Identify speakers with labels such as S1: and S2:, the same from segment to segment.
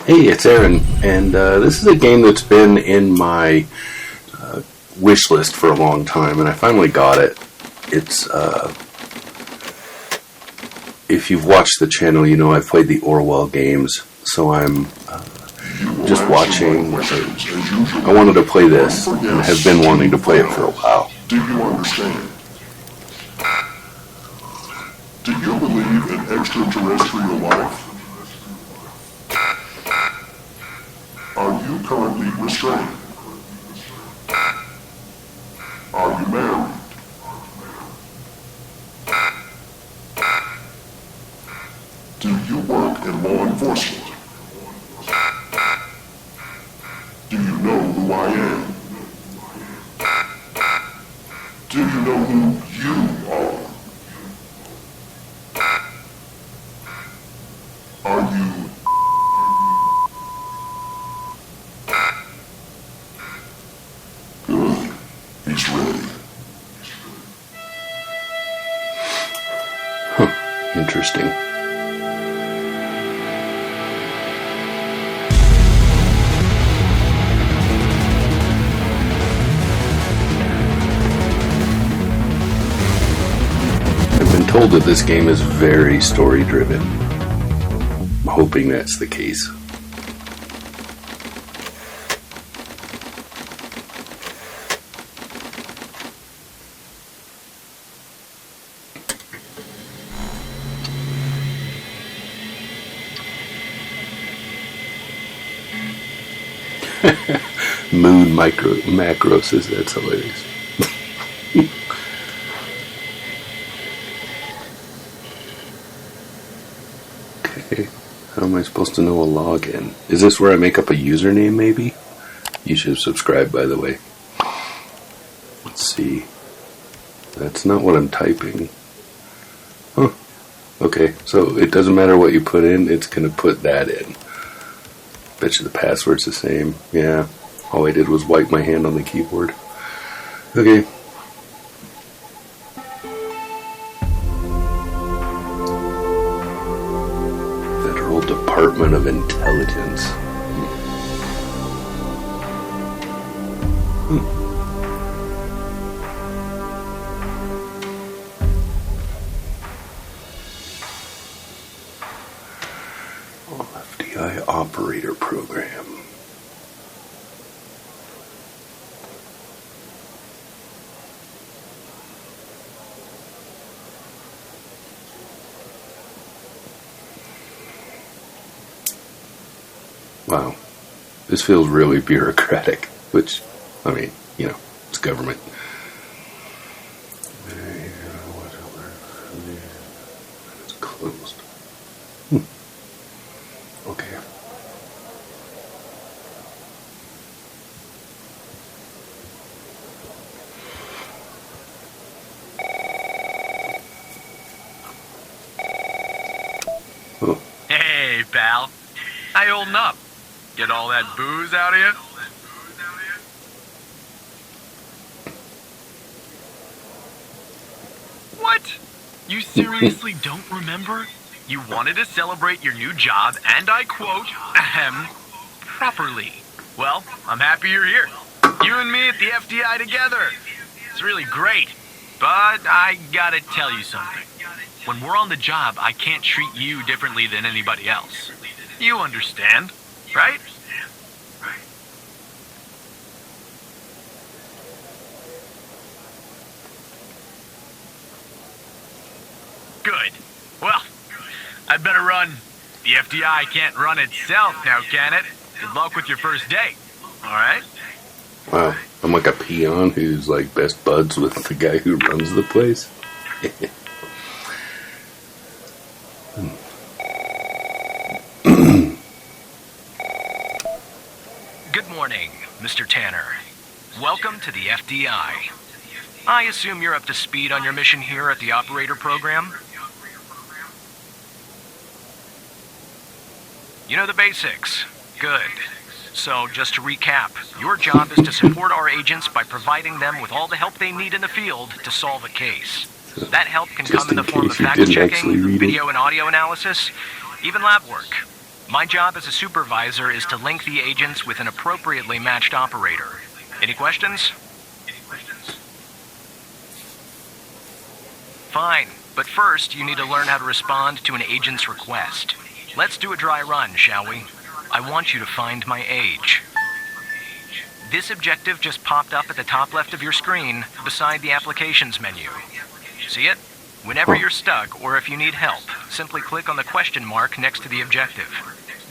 S1: Hey, it's Aaron, and this is a game that's been in my wish list for a long time, and I finally got it. It's, if you've watched the channel, you know I've played the Orville games, so I'm just watching. I wanted to play this, and have been wanting to play it for a while.
S2: Do you understand? Do you believe in extraterrestrial life? Are you currently restrained? Are you married? Do you work in law enforcement? Do you know who I am? Do you know who you are? Are you good? He's ready.
S1: Interesting. I've been told that this game is very story-driven. I'm hoping that's the case. Moon macro says that's hilarious. Okay, how am I supposed to know a login? Is this where I make up a username, maybe? You should subscribe, by the way. Let's see. That's not what I'm typing. Huh. Okay, so it doesn't matter what you put in, it's going to put that in. Bet you the password's the same. Yeah, all I did was wipe my hand on the keyboard. Okay. Federal Department of Intelligence. FDI Operator Program. Wow. This feels really bureaucratic, which, I mean, you know, it's government. It's closed. Okay. Oh.
S3: Hey, pal. How you holding up? Get all that booze out of you? What? You seriously don't remember? You wanted to celebrate your new job, and I quote, properly. Well, I'm happy you're here. You and me at the FDI together. It's really great. But I gotta tell you something. When we're on the job, I can't treat you differently than anybody else. You understand, right? Good. Well, I better run. The FDI can't run itself now, can it? Good luck with your first day. All right?
S1: Wow, I'm like a peon who's like best buds with the guy who runs the place.
S3: Good morning, Mr. Tanner. Welcome to the FDI. I assume you're up to speed on your mission here at the operator program? You know the basics. Good. So, just to recap, your job is to support our agents by providing them with all the help they need in the field to solve a case. That help can come in the form of fact-checking, video and audio analysis, even lab work. My job as a supervisor is to link the agents with an appropriately matched operator. Any questions? Fine, but first you need to learn how to respond to an agent's request. Let's do a dry run, shall we? I want you to find my age. This objective just popped up at the top left of your screen, beside the applications menu. See it? Whenever you're stuck, or if you need help, simply click on the question mark next to the objective.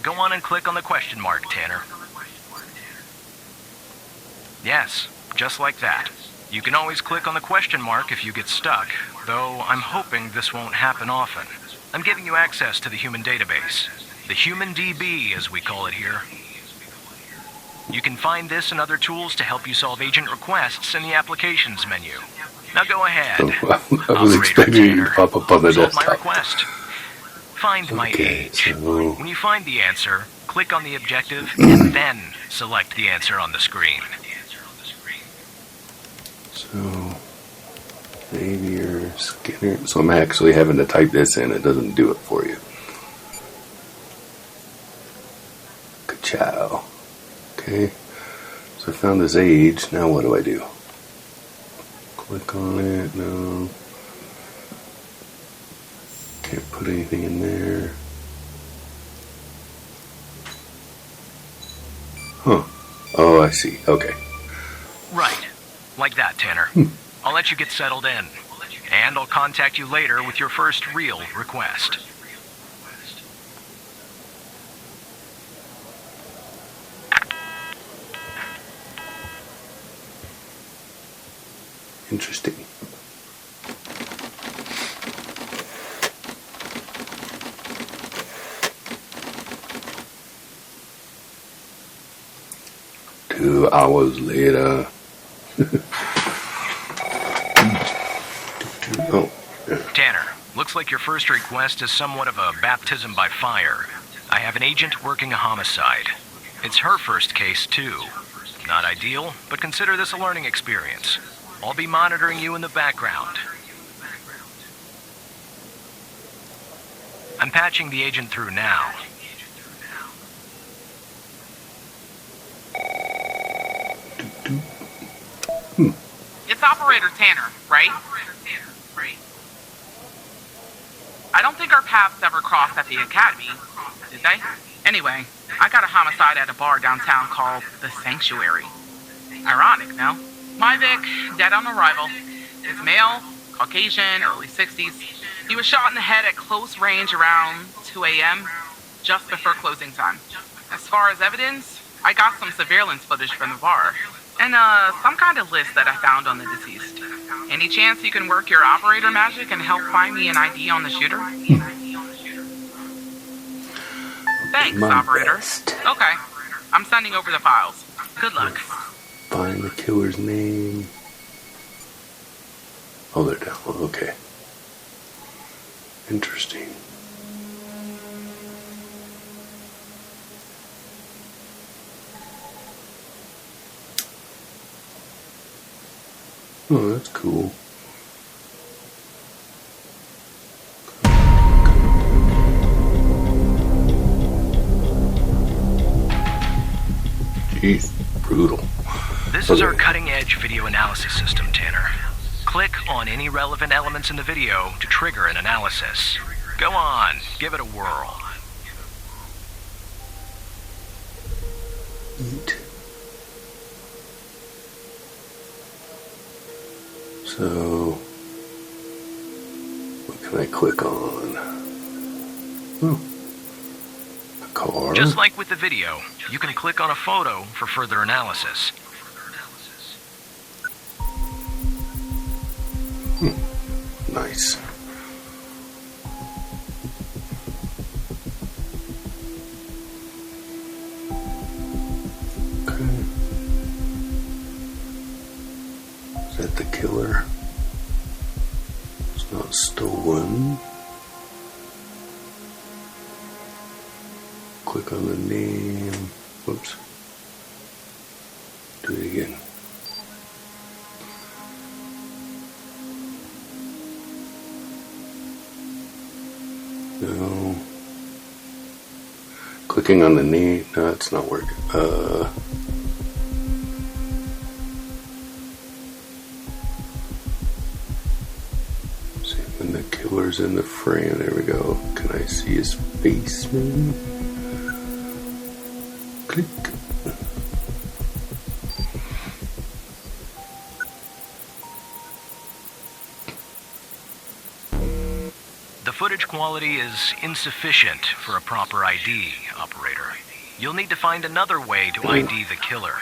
S3: Go on and click on the question mark, Tanner. Yes, just like that. You can always click on the question mark if you get stuck, though I'm hoping this won't happen often. I'm giving you access to the human database. The Human DB, as we call it here. You can find this and other tools to help you solve agent requests in the applications menu. Now go ahead.
S1: I was expecting you to pop up on the
S3: Solve my
S1: desktop.
S3: request. Find my age.
S1: So,
S3: When you find the answer, click on the objective and then select the answer on the screen.
S1: so Xavier Skinner. So I'm actually having to type this in. It doesn't do it for you. Ka-chow. Okay. So I found this age. Now what do I do? Click on it. No. Can't put anything in there. Huh. Oh, I see. Okay.
S3: Right. Like that, Tanner. I'll let you get settled in. And I'll contact you later with your first real request.
S1: Interesting. Two hours later. Oh, yeah.
S3: Tanner, looks like your first request is somewhat of a baptism by fire. I have an agent working a homicide. It's her first case, too. Not ideal, but consider this a learning experience. I'll be monitoring you in the background. I'm patching the agent through now.
S4: It's Operator Tanner, right? I don't think our paths ever crossed at the academy, did they? Anyway, I got a homicide at a bar downtown called The Sanctuary. Ironic, no? My Vic, dead on arrival. Is male, Caucasian, early 60s. He was shot in the head at close range around 2 a.m., just before closing time. As far as evidence, I got some surveillance footage from the bar. And some kind of list that I found on the deceased. Any chance you can work your operator magic and help find me an ID on the shooter? Thanks,
S1: My
S4: operator.
S1: best.
S4: Okay, I'm sending over the files. Good luck.
S1: Find the killer's name. Oh, they're down. Okay. Interesting. Oh, that's cool. Jeez, brutal.
S3: This is our cutting-edge video analysis system, Tanner. Click on any relevant elements in the video to trigger an analysis. Go on, give it a whirl.
S1: Eat. So, what can I click on? Oh, a car.
S3: Just like with the video, you can click on a photo for further analysis.
S1: Nice. Okay. Is that the killer? It's not stolen. Click on the name. Whoops. Do it again. No. clicking on the name. No, it's not working. See when the killer's in the frame. There we go. Can I see his face, maybe? Click.
S3: The footage quality is insufficient for a proper ID, operator. You'll need to find another way to ID the killer.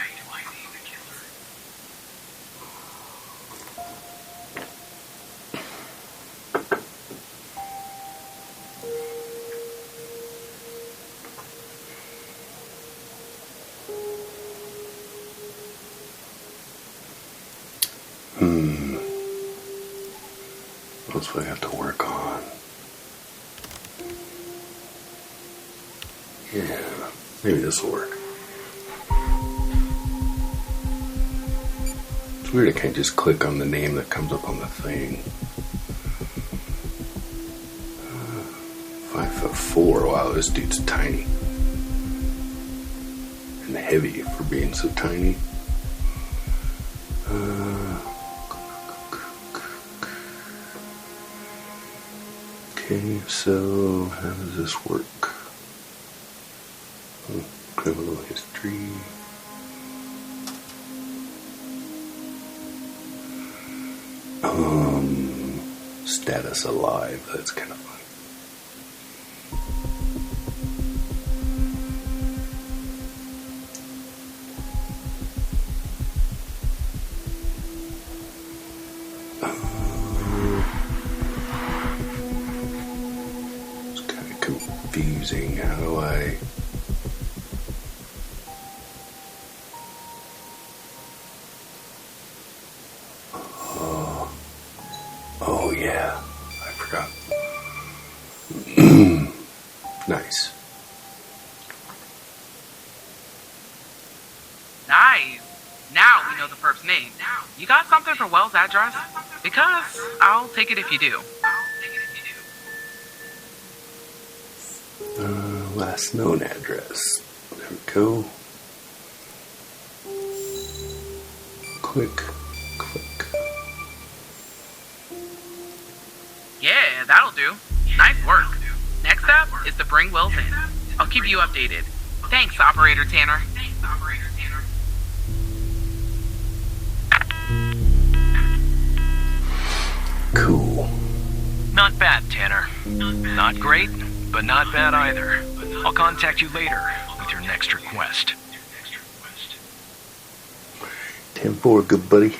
S1: What else do I have to work on? Yeah, maybe this will work. It's weird I can't just click on the name that comes up on the thing. 5'4". Wow, this dude's tiny. And heavy for being so tiny. Okay, so how does this work? Criminal history. Status alive. That's kind of fun. It's kind of confusing. How do I... Oh yeah, I forgot. Nice.
S4: Nice. Now we know the perp's name. You got something for Wells' address? Because I'll take it if you do.
S1: Last known address. There we go. Click, click.
S4: Yeah, that'll do. Nice work. Next step is to bring Wells in. I'll keep you updated. Thanks, Operator Tanner.
S1: Cool.
S3: Not bad, Tanner. Not great, but not bad either. I'll contact you later with your next request.
S1: 10-4, good buddy.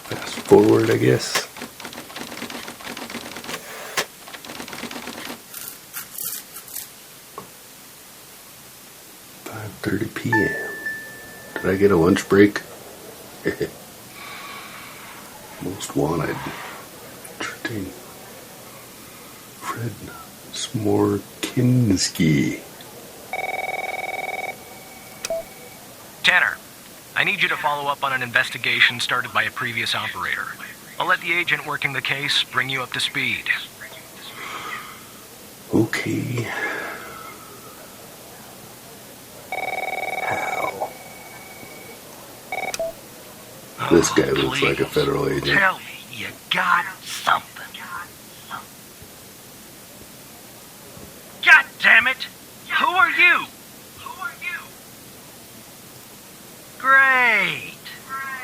S1: Fast forward, I guess. .30 p.m. Did I get a lunch break? Most wanted. Interesting. Fred Smorkinski.
S3: Tanner, I need you to follow up on an investigation started by a previous operator. I'll let the agent working the case bring you up to speed.
S1: Okay. How? This guy looks like a federal agent.
S5: Tell me you got something. God damn it! Who are you? Great.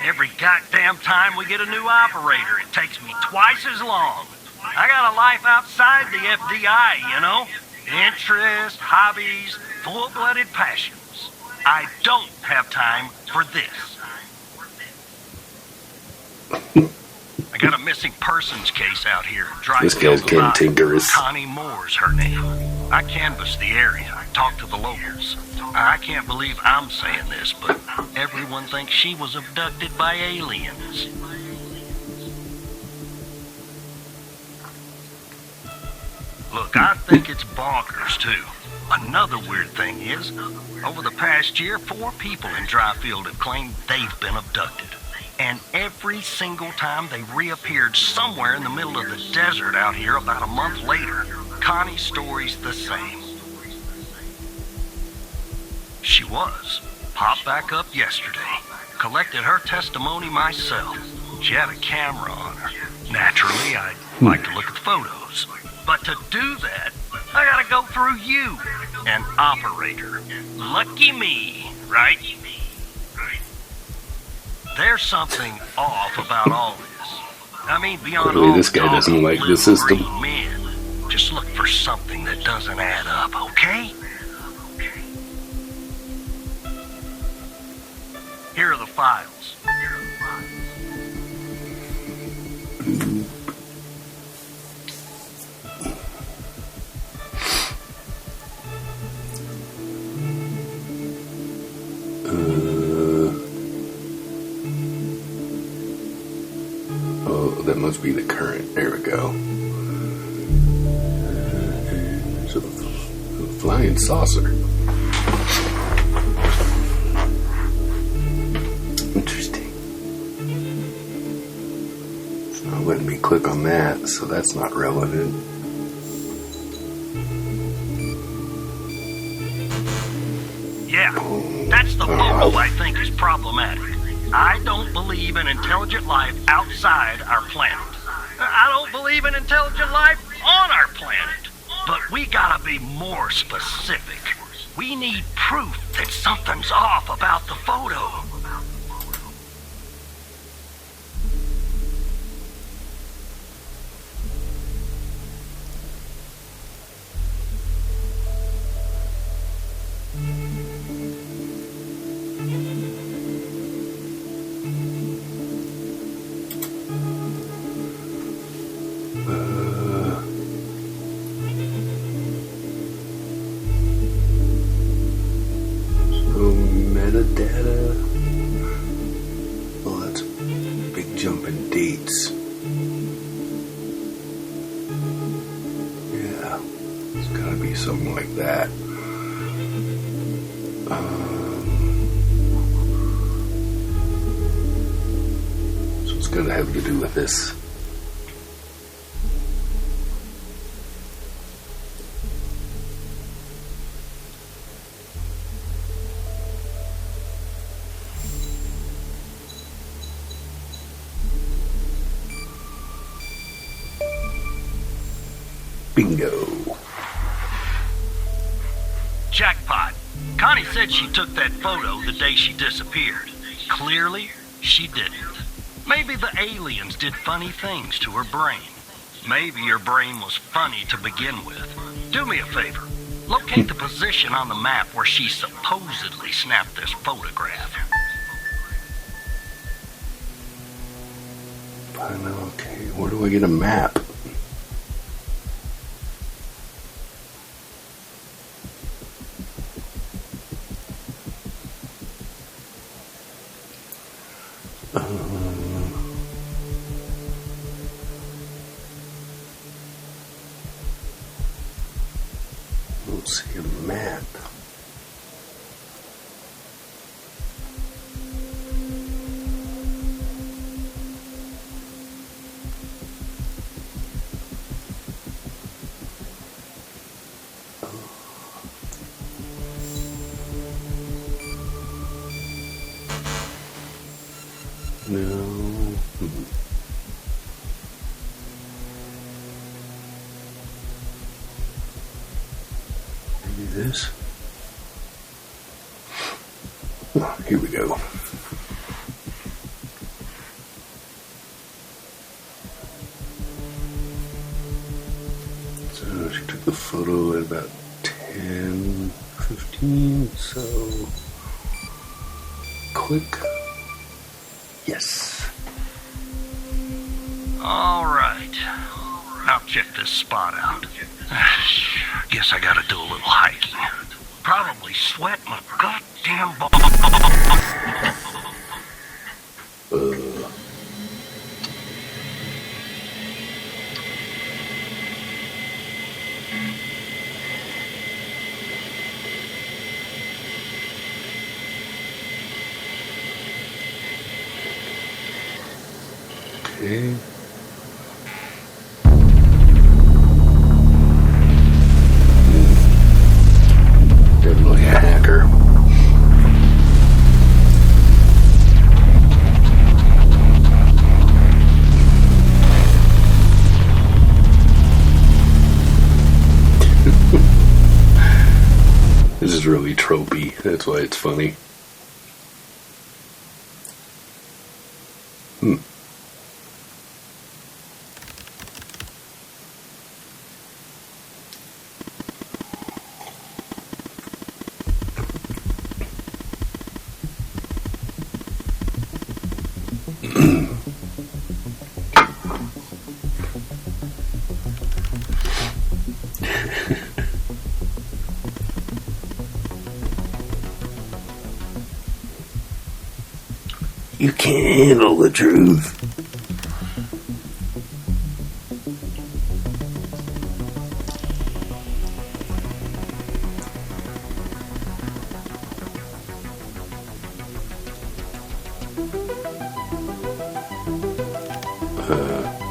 S5: Every goddamn time we get a new operator, it takes me twice as long. I got a life outside the FDI, you know? Interests, hobbies, full-blooded passions. I don't have time for this. I got a missing persons case out here.
S1: This guy's cantankerous.
S5: Connie Moore's her name. I canvassed the area, talked to the locals. I can't believe I'm saying this, but everyone thinks she was abducted by aliens. Look, I think it's bonkers, too. Another weird thing is, over the past year, 4 people in Dryfield have claimed they've been abducted. And every single time they reappeared somewhere in the middle of the desert out here about a month later, Connie's story's the same. She was. Popped back up yesterday. Collected her testimony myself. She had a camera on her. Naturally, I'd like to look at the photos. But to do that, I gotta go through you, an operator. Lucky me, right? There's something off about all this. I mean, beyond
S1: Clearly
S5: all
S1: this guy doesn't
S5: dog
S1: like the
S5: blue
S1: system.
S5: green men. Just look for something that doesn't add up, okay? Here are the files.
S1: Oh, that must be the current. There we go. There's a flying saucer. Interesting. It's not letting me click on that, so that's not relevant.
S5: Yeah, that's the photo I think is problematic. I don't believe in intelligent life outside our planet. I don't believe in intelligent life on our planet. But we gotta be more specific. We need proof that something's off about the photo.
S1: Metadata. Well, that's a big jump in dates. Yeah, it's gotta be something like that. So it's gonna have to do with this. Bingo.
S5: Jackpot. Connie said she took that photo the day she disappeared. Clearly, she didn't. Maybe the aliens did funny things to her brain. Maybe her brain was funny to begin with. Do me a favor. Locate the position on the map where she supposedly snapped this photograph.
S1: Okay, where do I get a map? Don't see a map. No. Maybe this. Oh, here we go. So she took the photo at about 10:15. So click. Yes.
S5: All right. Now check this spot out. Guess I gotta do a little hiking. Probably sweat my goddamn
S1: Okay. Definitely a hacker. This is really tropey. That's why it's funny. You can't handle the truth.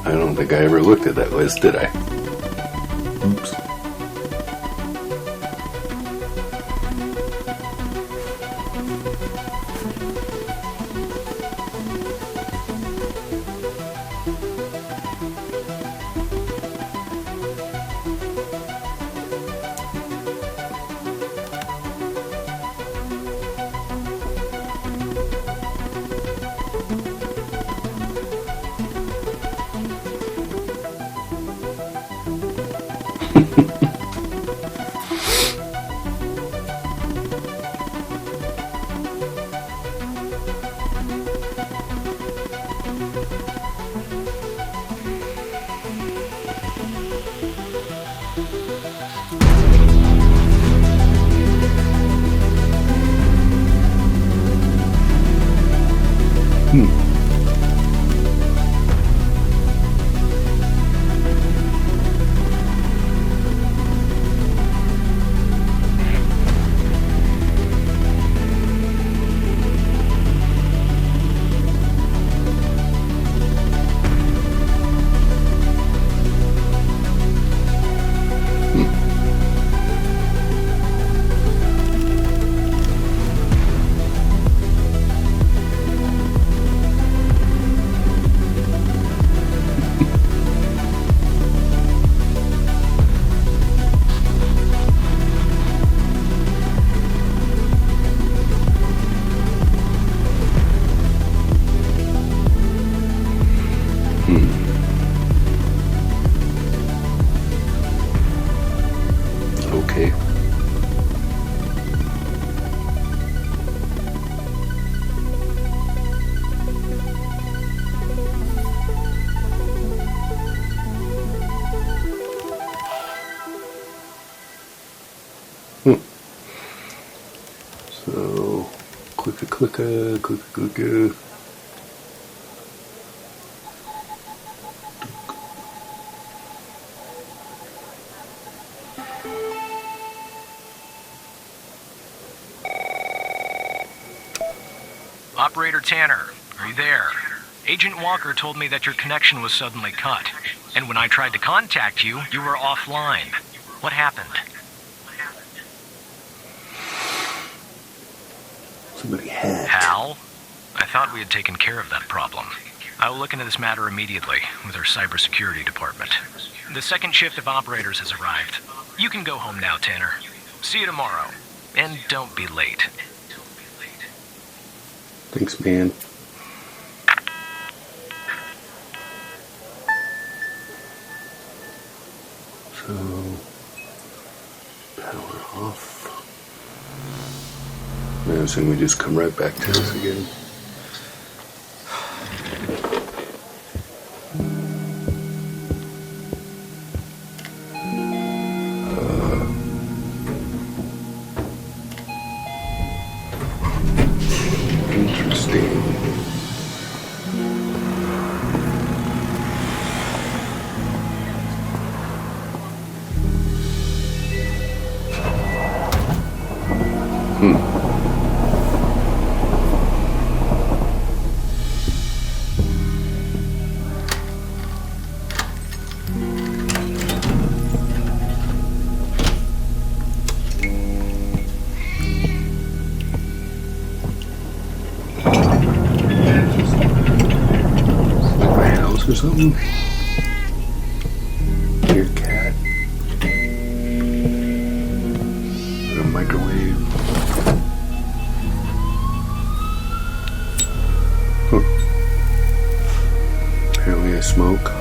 S1: I don't think I ever looked at that list, did I? Oops. Okay. So, clicker.
S3: Operator Tanner, are you there? Agent Walker told me that your connection was suddenly cut. And when I tried to contact you, you were offline. What happened?
S1: Somebody hacked.
S3: Hal? I thought we had taken care of that problem. I will look into this matter immediately with our cybersecurity department. The second shift of operators has arrived. You can go home now, Tanner. See you tomorrow. And don't be late.
S1: Thanks, man. So, power off. I assume we just come right back to this again. Interesting. or something? Your cat. A microwave. Huh. Apparently I smoke.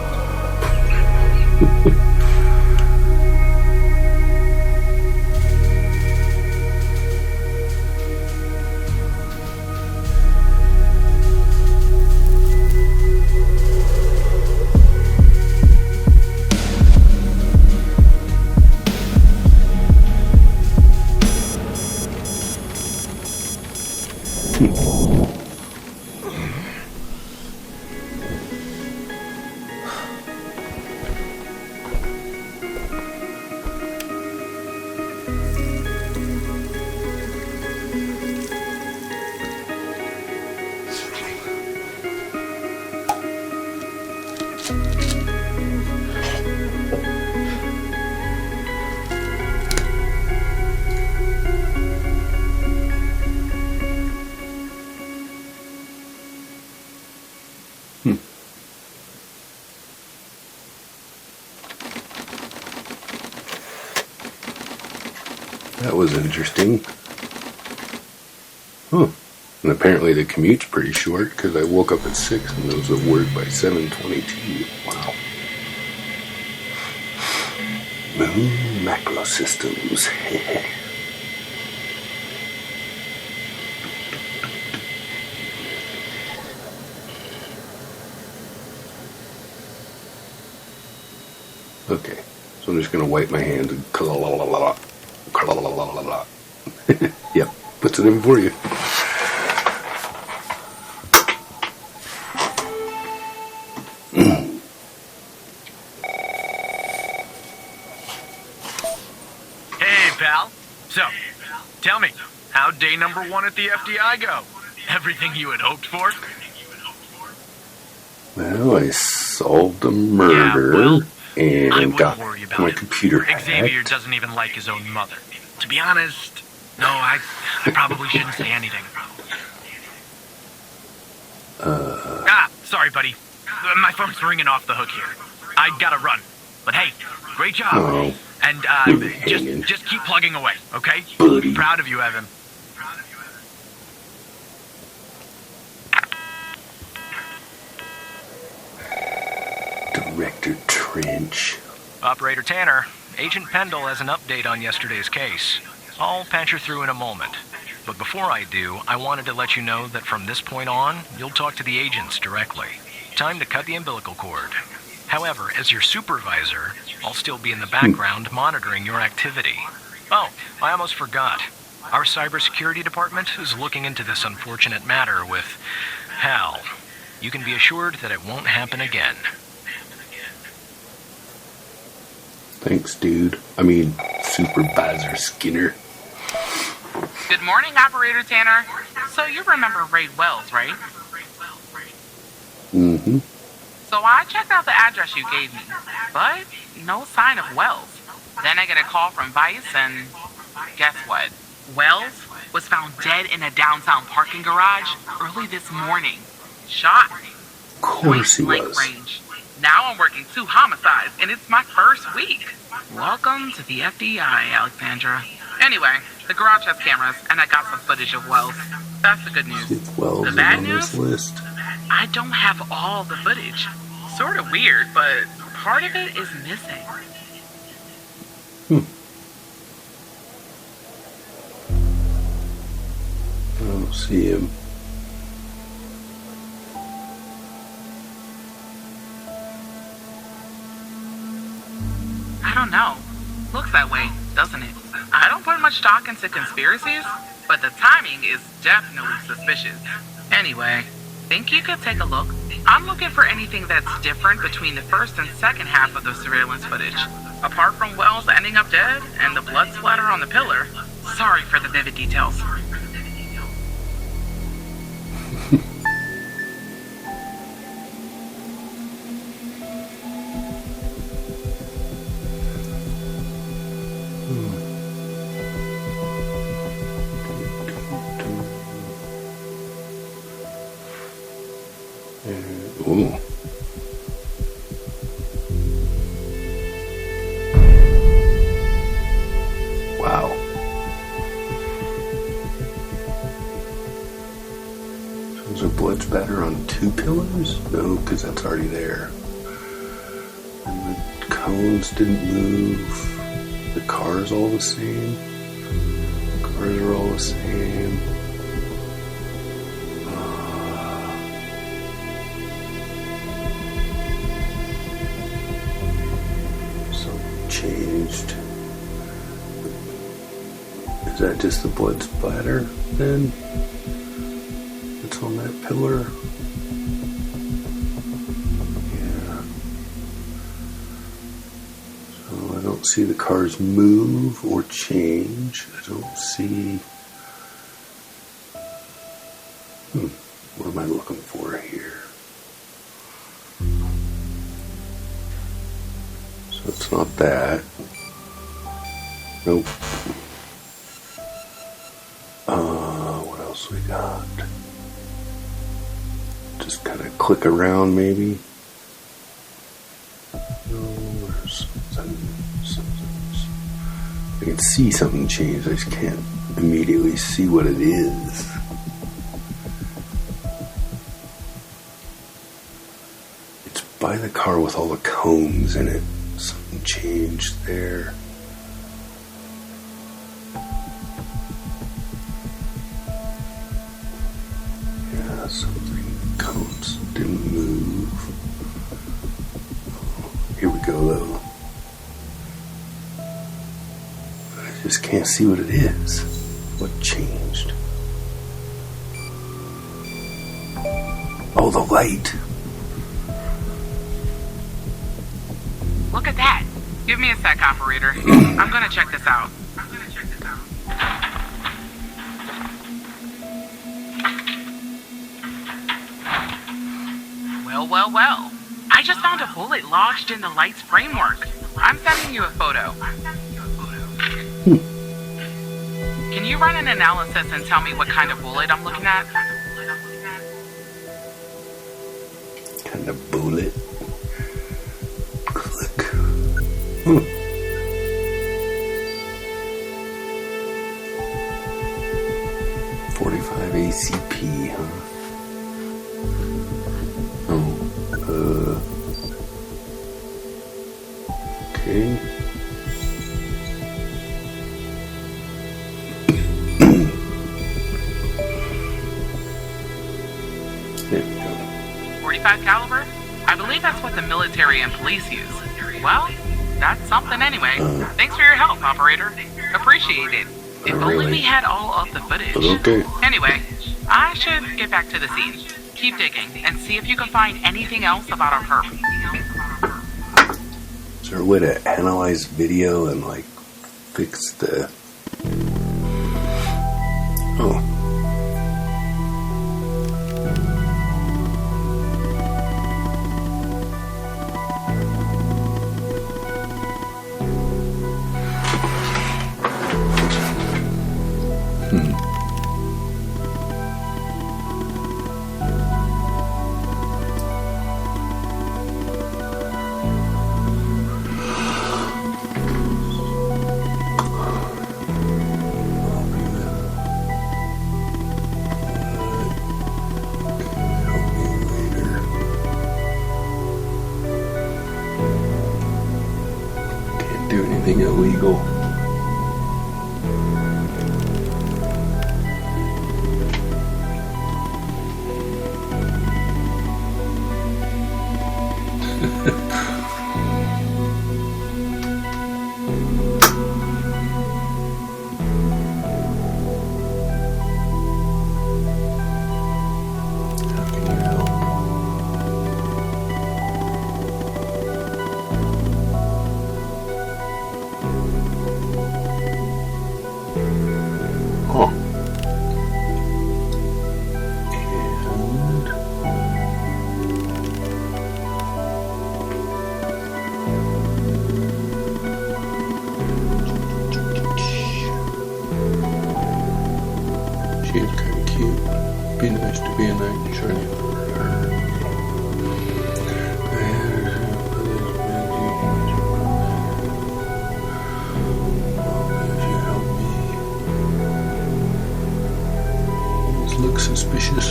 S1: That was interesting. Huh. And apparently the commute's pretty short because I woke up at 6 and was at work by 7:22. Wow. Macro systems. Okay, so I'm just gonna wipe my hands and yep, puts it in for you.
S3: Hey, pal. So, tell me, how'd day number 1 at the FDI go? Everything you had hoped for?
S1: Well, I solved the murder and got my computer hacked.
S3: Xavier doesn't even like his own mother. To be honest, no, I probably shouldn't say anything. Sorry, buddy. My phone's ringing off the hook here. I gotta run. But hey, great job.
S1: Oh,
S3: and just keep plugging away, okay?
S1: Buddy.
S3: Proud of you, Evan.
S1: Director Trench.
S5: Operator Tanner, Agent Pendle has an update on yesterday's case. I'll patch her through in a moment. But before I do, I wanted to let you know that from this point on, you'll talk to the agents directly. Time to cut the umbilical cord. However, as your supervisor, I'll still be in the background monitoring your activity. Oh, I almost forgot. Our cybersecurity department is looking into this unfortunate matter with Hal. You can be assured that it won't happen again.
S1: Thanks, dude. I mean, Supervisor Skinner.
S4: Good morning, Operator Tanner. So you remember Ray Wells, right?
S1: Mm-hmm.
S4: So I checked out the address you gave me, but no sign of Wells. Then I get a call from Vice, and guess what? Wells was found dead in a downtown parking garage early this morning. Shot.
S1: Of course he
S4: Point
S1: was.
S4: blank range. Now I'm working 2 homicides, and it's my first week. Welcome to the FDI, Alexandra. Anyway, the garage has cameras, and I got some footage of Wells. That's the good news.
S1: If Wells
S4: The
S1: is
S4: bad
S1: on
S4: news?
S1: this list.
S4: I don't have all the footage. Sort of weird, but part of it is missing.
S1: I don't see him.
S4: I don't know. Looks that way, doesn't it? I don't put much stock into conspiracies, but the timing is definitely suspicious. Anyway, think you could take a look? I'm looking for anything that's different between the first and second half of the surveillance footage. Apart from Wells ending up dead and the blood splatter on the pillar. Sorry for the vivid details.
S1: Ooh. much better on 2 pillars? No, because that's already there. And the cones didn't move. The car's all the same. Cars are all the same. Something changed. Is that just the blood splatter then? It's on that pillar. Yeah. So I don't see the cars move or change. I don't see... What am I looking for here? So it's not that. Nope. What else we got? Just kind of click around maybe. No, there's something. I can see something change. I just can't immediately see what it is. It's by the car with all the cones in it. Something changed there. Yeah, something. Cones didn't move. Here we go though. I just can't see what it is. What changed? Oh, the light.
S4: Look at that. Give me a sec, operator. I'm gonna check this out. Well. I just found a bullet lodged in the light's framework. I'm sending you a photo. Can you run an analysis and tell me what kind of bullet I'm looking at?
S1: Kind of bullet. Click. 45 ACP, huh? Okay. There we go.
S4: 45 caliber? I believe that's what the military and police use. Well, that's something anyway. Thanks for your help, operator. Appreciate it. If only we had all of the footage.
S1: Okay.
S4: Anyway, I should get back to the scene. Keep digging and see if you can find anything else about our perp.
S1: Is there a way to analyze video and like fix the... Oh. Do anything illegal. How can you help? Huh. And she's kind of cute. Be nice to be a knight in shining for her. If you help me. Look suspicious.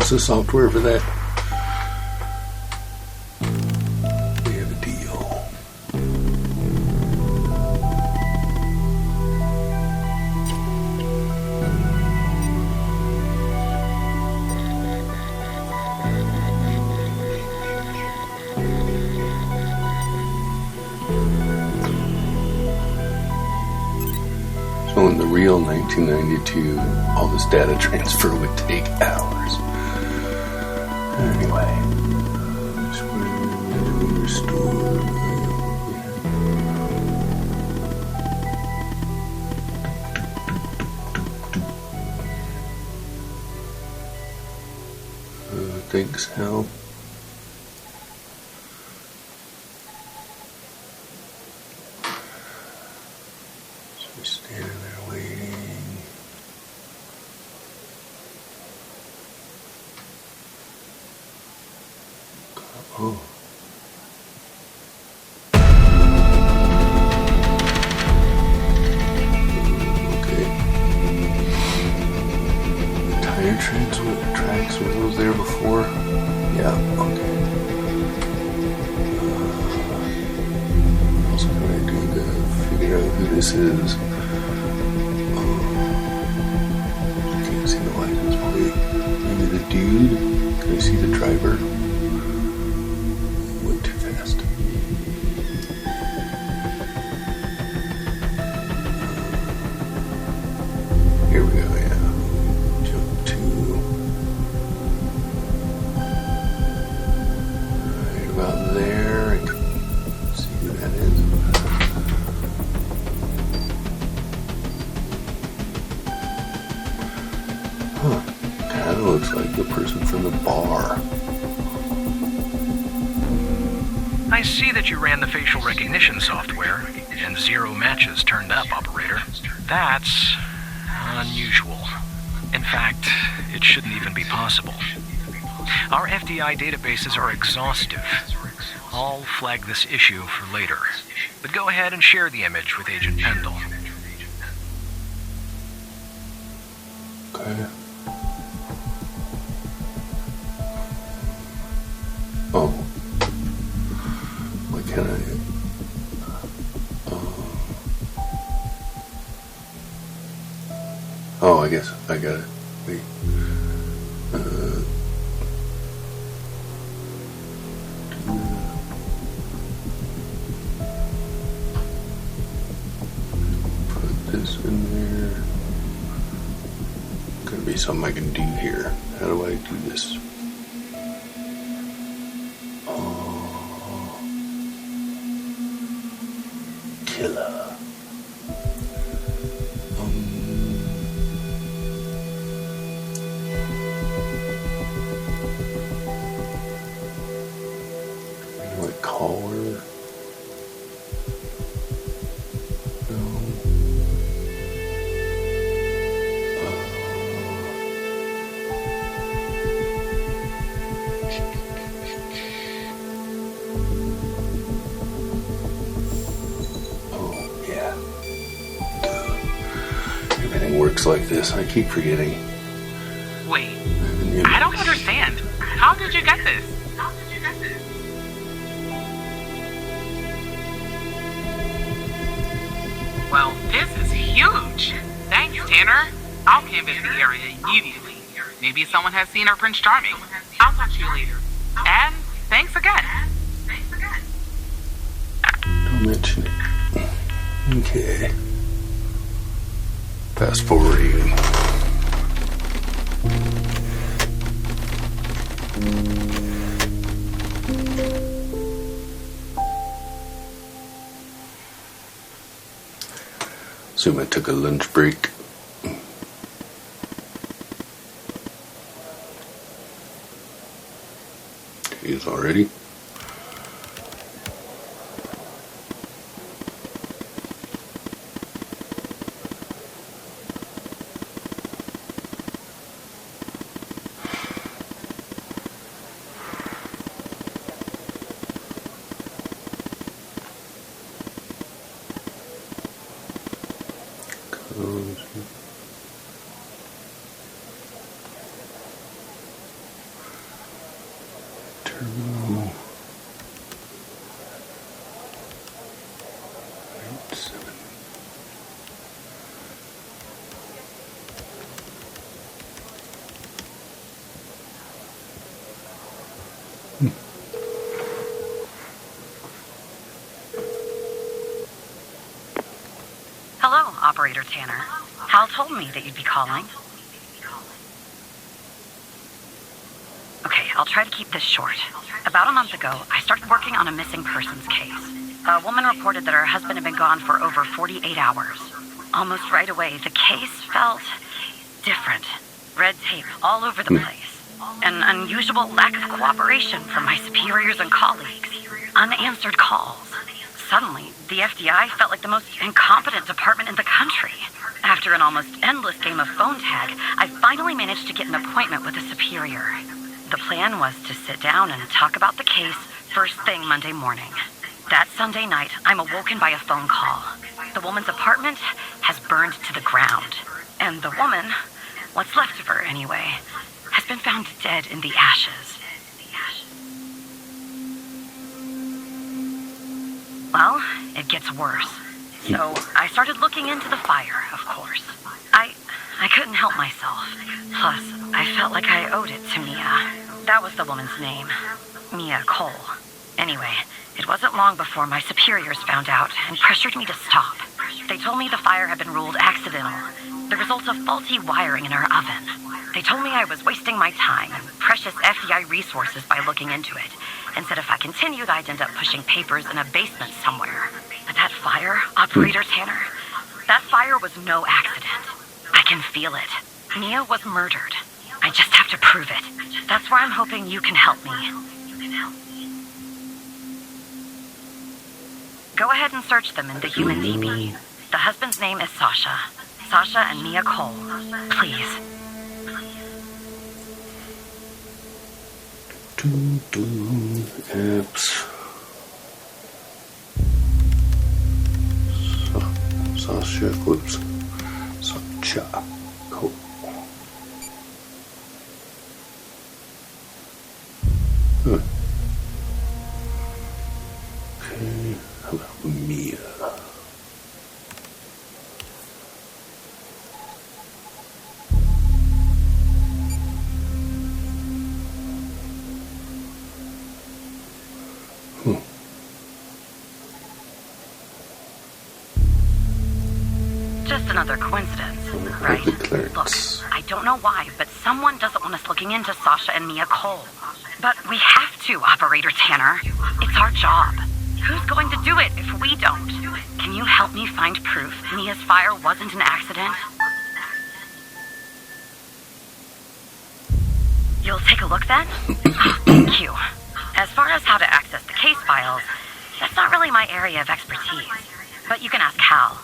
S1: What's the software for that? We have a deal. So in the real 1992, all this data transfer would take hours. Anyway, restore. Thanks, Hal. So we're standing there waiting. Oh. Okay. The tire tracks, were those there before? Yeah, okay. What else can I do to figure out who this is? I can't see the license plate. Maybe the dude? Can I see the driver? Went too fast. Here we go, yeah. Jump to. Right about there. I can see who that is. Huh. Kind of looks like the person from the bar.
S3: I see that you ran the facial recognition software, and 0 matches turned up, operator. That's unusual. In fact, it shouldn't even be possible. Our FDI databases are exhaustive. I'll flag this issue for later. But go ahead and share the image with Agent Pendle.
S1: Okay. Oh. Why can't I? Oh, I guess I got it. Wait. Put this in there. Could be something I can do here. How do I do this? Killer. Do I call her? No. Oh, yeah. Everything works like this. I keep forgetting.
S4: Wait, I don't understand. How did you get this? Well, this is huge. Thanks, Tanner. I'll canvass the area immediately. Maybe someone has seen our Prince Charming. I'll talk to you later. And thanks again.
S1: Don't mention it. Okay. Fast forwarding. Assume I took a lunch break. He's already. Turbo. 7.
S6: Hello, Operator Tanner. Hal told me that you'd be calling. Okay, I'll try to keep this short. About a month ago, I started working on a missing persons case. A woman reported that her husband had been gone for over 48 hours. Almost right away, the case felt different. Red tape all over the place. An unusual lack of cooperation from my superiors and colleagues. Unanswered calls. Suddenly, the FDI felt like the most incompetent department in the country. After an almost endless game of phone tag, I finally managed to get an appointment with a superior. The plan was to sit down and talk about the case first thing Monday morning. That Sunday night, I'm awoken by a phone call. The woman's apartment has burned to the ground. And the woman, what's left of her anyway, has been found dead in the ashes. Well, it gets worse. So I started looking into the fire, of course. I couldn't help myself. Plus, I felt like I owed it to Mia. That was the woman's name. Mia Cole. Anyway, it wasn't long before my superiors found out and pressured me to stop. They told me the fire had been ruled accidental, the result of faulty wiring in our oven. They told me I was wasting my time and precious FDI resources by looking into it, and said if I continued, I'd end up pushing papers in a basement somewhere. But that fire, Operator Tanner, that fire was no accident. I can feel it. Mia was murdered. I just have to prove it. That's where I'm hoping you can help me. Go ahead and search them in the human DB. The husband's name is Sasha. Sasha and Mia Cole. Please.
S1: Apps. Sasha, whoops. Sasha. Cool. Huh. Okay, how about Mia?
S6: Just another coincidence, right? Look, I don't know why, but someone doesn't want us looking into Sasha and Mia Cole. But we have to, Operator Tanner. It's our job. Who's going to do it if we don't? Can you help me find proof Mia's fire wasn't an accident? You'll take a look then? Oh, thank you. As far as how to access the case files, that's not really my area of expertise. But you can ask Hal.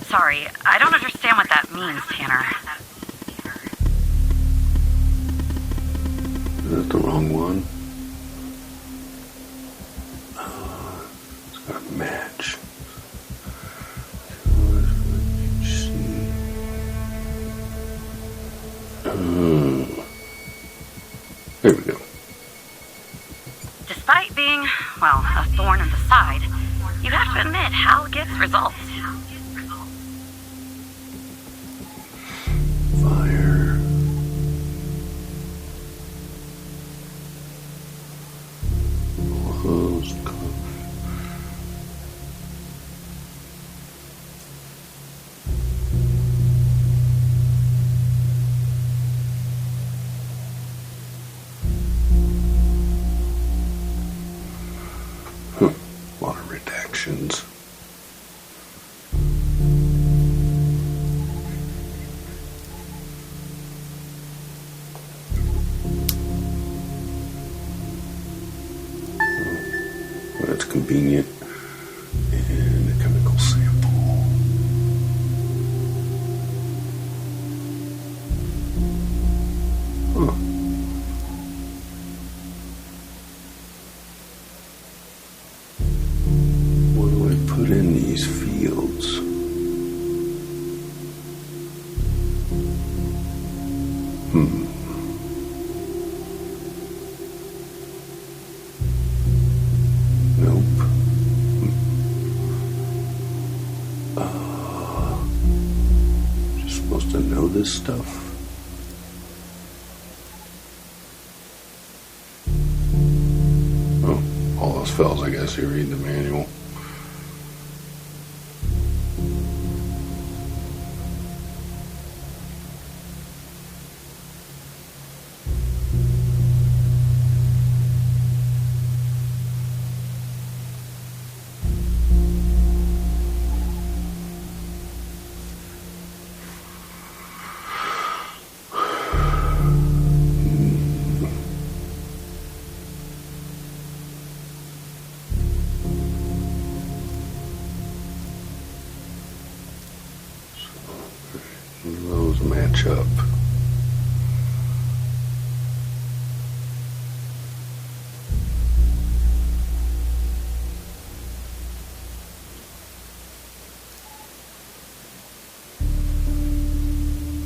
S6: Sorry, I don't understand what that means, Tanner.
S1: Is that the wrong one? It's got a match. There we go.
S6: Despite being, well, a thorn in the side, you have to admit Hal gets results.
S1: Fire. Closed. Water redactions. convenient. And a chemical sample. Huh. What do I put in these fields? Nope. Just supposed to know this stuff? Oh, all else fails, I guess you read the manual. Those match up.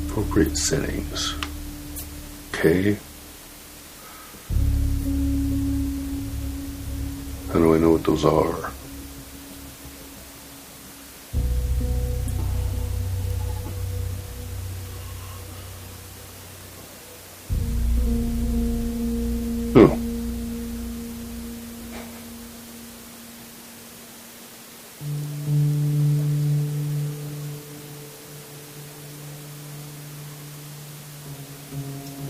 S1: Appropriate settings. Okay. How do I know what those are? Oh.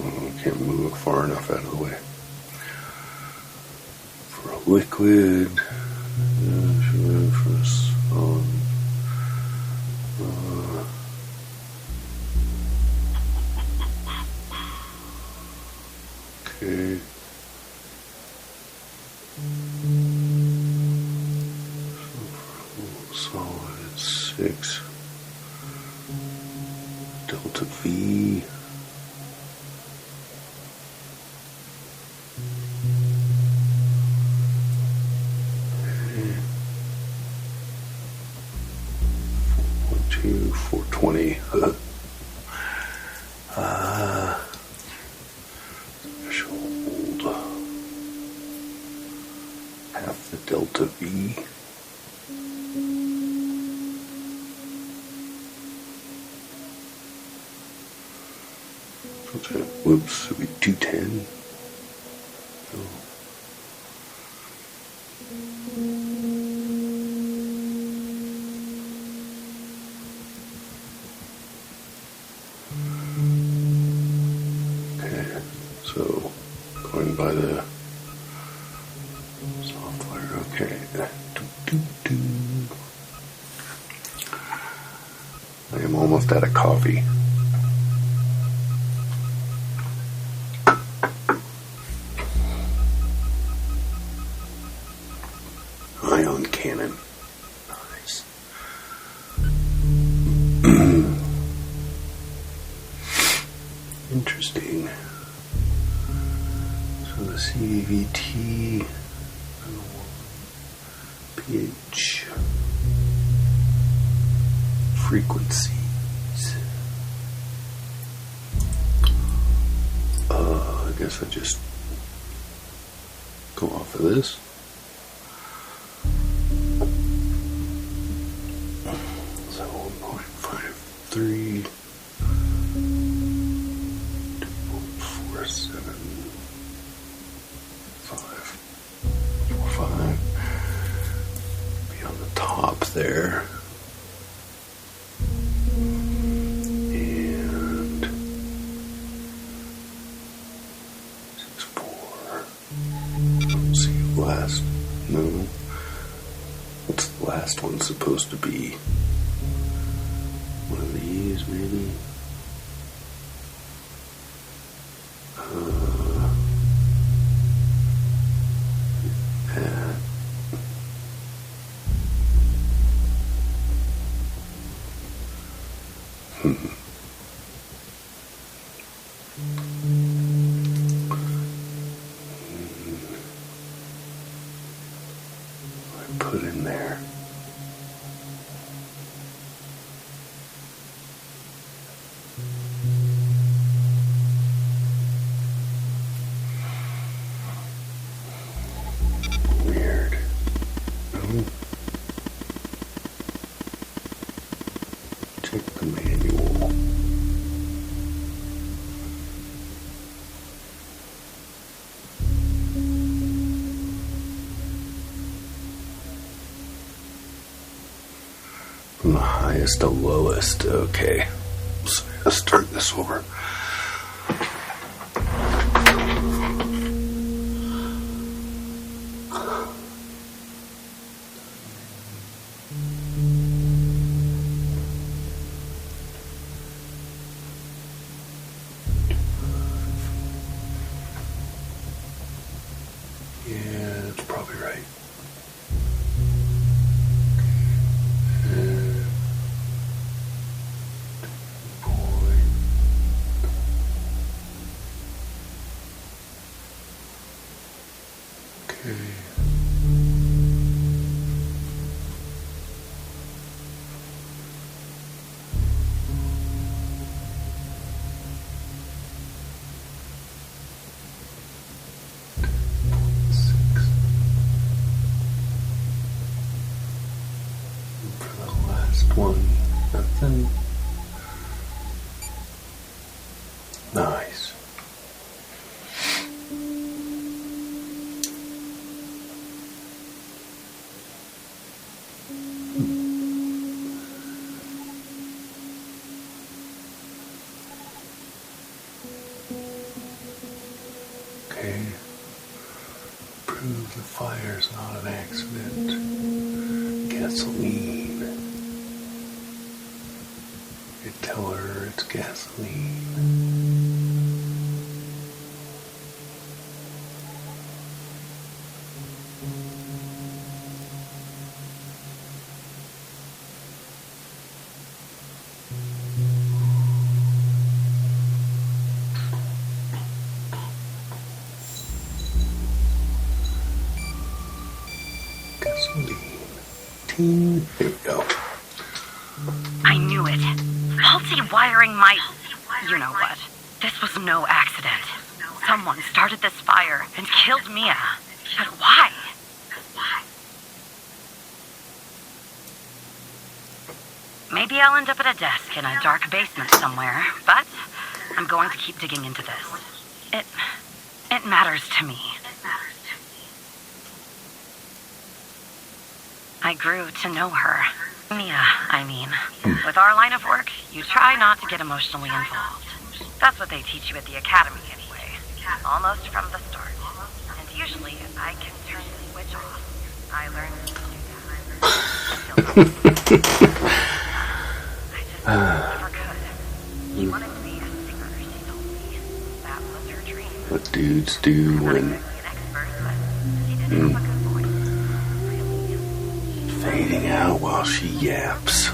S1: I can't move it far enough out of the way. For a liquid, for a solid, okay. Solid 6. Delta V. Okay. 420. Threshold. Half the delta V. Whoops, it'll be 210. Okay, so going by the software, okay. I am almost out of coffee. Ion cannon. Nice. Interesting. So the CVT, pH, frequencies. I guess I just go off of this. So 1.53, 2.475, be on the top there. And 6.4. Let's see, last. No. What's the last one supposed to be? One of these, maybe? That. Put in there. Weird. No. Check the manual. From the highest to lowest. Okay. So let's start this over. Yeah, that's probably right. For the last one, nothing. Nice. Okay. Prove the fire's not an accident. Gasoline. You tell her it's gasoline. Gasoline. Ting. Here we go.
S6: I knew it. Faulty wiring might... You know what? This was no accident. Someone started this fire and killed Mia. But why? Maybe I'll end up at a desk in a dark basement somewhere, but I'm going to keep digging into this. It matters to me. I grew to know her. Mia, I mean. With our line of work, you try not to get emotionally involved. That's what they teach you at the academy anyway. Almost from the start. And usually, I can turn the switch off. I learned to do that. I just never could. She wanted to be a singer, she told me. That was her dream.
S1: What dudes do when... Fading out while she yaps.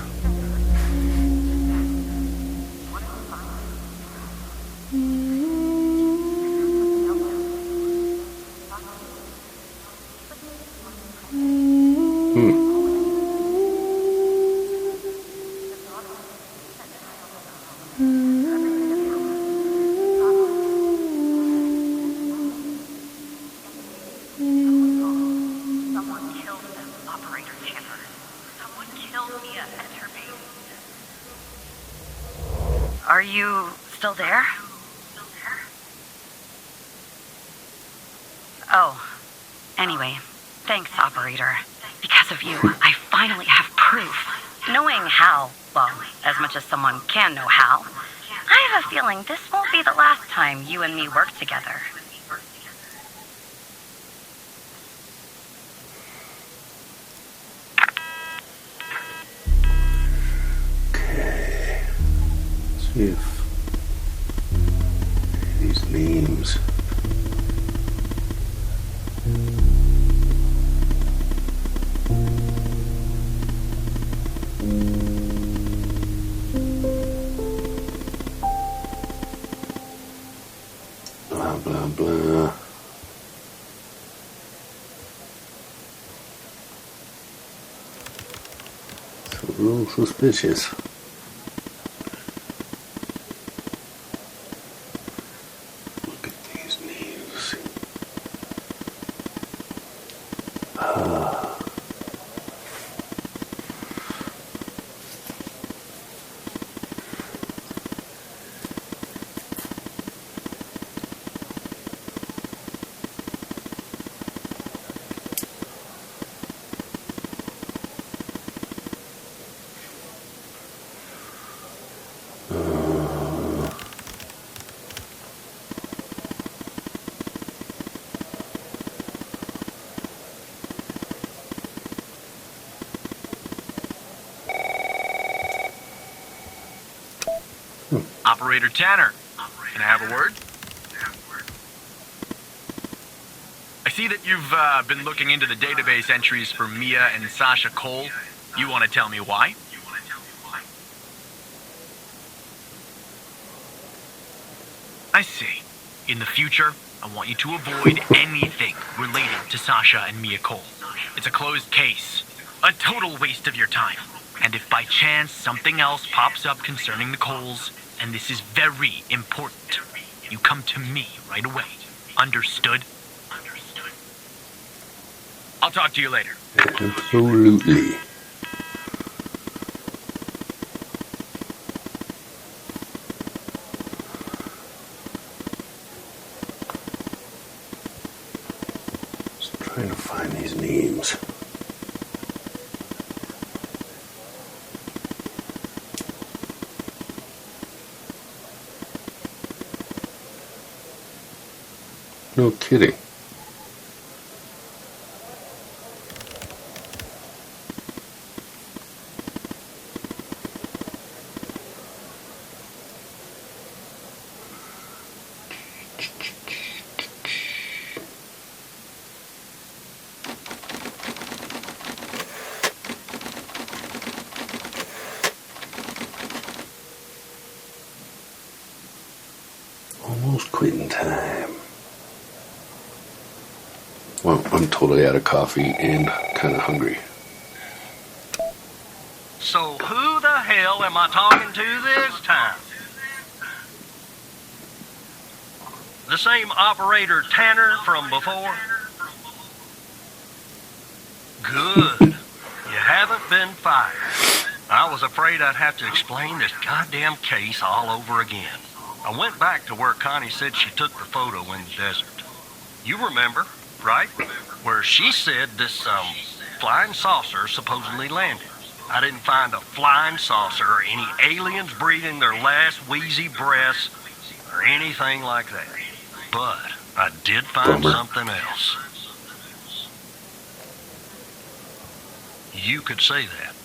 S6: Are you still there? Oh, anyway, thanks, operator. Because of you, I finally have proof. Knowing how, well, as much as someone can know how, I have a feeling this won't be the last time you and me work together.
S1: Okay. Let's see if these names. A little suspicious. Look at these names.
S3: Operator Tanner, can I have a word? I see that you've been looking into the database entries for Mia and Sasha Cole. You want to tell me why? I see. In the future, I want you to avoid anything related to Sasha and Mia Cole. It's a closed case. A total waste of your time. And if by chance something else pops up concerning the Coles, and this is very important, you come to me right away. Understood? I'll talk to you later.
S1: Absolutely. Just trying to find these names. No kidding. Almost quitting time. Well, I'm totally out of coffee and kind of hungry.
S5: So who the hell am I talking to this time? The same operator Tanner from before? Good. You haven't been fired. I was afraid I'd have to explain this goddamn case all over again. I went back to where Connie said she took the photo in the desert. You remember, right? Where she said this, flying saucer supposedly landed. I didn't find a flying saucer or any aliens breathing their last wheezy breaths or anything like that. But I did find something else. You could say that.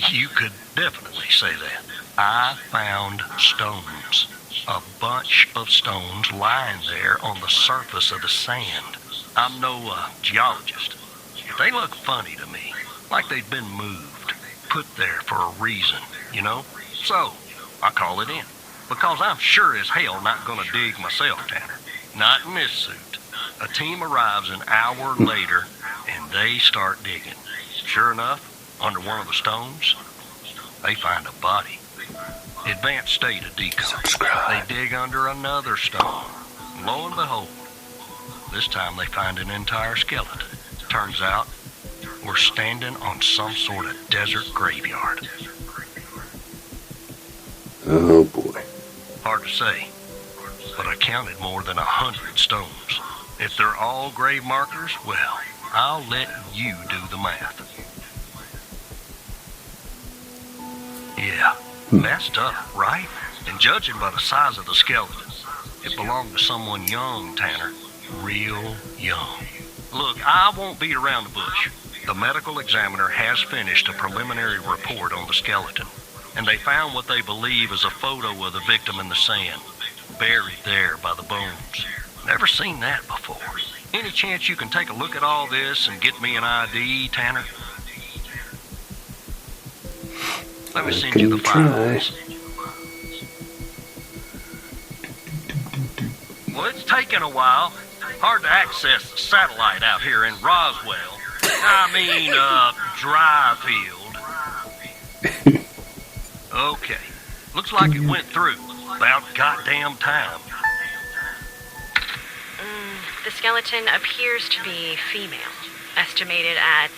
S5: You could definitely say that. I found stones. A bunch of stones lying there on the surface of the sand. I'm no geologist, but they look funny to me, like they'd been moved, put there for a reason, you know? So, I call it in, because I'm sure as hell not gonna dig myself, Tanner. Not in this suit. A team arrives an hour later, and they start digging. Sure enough, under one of the stones, they find a body. Advanced state of decay. They dig under another stone. Lo and behold, this time they find an entire skeleton. Turns out, we're standing on some sort of desert graveyard.
S1: Oh boy.
S5: Hard to say, but I counted more than 100 stones. If they're all grave markers, well, I'll let you do the math. Yeah. Messed up, right? And judging by the size of the skeleton, it belonged to someone young, Tanner. Real young. Look, I won't beat around the bush. The medical examiner has finished a preliminary report on the skeleton, and they found what they believe is a photo of the victim in the sand, buried there by the bones. Never seen that before. Any chance you can take a look at all this and get me an ID, Tanner? Let me send you the files. Well, it's taken a while. Hard to access the satellite out here in Roswell. I mean, Dryfield. Okay. Looks like it went through. About goddamn time.
S7: The skeleton appears to be female, estimated at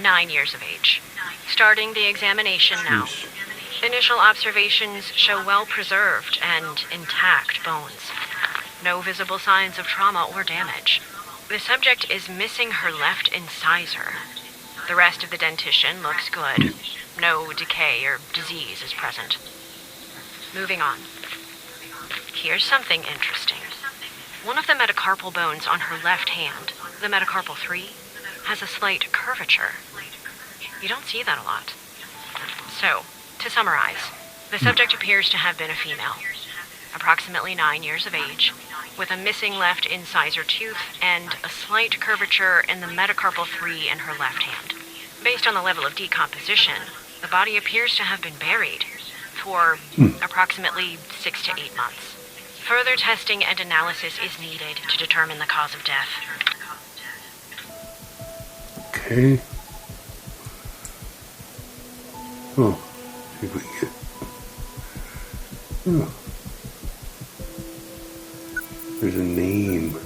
S7: 9 years of age. Starting the examination now. Initial observations show well-preserved and intact bones. No visible signs of trauma or damage. The subject is missing her left incisor. The rest of the dentition looks good. No decay or disease is present. Moving on. Here's something interesting. One of the metacarpal bones on her left hand, the metacarpal 3, has a slight curvature. You don't see that a lot. So, to summarize, the subject appears to have been a female, approximately 9 years of age, with a missing left incisor tooth and a slight curvature in the metacarpal 3 in her left hand. Based on the level of decomposition, the body appears to have been buried for approximately 6 to 8 months. Further testing and analysis is needed to determine the cause of death.
S1: Okay. Oh, see if we can get. Oh. There's a name.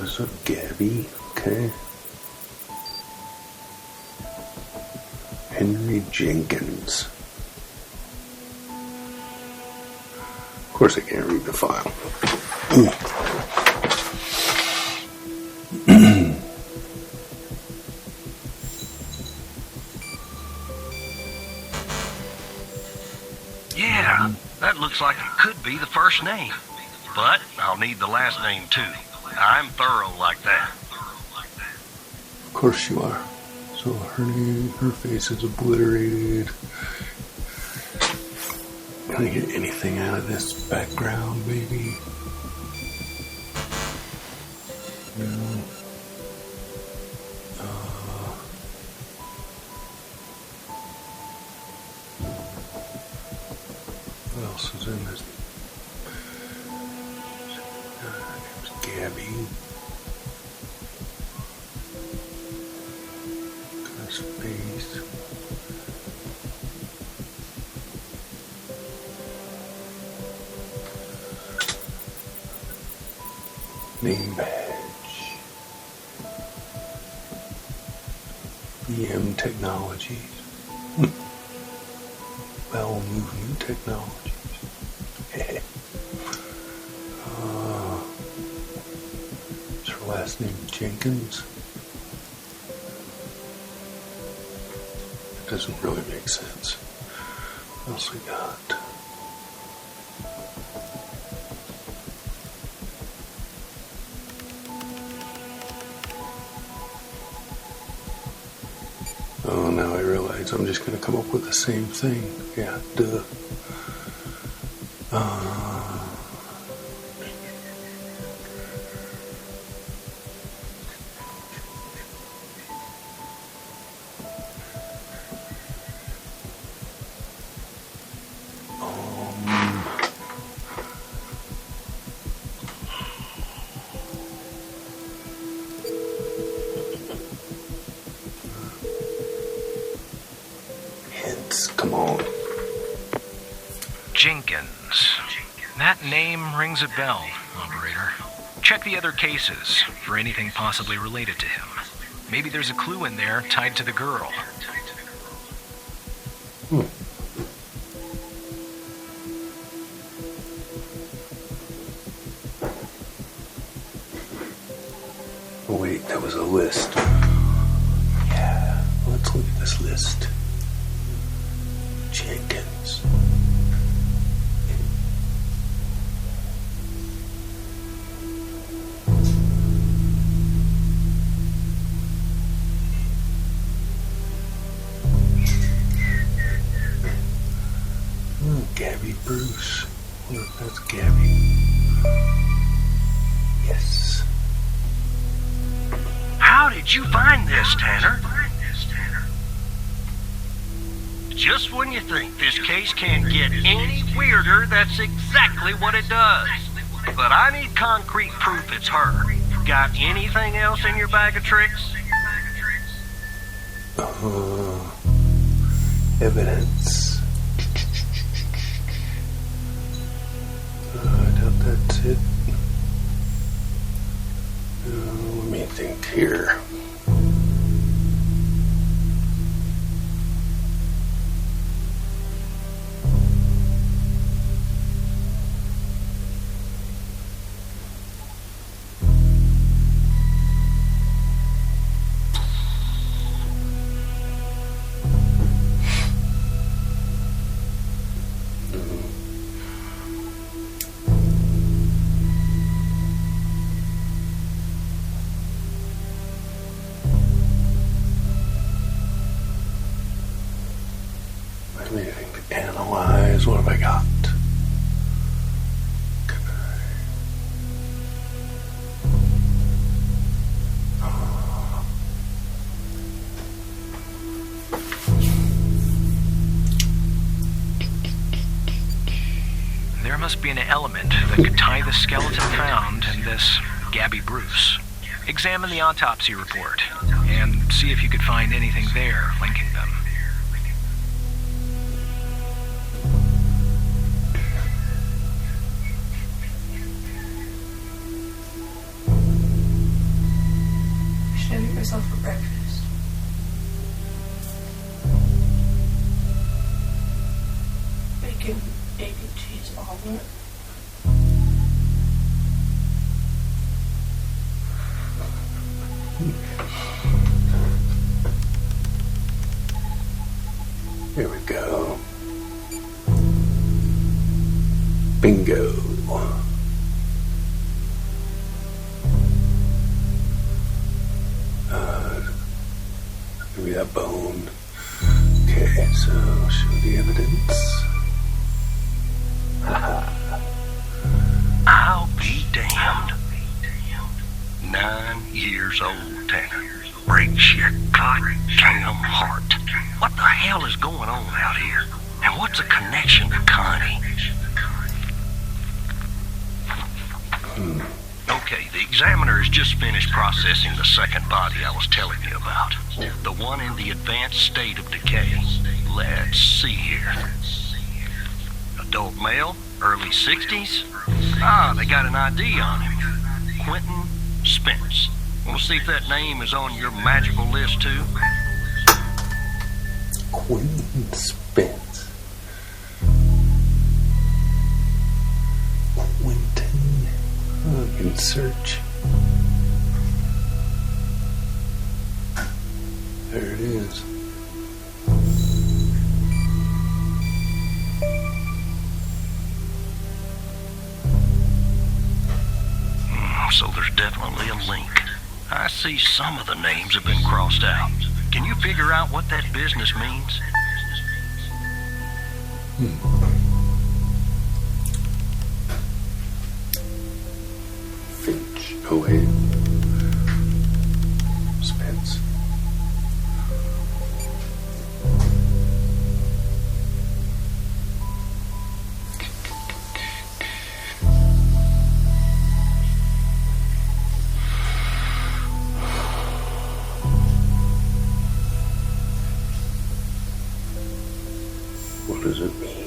S1: So Gabby. Okay. Henry Jenkins. Of course I can't read the file.
S5: Yeah, that looks like it could be the first name. But I'll need the last name too. I'm thorough like that.
S1: Of course you are. So her face is obliterated. Can I get anything out of this background, maybe? No. What else is in this? Name's Gabby. Space. Name badge. EM Technologies. Bowel movement technologies. Is her last name Jenkins? Doesn't really make sense. What else we got? Oh, now I realize I'm just going to come up with the same thing. Yeah, duh. Come on.
S3: Jenkins. That name rings a bell, operator. Check the other cases for anything possibly related to him. Maybe there's a clue in there tied to the girl.
S1: Oh wait, that was a list. Yeah, let's look at this list. Jenkins. Gabby Bruce. I wonder if that's Gabby. Yes.
S5: How did you find this, Tanner? Just when you think this case can't get any weirder, that's exactly what it does. But I need concrete proof it's her. Got anything else in your bag of tricks?
S1: Evidence. I doubt that's it. Let me think here. Anything to analyze? What have I got?
S3: There must be an element that could tie the skeleton found and this Gabby Bruce. Examine the autopsy report and see if you could find anything there linking them.
S8: Should I make myself for breakfast? Bacon, egg, and cheese omelet.
S1: Here we go. Bingo. Give me that bone. Okay, so show the evidence.
S5: I'll be damned. 9 years old, Tanner. Breaks your goddamn heart. What the hell is going on out here? And what's the connection to Connie? Okay, the examiner has just finished processing the second body I was telling you about. The one in the advanced state of decay. Let's see here. Adult male, early 60s. Ah, they got an ID on him. Quentin Spence. Want to see if that name is on your magical list too?
S1: Quentin Spence. Quentin. Oh, I can search. There it is.
S5: So there's definitely a link. I see some of the names have been crossed out. Can you figure out what that business means?
S1: Finch. Oh, wait. Spence. What does it mean?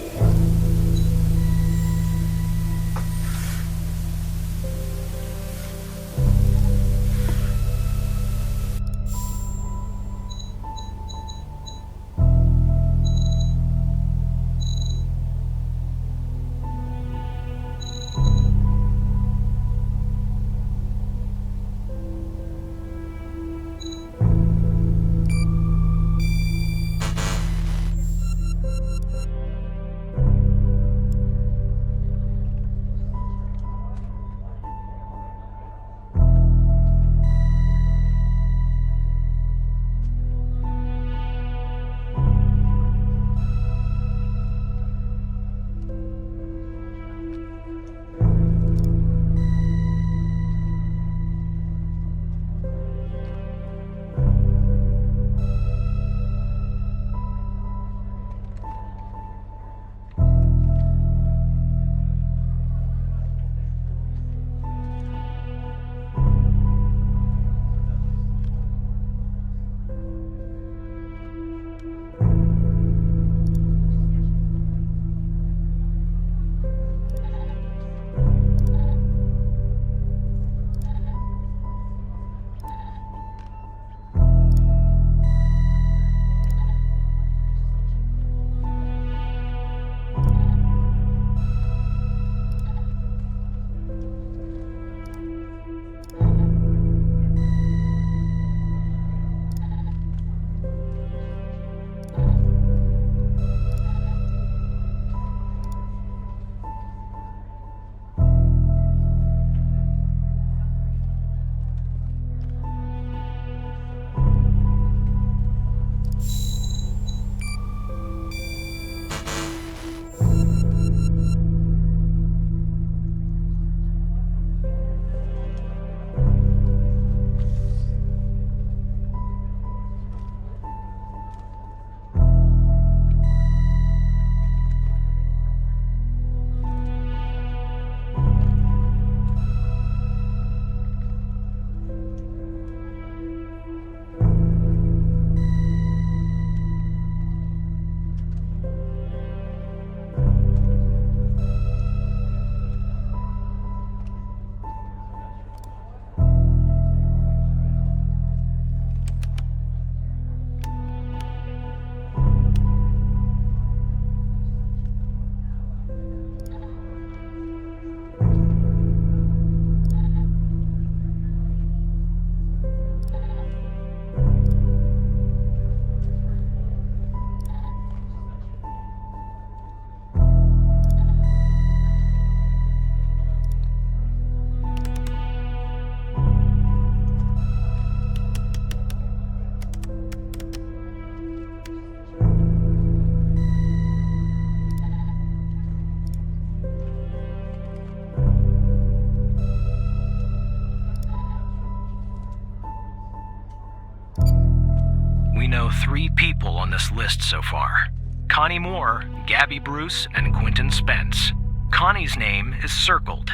S3: We know 3 people on this list so far. Connie Moore, Gabby Bruce, and Quentin Spence. Connie's name is circled,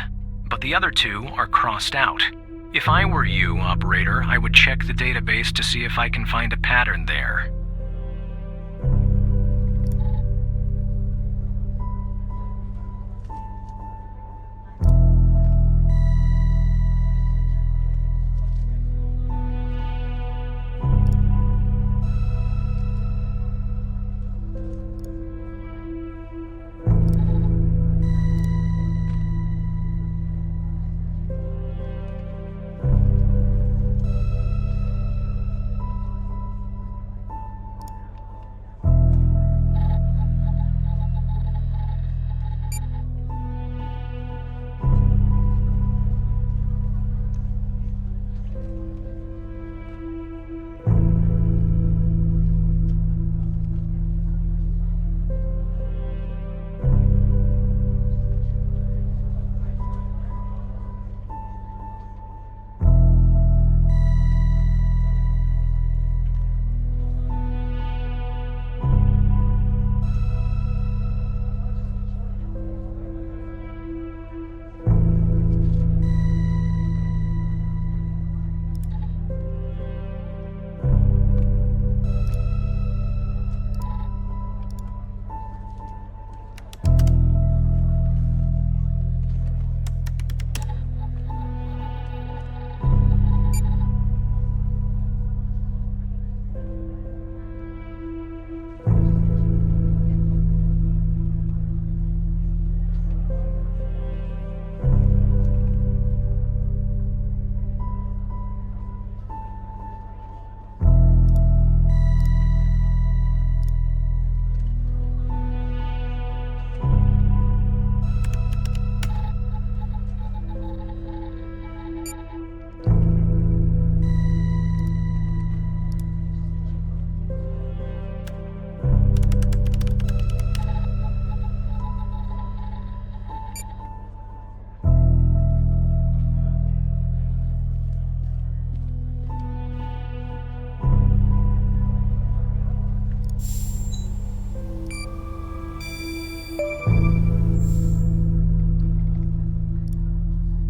S3: but the other 2 are crossed out. If I were you, operator, I would check the database to see if I can find a pattern there.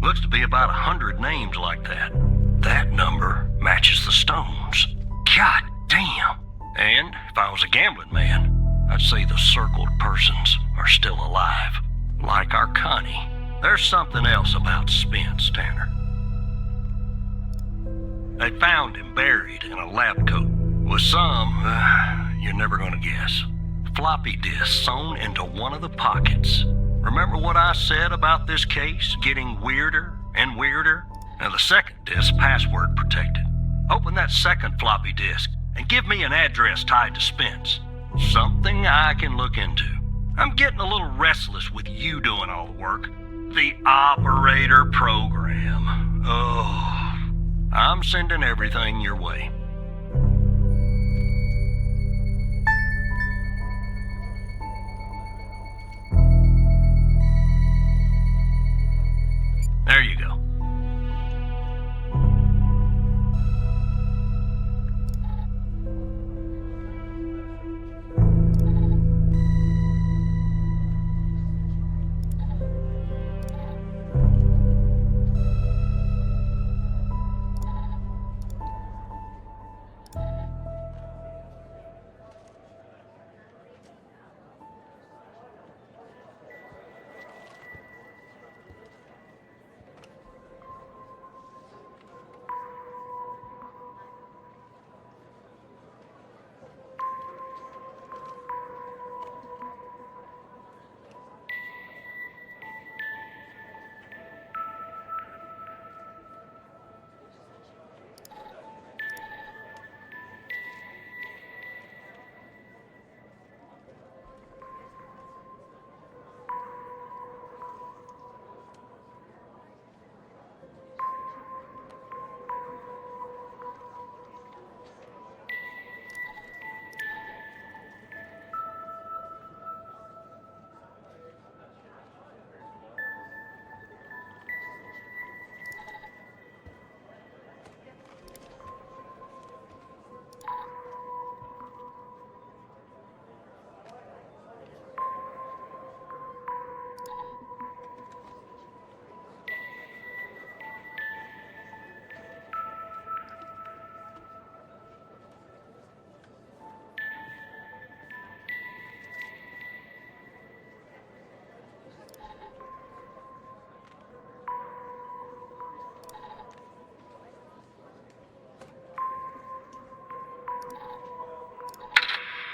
S5: Looks to be about 100 names like that. That number matches the stones. God damn. And if I was a gambling man, I'd say the circled persons are still alive. Like our Connie. There's something else about Spence, Tanner. They found him buried in a lab coat with some, you're never gonna guess, floppy disk sewn into one of the pockets. Remember what I said about this case getting weirder and weirder? Now the second disk password protected. Open that second floppy disk and give me an address tied to Spence. Something I can look into. I'm getting a little restless with you doing all the work. The operator program. Oh, I'm sending everything your way. There you go.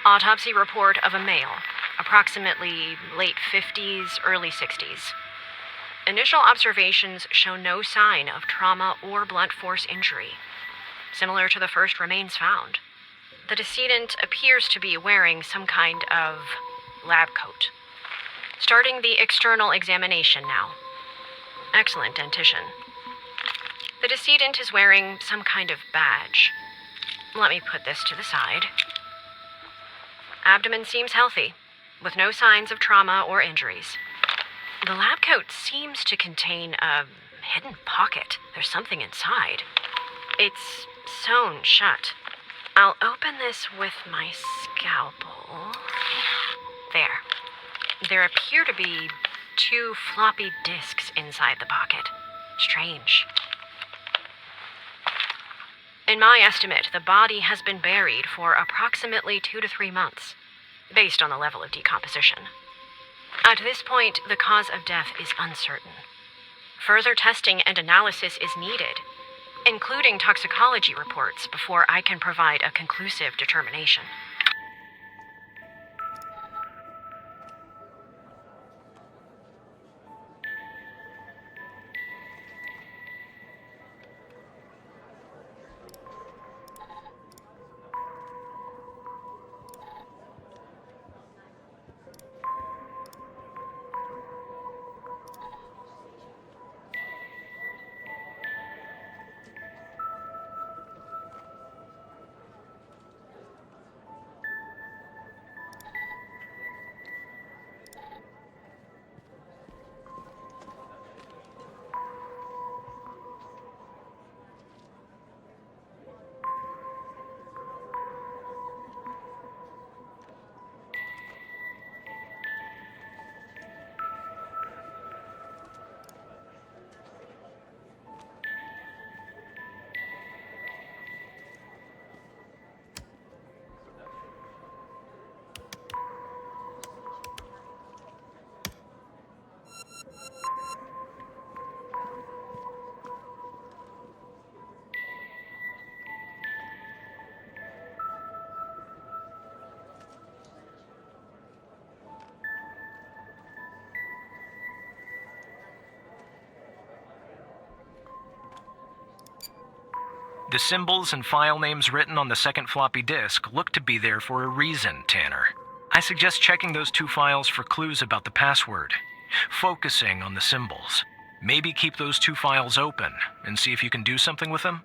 S7: Autopsy report of a male, approximately late 50s, early 60s. Initial observations show no sign of trauma or blunt force injury, similar to the first remains found. The decedent appears to be wearing some kind of lab coat. Starting the external examination now. Excellent dentition. The decedent is wearing some kind of badge. Let me put this to the side. Abdomen seems healthy, with no signs of trauma or injuries. The lab coat seems to contain a hidden pocket. There's something inside. It's sewn shut. I'll open this with my scalpel. There. There appear to be 2 floppy disks inside the pocket. Strange. In my estimate, the body has been buried for approximately 2 to 3 months, based on the level of decomposition. At this point, the cause of death is uncertain. Further testing and analysis is needed, including toxicology reports, before I can provide a conclusive determination.
S3: The symbols and file names written on the second floppy disk look to be there for a reason, Tanner. I suggest checking those 2 files for clues about the password, focusing on the symbols. Maybe keep those 2 files open and see if you can do something with them.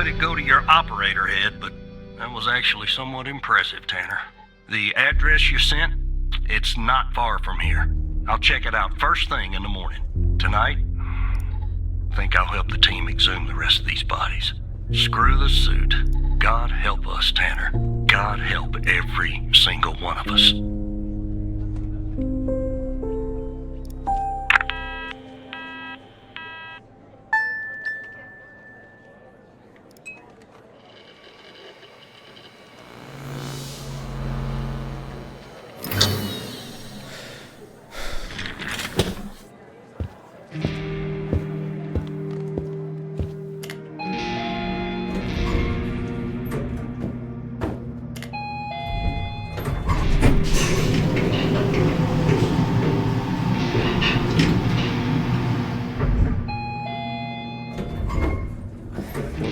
S5: let it go to your operator head, but that was actually somewhat impressive, Tanner. The address you sent, it's not far from here. I'll check it out first thing in the morning. Tonight, I think I'll help the team exhume the rest of these bodies. Screw the suit. God help us, Tanner. God help every single one of us.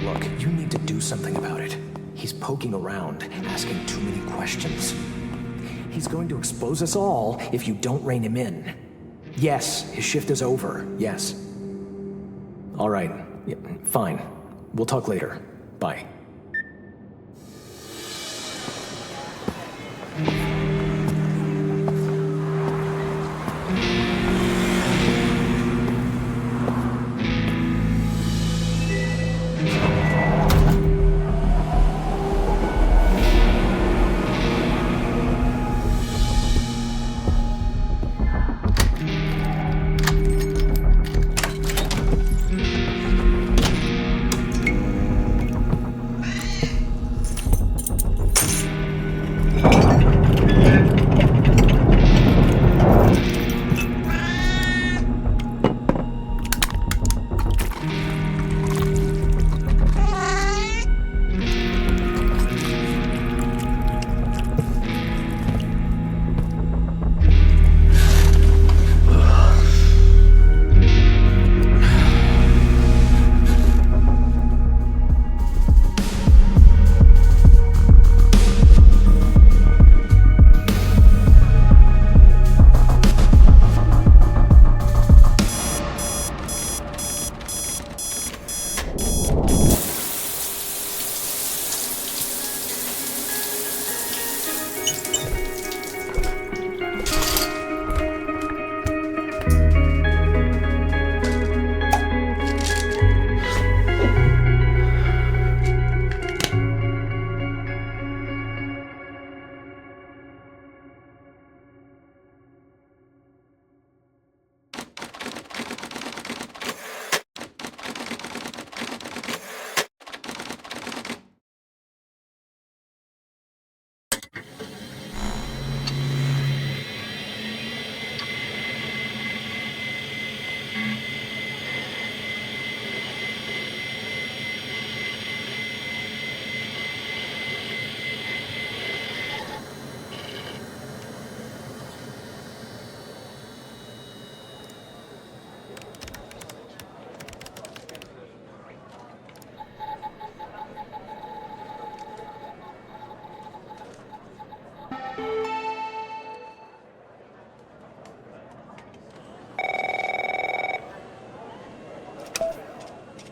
S9: Look, you need to do something about it. He's poking around, asking too many questions. He's going to expose us all if you don't rein him in. Yes, his shift is over. Yes. All right. Yeah, fine. We'll talk later. Bye.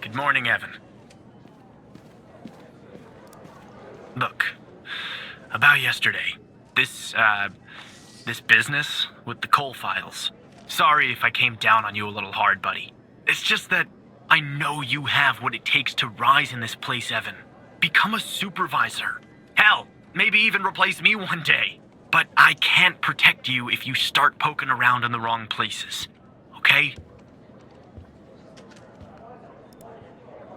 S3: Good morning, Evan. Look, about yesterday, this business with the coal files. Sorry if I came down on you a little hard, buddy. It's just that I know you have what it takes to rise in this place, Evan. Become a supervisor. Hell, maybe even replace me one day. But I can't protect you if you start poking around in the wrong places. Okay?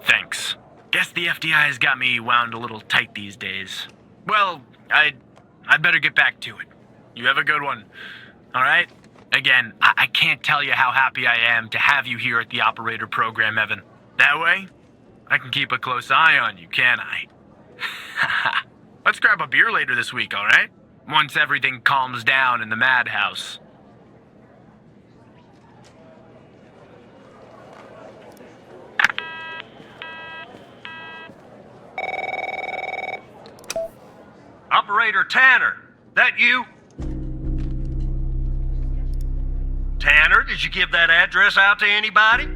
S3: Thanks. Guess the FDI has got me wound a little tight these days. Well, I'd better get back to it. You have a good one. All right? Again, I can't tell you how happy I am to have you here at the operator program, Evan. That way, I can keep a close eye on you, can't I? Let's grab a beer later this week, all right? Once everything calms down in the madhouse.
S5: Operator Tanner, that you? Tanner, did you give that address out to anybody?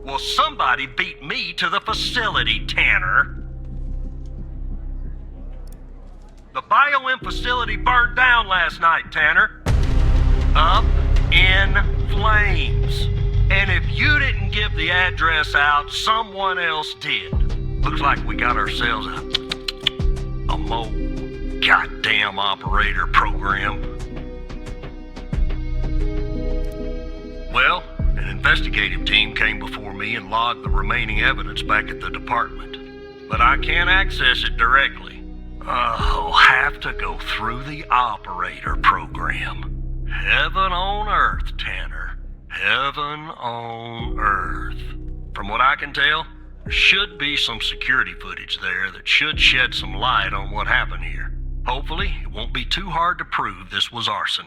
S5: Well, somebody beat me to the facility, Tanner. The Bio-M facility burned down last night, Tanner. Up in flames. And if you didn't give the address out, someone else did. Looks like we got ourselves a mole goddamn operator program. Well, an investigative team came before me and logged the remaining evidence back at the department. But I can't access it directly. I'll have to go through the operator program. Heaven on earth, Tanner. Heaven on earth. From what I can tell, there should be some security footage there that should shed some light on what happened here. Hopefully, it won't be too hard to prove this was arson.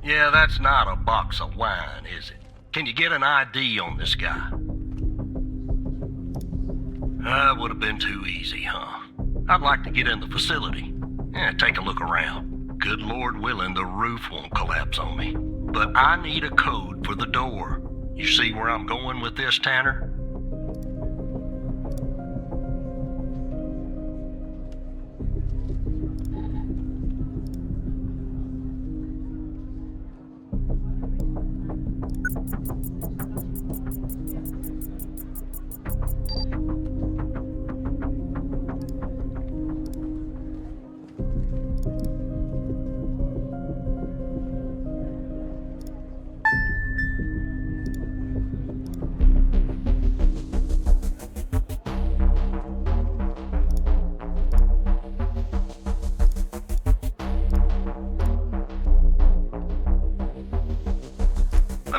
S5: Yeah, that's not a box of wine, is it? Can you get an ID on this guy? That would have been too easy, huh? I'd like to get in the facility. Take a look around. Good Lord willing, the roof won't collapse on me. But I need a code for the door. You see where I'm going with this, Tanner?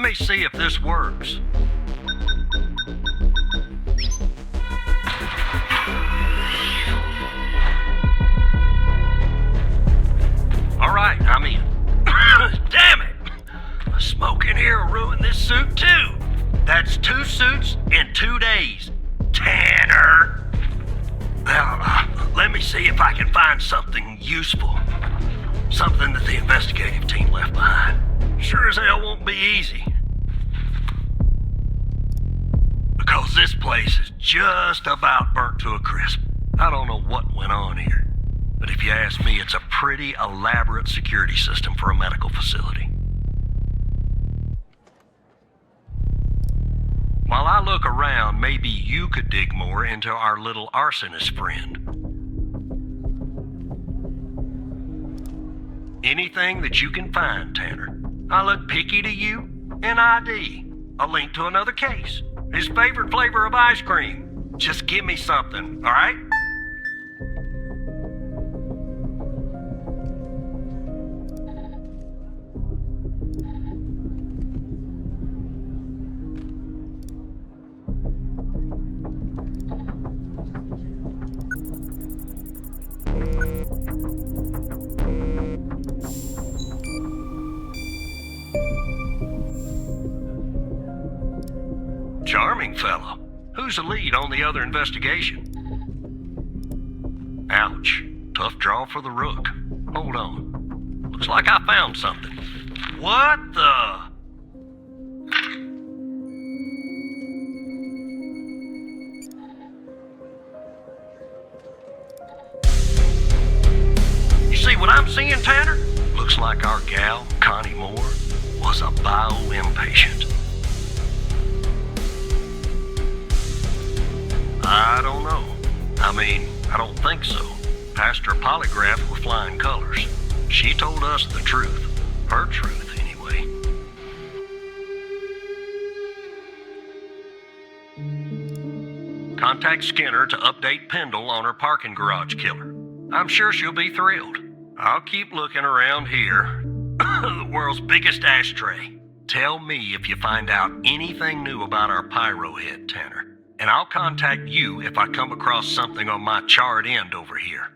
S5: me see if this works. All right, I'm in. Damn it! The smoke in here will ruin this suit too. That's 2 suits in 2 days. Tanner! Let me see if I can find something useful. Something that the investigative team left behind. Sure as hell won't be easy. Because this place is just about burnt to a crisp. I don't know what went on here. But if you ask me, it's a pretty elaborate security system for a medical facility. While I look around, maybe you could dig more into our little arsonist friend. Anything that you can find, Tanner. I look picky to you, an ID, a link to another case, his favorite flavor of ice cream. Just give me something, all right? Charming fellow. Who's the lead on the other investigation? Ouch. Tough draw for the rook. Hold on. Looks like I found something. What the? You see what I'm seeing, Tanner? Looks like our gal, Connie Moore, was a bio-impatient. I don't know. I mean, I don't think so. Passed her polygraph with flying colors. She told us the truth. Her truth, anyway. Contact Skinner to update Pendle on her parking garage killer. I'm sure she'll be thrilled. I'll keep looking around here. The world's biggest ashtray. Tell me if you find out anything new about our pyro head, Tanner. And I'll contact you if I come across something on my charred end over here.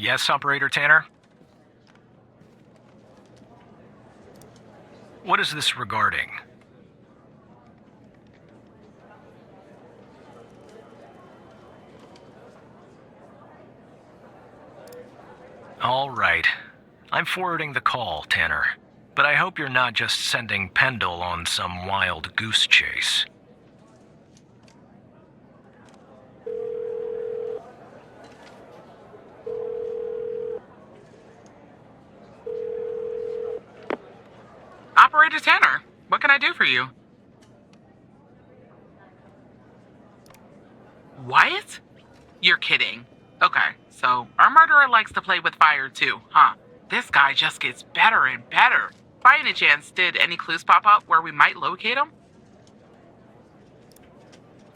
S5: Yes, Operator Tanner? What is this regarding? All right. I'm forwarding the call, Tanner. But I hope you're not just sending Pendle on some wild goose chase.
S4: Operator Tanner, what can I do for you? What? You're kidding. Okay, so our murderer likes to play with fire too, huh? This guy just gets better and better. By any chance, did any clues pop up where we might locate him?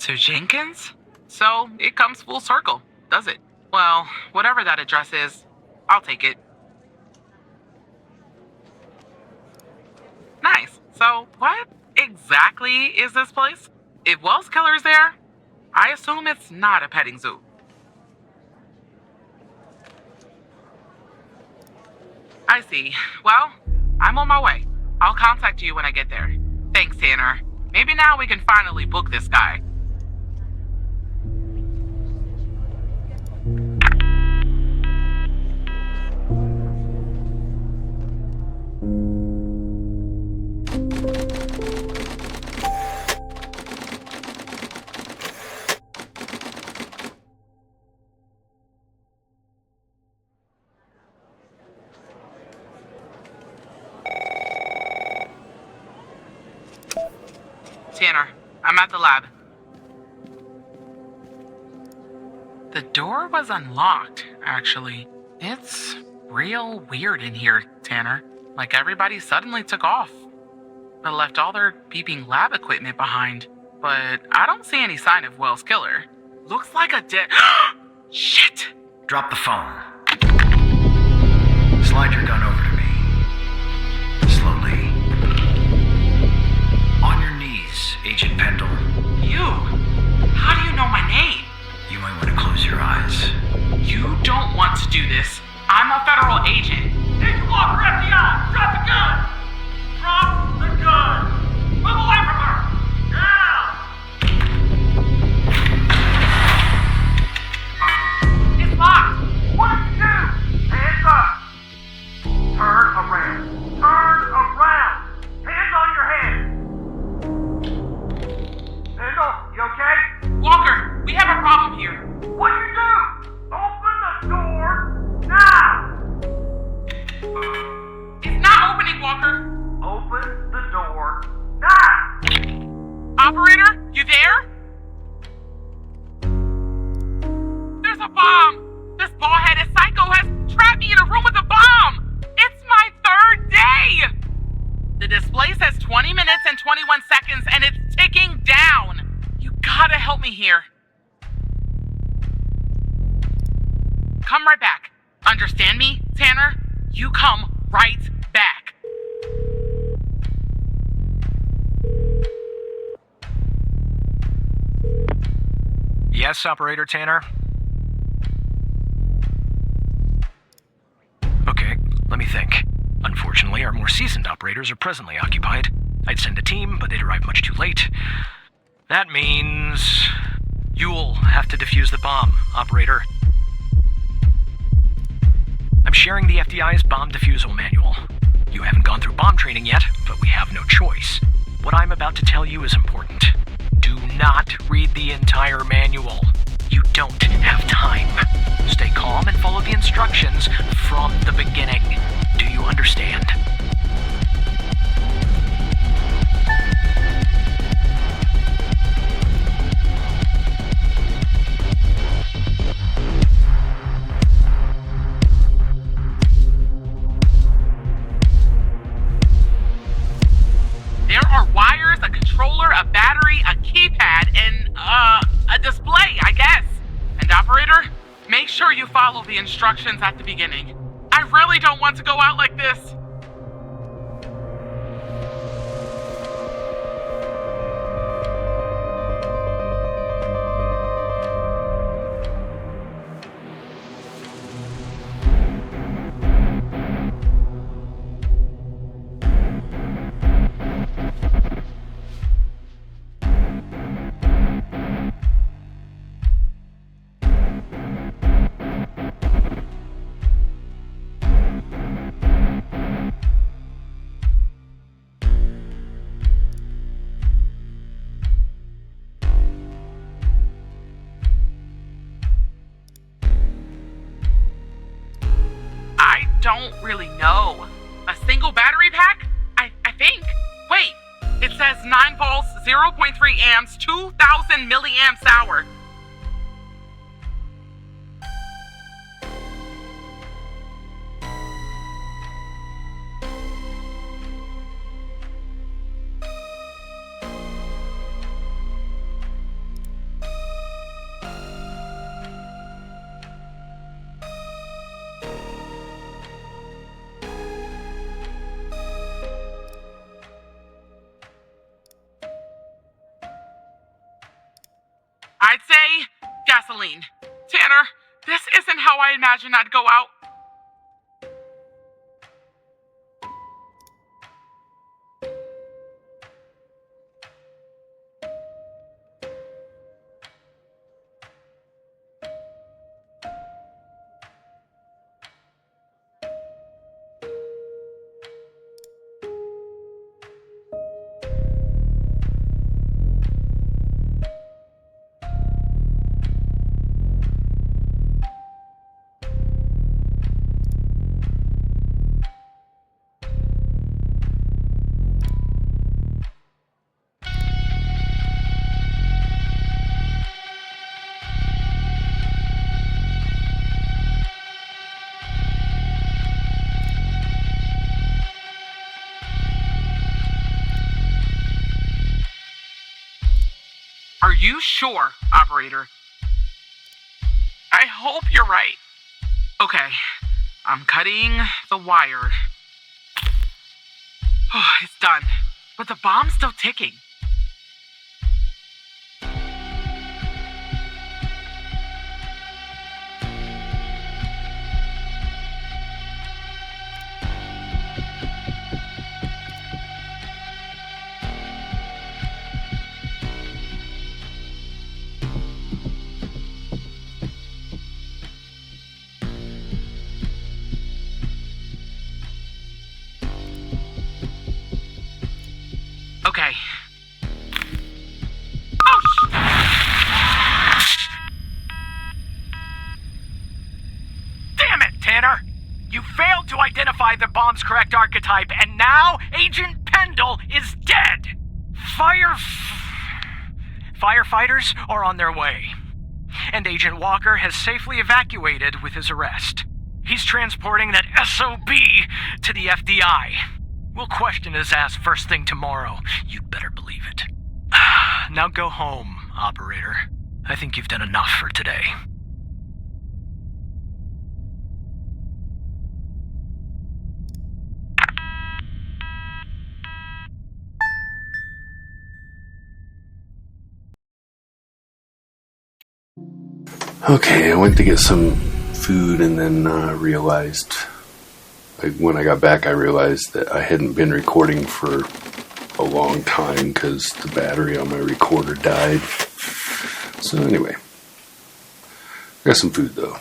S4: To Jenkins? So it comes full circle, does it? Well, whatever that address is, I'll take it. Nice. So, what exactly is this place? If Wells Killer's there, I assume it's not a petting zoo. I see. Well, I'm on my way. I'll contact you when I get there. Thanks, Tanner. Maybe now we can finally book this guy. Tanner, I'm at the lab. The door was unlocked, actually. It's real weird in here, Tanner. Like everybody suddenly took off, but left all their beeping lab equipment behind. But I don't see any sign of Wells' killer. Looks like a dead... Shit!
S10: Drop the phone. Slide your gun over to me. Slowly. On your knees, Agent Pendle.
S4: You? How do you know my name?
S10: You might want to close your eyes.
S4: You don't want to do this. I'm a federal agent.
S5: Agent Walker, FBI! Drop the gun! Drop the gun! Move away from her! Now!
S4: It's locked.
S5: What did you do? Hands up! Turn around. Turn around! Hands on your head! Pendle, you okay?
S4: Walker, we have a problem here.
S5: What'd you do? Open the door now!
S4: It's not opening, Walker.
S5: Open the door now!
S4: Operator, you there? There's a bomb. This bald-headed psycho has trapped me in a room with a bomb. It's my third day. The display says 20 minutes and 21 seconds, and it's ticking down. You gotta help me here. Come right back. Understand me? Tanner, you come right back.
S9: Yes, Operator Tanner? Okay, let me think. Unfortunately, our more seasoned operators are presently occupied. I'd send a team, but they'd arrive much too late. That means... you'll have to defuse the bomb, Operator. I'm sharing the FDI's bomb defusal manual. You haven't gone through bomb training yet, but we have no choice. What I'm about to tell you is important. Do not read the entire manual. You don't have time. Stay calm and follow the instructions from the beginning. Do you understand?
S4: There are wires, a controller, a battery, a keypad, and, a display, I guess. And operator, make sure you follow the instructions at the beginning. I really don't want to go out like this. I don't really know. A single battery pack? I think. Wait, it says 9 volts, 0.3 amps, 2,000 milliamps hour. I'd say gasoline. Tanner, this isn't how I imagined I'd go out. Are you sure, operator? I hope you're right. Okay, I'm cutting the wire. Oh, it's done. But the bomb's still ticking. Okay. Oh,
S9: Damn it, Tanner! You failed to identify the bomb's correct archetype, and now Agent Pendle is dead! Firefighters are on their way. And Agent Walker has safely evacuated with his arrest. He's transporting that SOB to the FDI. We'll question his ass first thing tomorrow. You better believe it. Now go home, operator. I think you've done enough for today.
S1: Okay, I went to get some food and then realized, when I got back, I realized that I hadn't been recording for a long time because the battery on my recorder died. So anyway, got some food though.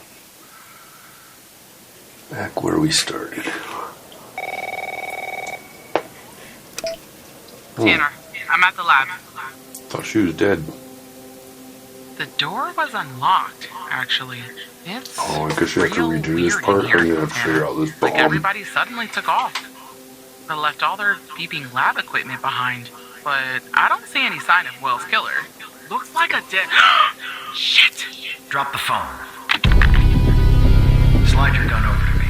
S1: Back where we started.
S4: Tanner, I'm at the lab.
S1: Thought she was dead.
S4: The door was unlocked, actually. It's
S1: Oh, I guess you have to
S4: real
S1: redo this
S4: weird
S1: part.
S4: in here,
S1: I'm gonna have to
S4: Tanner.
S1: figure out this
S4: Like
S1: bomb.
S4: everybody suddenly took off. They left all their beeping lab equipment behind, but I don't see any sign of Will's killer. Looks like a dead. Shit!
S10: Drop the phone. Slide your gun over to me.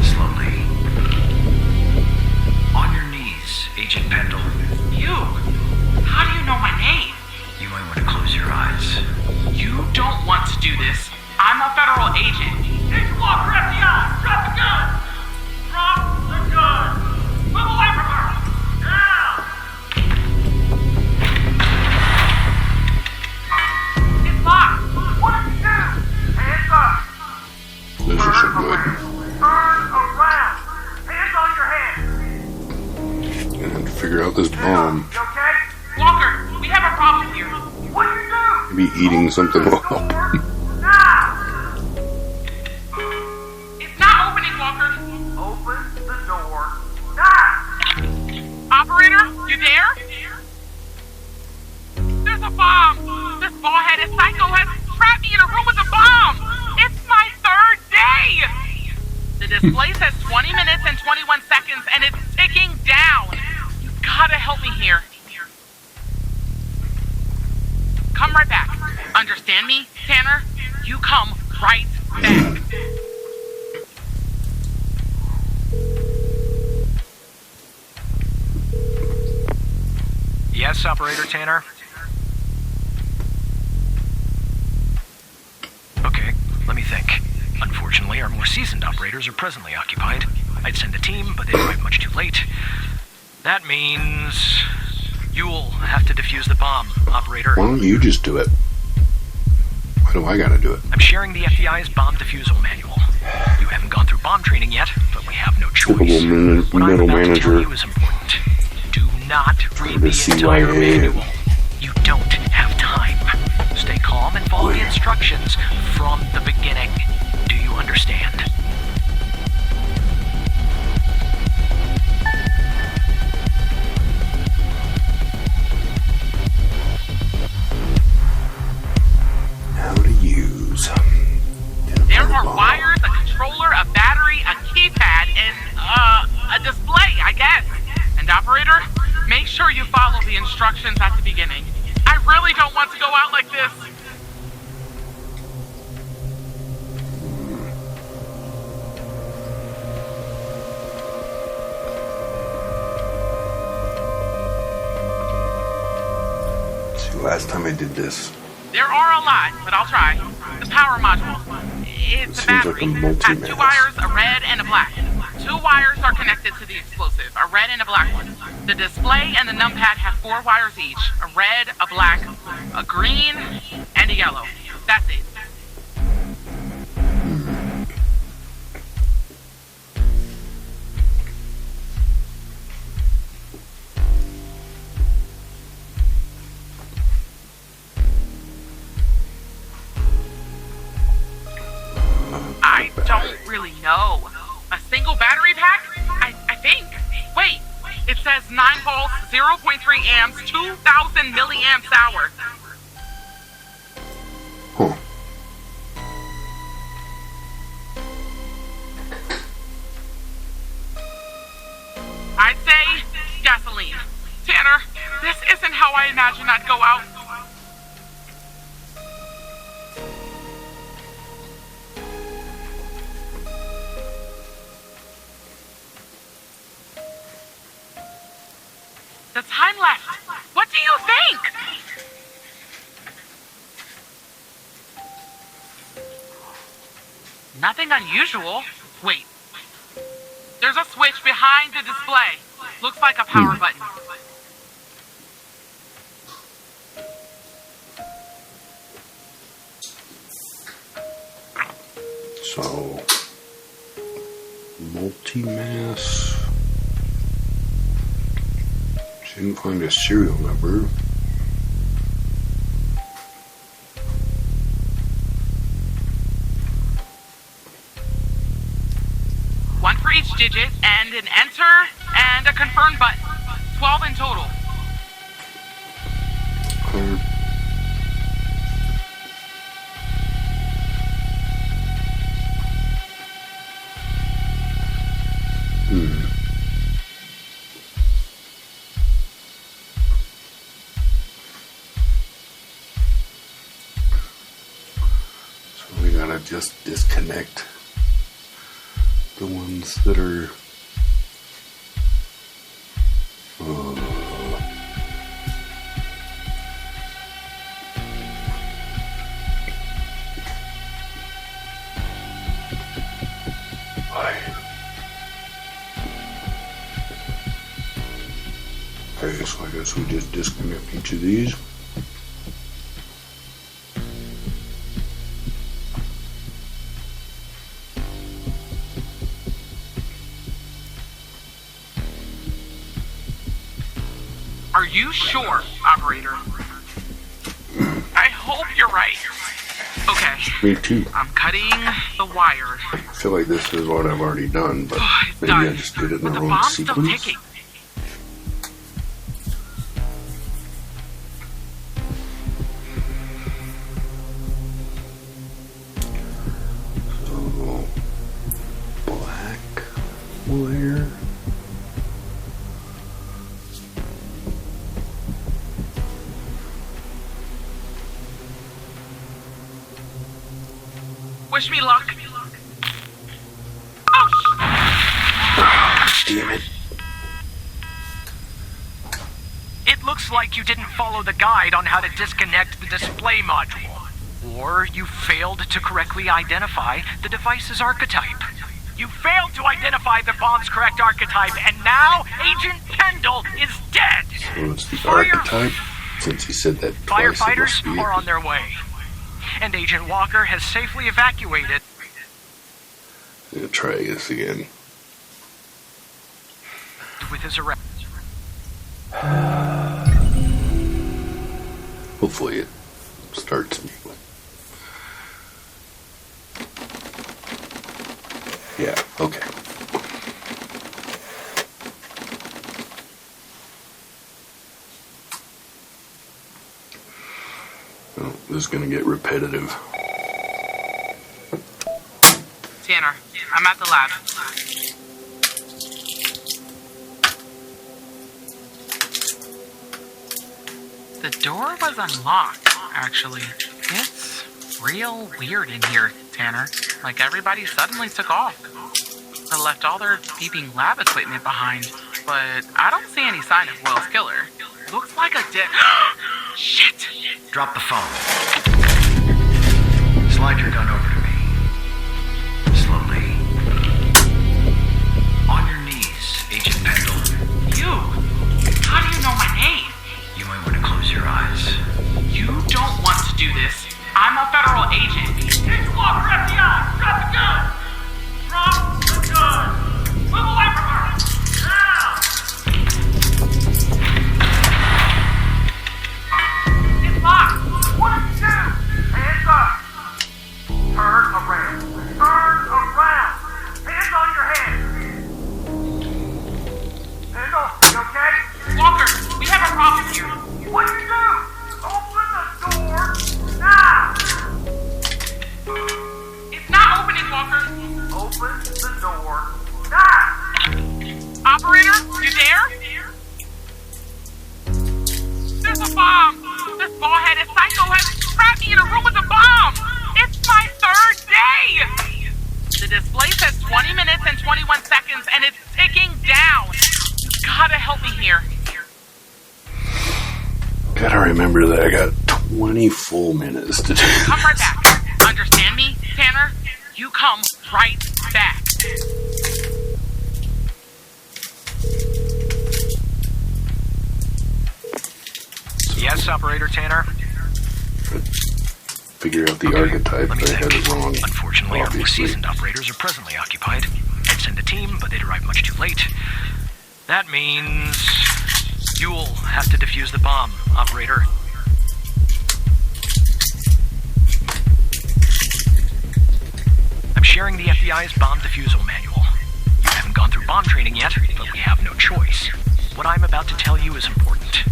S10: Slowly. On your knees, Agent Pendle.
S4: You? How do you know my name?
S10: You might want to close your eyes.
S4: You don't want to do this. I'm a federal agent. Take walk, FBI! Drop the gun! Drop the gun! Move away from her! Now! It's locked! What did you do? Hands up!
S1: This isn't good.
S4: Turn around! Hands on your head!
S1: Gonna have to figure out this bomb.
S4: You okay? Walker, we have a problem here. What do you do?
S1: Maybe eating something will help.
S4: Now! It's not opening, Walker. Open the door now! Operator, you there? There's a bomb! This ball-headed psycho has trapped me in a room with a bomb! It's my third day! The display says 20 minutes and 21 seconds, and it's ticking down. You gotta help me here. Come right back. Understand me, Tanner? You come right back.
S5: Yes, Operator Tanner? Okay, let me think. Unfortunately, our more seasoned operators are presently occupied. I'd send a team, but they'd arrive much too late. That means you'll have to defuse the bomb, Operator.
S1: Why don't you just do it? Why do I gotta do it?
S5: I'm sharing the FBI's bomb defusal manual. You haven't gone through bomb training yet, but we have no choice.
S1: Typical
S5: What I'm
S1: middle
S5: about to tell
S1: manager.
S5: you is important. Do not read
S1: The
S5: the entire
S1: CIA.
S5: manual. You don't have time. Stay calm and follow the instructions from the beginning. Do you understand?
S1: How to use.
S4: There are wires, a controller, a battery, a keypad, and, a display, I guess. And operator, make sure you follow the instructions at the beginning. I really don't want to go out like this.
S1: See, last time I did this,
S4: There are a lot, but I'll try. The power module. It's a
S1: Seems like a
S4: battery.
S1: multi-mass.
S4: Has two wires, a red and a black. Two wires are connected to the explosive, a red and a black one. The display and the numpad have 4 wires each, a red, a black, a green, and a yellow. That's it. I don't really know. A single battery pack? I think. Wait, it says 9 volts, 0.3 amps, 2,000 milliamps hour.
S1: huh?
S4: I'd say gasoline. Tanner, this isn't how I imagined I'd go out. The time left. What do you think? Nothing unusual. Wait. There's a switch behind the display. Looks like a power button.
S1: Multi-mass. Didn't find a serial number.
S4: One for each digit, and an enter, and a confirm button. 12 in total.
S1: So we gotta just disconnect the ones that are okay, so I guess we just disconnect each of these.
S4: Are you sure, operator? I hope you're right. Okay.
S1: Me too.
S4: I'm cutting the wire.
S1: I feel like this is what I've already done, but maybe
S4: done.
S1: I just did it in
S4: But
S1: the
S4: the
S1: wrong
S4: bomb's still
S1: sequence.
S4: ticking.
S1: So, black wire.
S4: Wish me luck. Oh,
S1: Damn it.
S9: It looks like you didn't follow the guide on how to disconnect the display module. Or you failed to correctly identify the device's archetype. You failed to identify the bomb's correct archetype, and now Agent Pendle is dead!
S1: So it's the archetype, since he said that twice. It must
S9: Firefighters
S1: be
S9: are on their way. And Agent Walker has safely evacuated.
S1: I'm gonna try this again.
S9: With his arrest.
S1: Hopefully it starts me with. Yeah, okay. Oh, this is gonna get repetitive.
S4: Tanner, I'm at the lab. The door was unlocked, actually. It's real weird in here, Tanner. Like everybody suddenly took off. They left all their beeping lab equipment behind, but I don't see any sign of Will's killer. Looks like a dead... Shit!
S10: Drop the phone. Slide your gun over to me. Slowly. On your knees, Agent Pendle.
S4: You? How do you know my name?
S10: You might want to close your eyes.
S4: You don't want to do this. I'm a federal agent. Agent Walker, FBI! Drop the gun! Drop the gun! Move away from her! Now! It's locked! What did you do? Hands up! Turn around! Turn around! Hands on your head! Handle, you okay? Walker, we have a problem here. What do you do? Open the door now! It's not opening, Walker. Open the door now! Operator, you there? There's a bomb! This ball-headed psycho has trapped me in a room with a bomb! It's my third day! The display says 20 minutes and 21 seconds, and it's ticking down. You gotta help me here.
S1: Gotta remember that I got 20 full minutes to do this.
S4: Come right back. Understand me, Tanner? You come right back.
S9: Yes, Operator Tanner?
S1: Figure out the archetype,
S10: Let me
S1: but I had
S10: think.
S1: it wrong.
S10: Unfortunately, our more
S1: obviously.
S10: seasoned operators are presently occupied. I'd send a team
S5: team, but they'd arrived much too late. That means you'll have to defuse the bomb, operator. I'm sharing the FBI's bomb defusal manual. You haven't gone through bomb training yet, but we have no choice. What I'm about to tell you is important.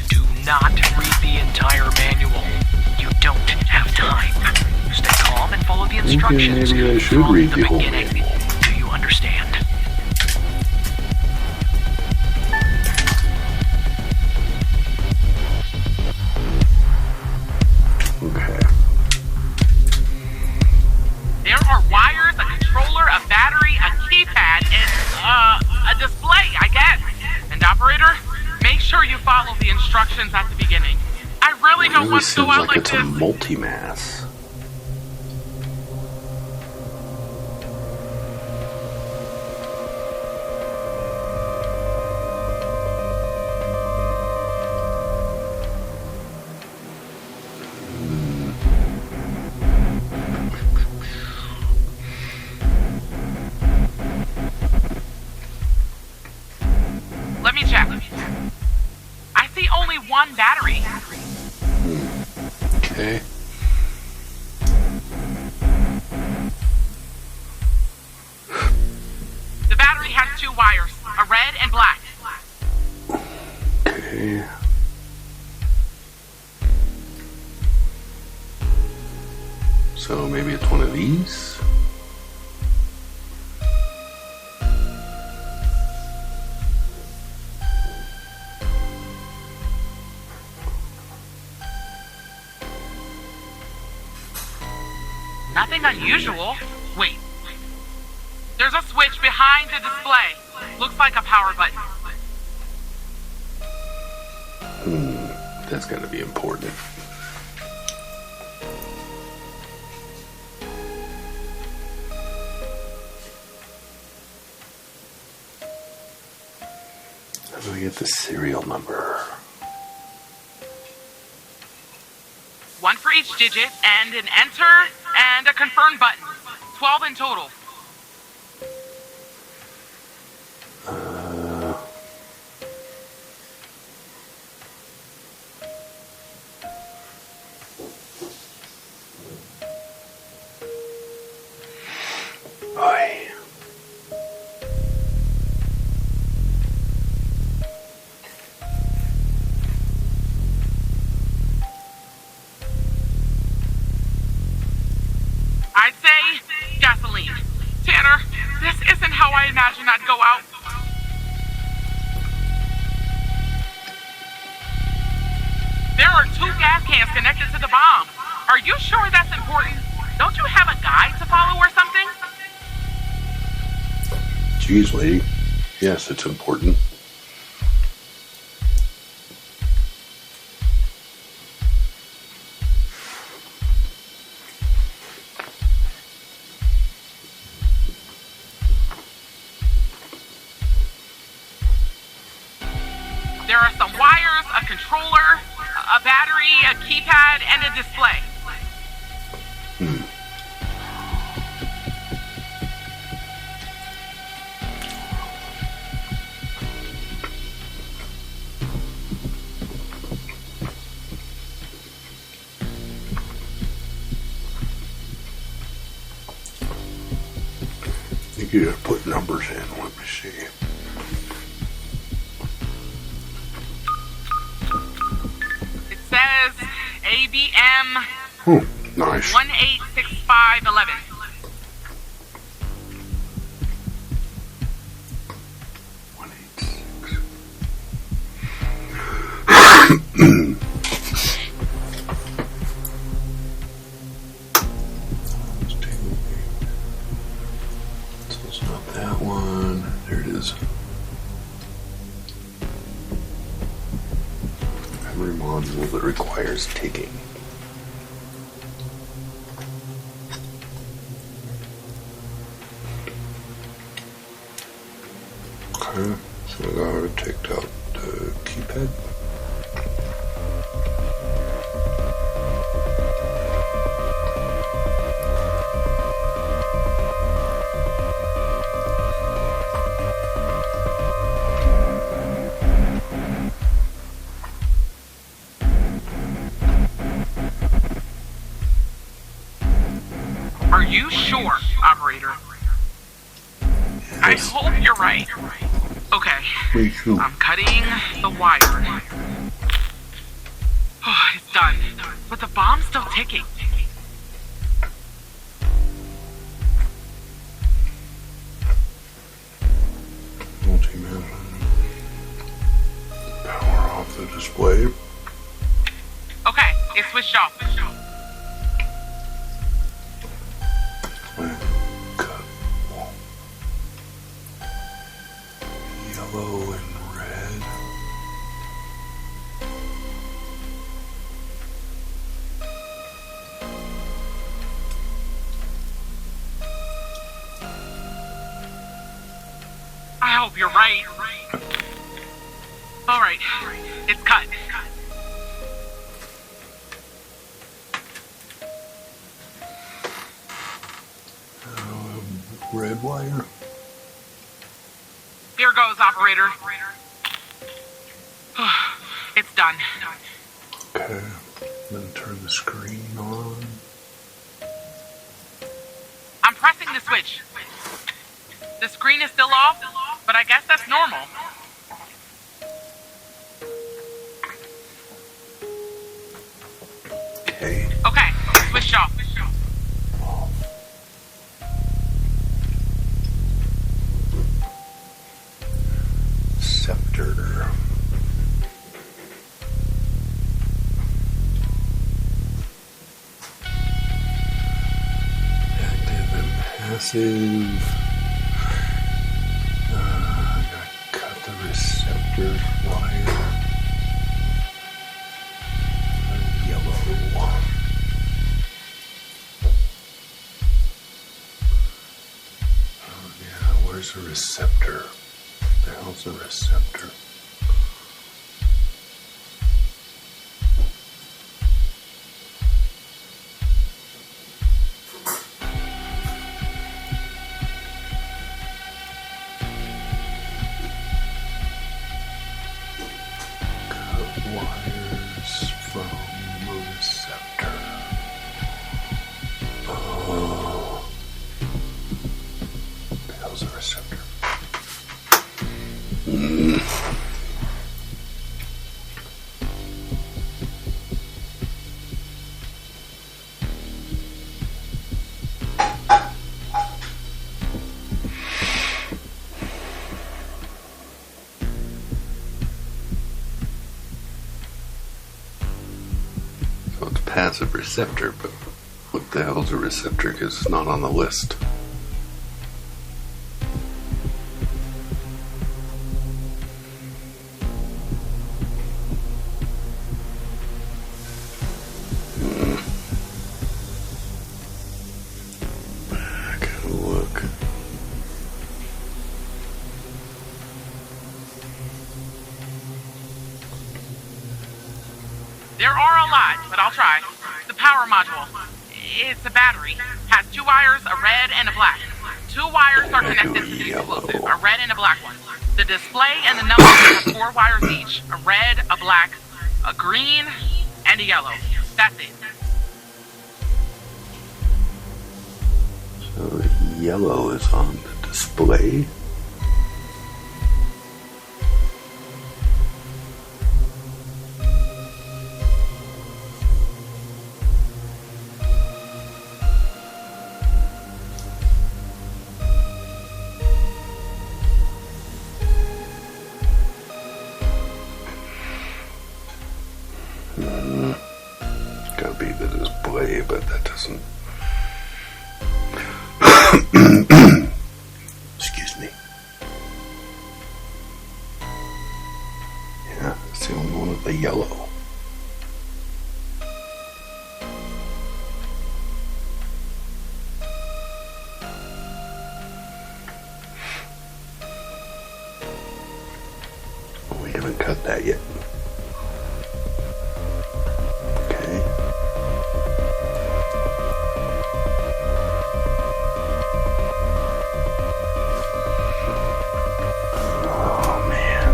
S5: Do not read the entire manual. You don't have time. Stay calm and follow the instructions.
S1: Maybe I should
S5: from
S1: read
S5: the
S1: the whole
S5: beginning.
S1: manual.
S5: Do you understand?
S1: Okay.
S4: There are wires, a controller, a battery, a keypad, and a display, I guess. And operator, make sure you follow the instructions at the beginning. I really don't
S1: Really
S4: want to go
S1: seems
S4: out
S1: like
S4: like
S1: it's
S4: this.
S1: a multi-mass.
S4: Let me check. I see only one battery.
S1: Okay.
S4: The battery has two wires, a red and black.
S1: Okay. So maybe it's one of these?
S4: Nothing unusual. Wait. There's a switch behind the display. Looks like a power button.
S1: That's gotta be important. How do I get the serial number?
S4: One for each digit, and an enter and a confirm button. 12 in total.
S1: Oi.
S4: I'd say gasoline. Tanner, this isn't how I imagined I'd go out. There are two gas cans connected to the bomb. Are you sure that's important? Don't you have a guide to follow or something?
S1: Jeez, lady. Yes, it's important.
S4: There are some wires, a controller, a battery, a keypad, and a display.
S1: I think you gotta put numbers in. Let me see.
S4: It says ABM
S1: Nice.
S4: 186511.
S1: So it's not that one. There it is. Memory module that requires taking. Okay, so I gotta take out the keypad.
S4: you're right. Okay.
S1: Me too.
S4: I'm cutting the wire. Oh, it's done. But the bomb's still ticking.
S2: Multi-man. Power off the display.
S4: Okay, it's switched off.
S2: Cut. Yellow and red.
S4: I hope you're right. All right, it's cut.
S2: Red wire.
S4: Here goes, operator. It's done.
S2: Okay. Then turn the screen on.
S4: I'm pressing the switch. The screen is still off, but I guess that's normal.
S2: Okay.
S4: Okay, it's switched off.
S2: Scepter. Active and passive. I gotta cut the receptor wire. Yellow. Oh yeah, where's the receptor? The hell's a receptor? Cut wires from the receptor. Oh. The hell's a receptor?
S1: So it's passive receptor, but what the hell's a receptor? Because it's not on the list. I gotta look.
S4: There are a lot, but I'll try. The power module. It's a battery. Has two wires, a red and a black. Two wires are connected to the explosive, a red and a black one. The display and the numbers have 4 wires each. A red, a black, a green, and a yellow. That's it.
S1: So yellow is on the display. Gotta be the display, but that doesn't. Excuse me. Yeah, it's the only one with the yellow. We haven't cut that yet. Okay. Oh man.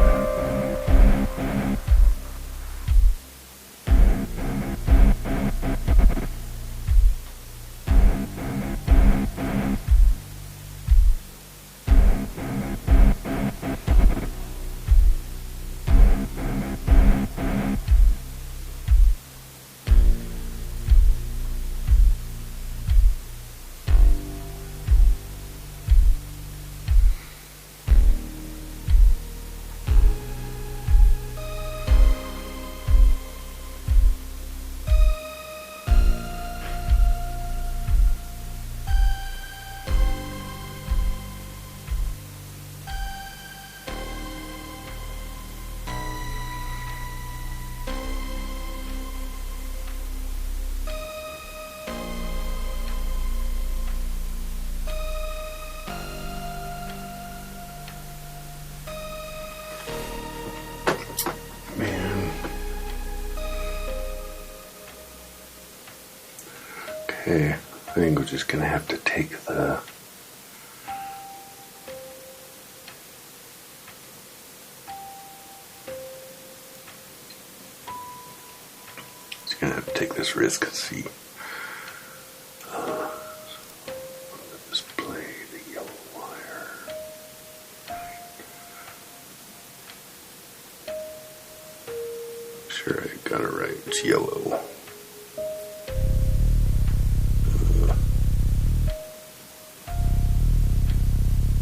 S1: Okay, I think we're just gonna have to take the... Just gonna have to take this risk and see. Display the yellow wire. Sure, I got it right. It's yellow.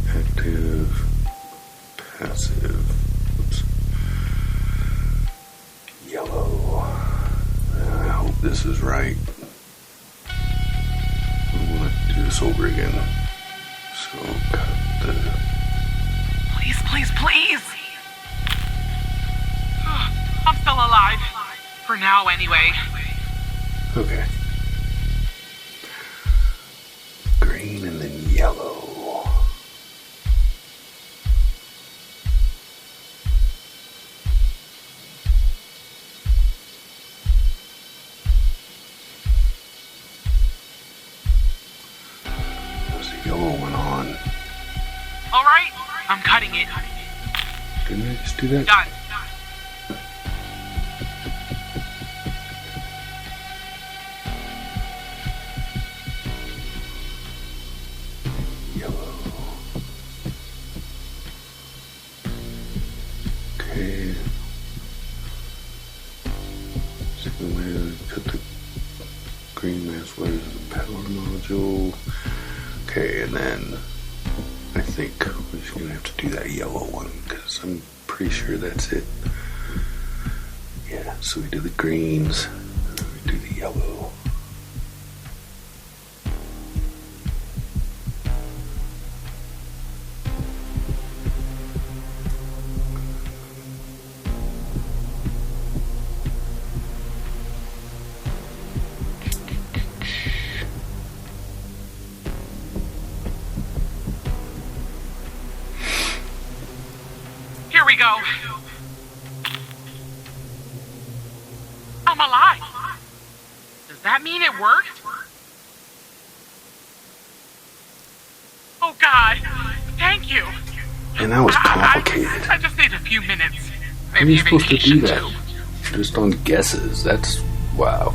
S1: Active, passive. Oops. Yellow. I hope this is right. I want to do this over again. So cut the...
S4: Please, please, please! I'm still alive. For now, anyway.
S1: Okay. Green and then yellow. There's a yellow one on.
S4: Alright, I'm cutting it.
S1: Didn't I just do that?
S4: Done.
S1: Yellow. Okay. Second way, cut the green mass wires of the power module. Okay, and then I think we're just gonna have to do that yellow one because I'm pretty sure that's it. Yeah, so we do the greens, and then we do the yellow.
S4: Here we go. I'm alive. Does that mean it worked? Oh God, thank you.
S1: And that was complicated.
S4: I just need a few minutes.
S1: How are
S4: Maybe
S1: you
S4: a
S1: supposed to do
S4: vacation
S1: that?
S4: too.
S1: Just on guesses. That's wow.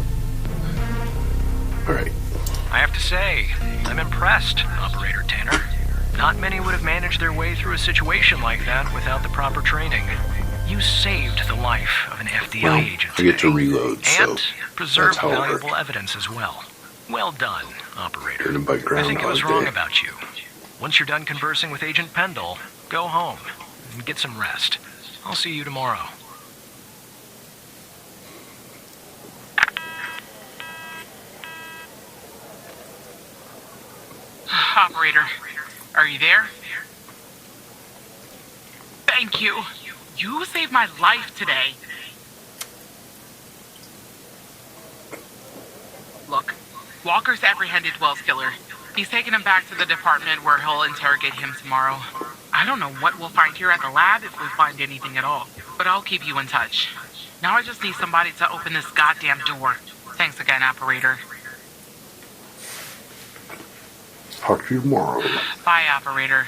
S1: Alright.
S3: I have to say, I'm impressed, Operator Tanner. Not many would have managed their way through a situation like that without the proper training. You saved the life of an FBI
S1: Well,
S3: agent
S1: I get to
S3: today,
S1: reload, so
S3: and preserved
S1: that's how it
S3: valuable
S1: worked.
S3: evidence as well. Well done, Operator.
S1: Heard him by
S3: I think I was
S1: Groundhog
S3: wrong
S1: Day.
S3: about you. Once you're done conversing with Agent Pendle, go home and get some rest. I'll see you tomorrow.
S4: Operator, are you there? Thank you. You saved my life today. Look, Walker's apprehended Wells' killer. He's taking him back to the department where he'll interrogate him tomorrow. I don't know what we'll find here at the lab if we find anything at all, but I'll keep you in touch. Now I just need somebody to open this goddamn door. Thanks again, Operator.
S1: Talk to you tomorrow.
S4: Bye, Operator.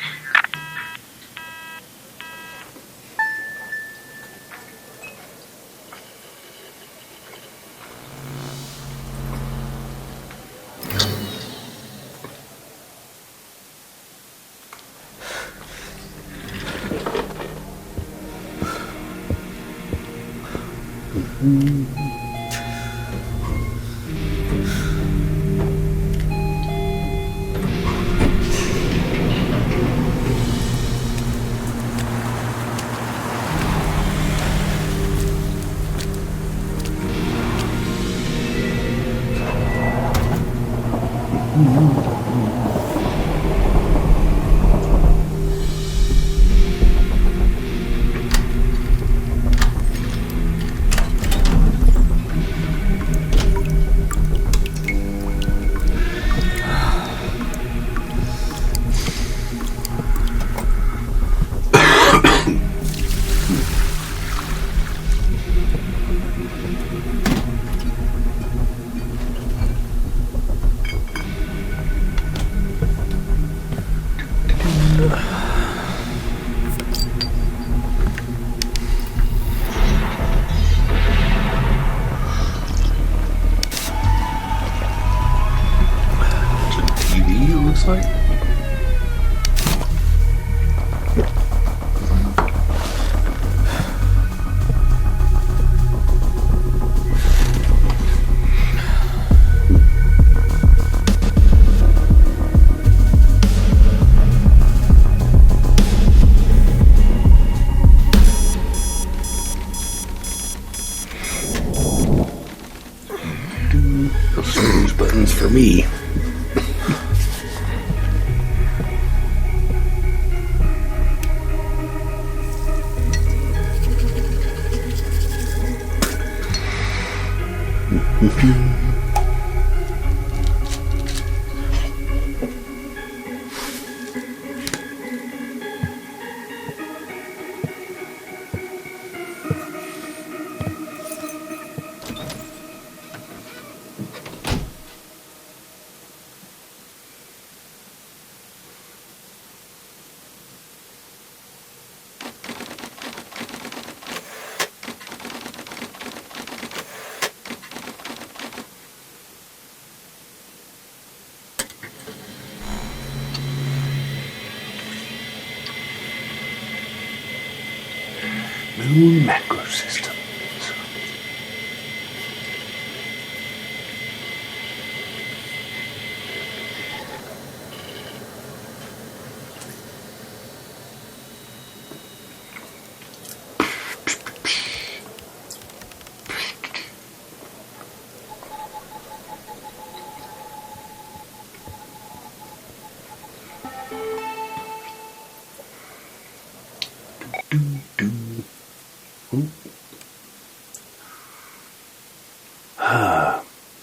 S1: me. Moon macro systems.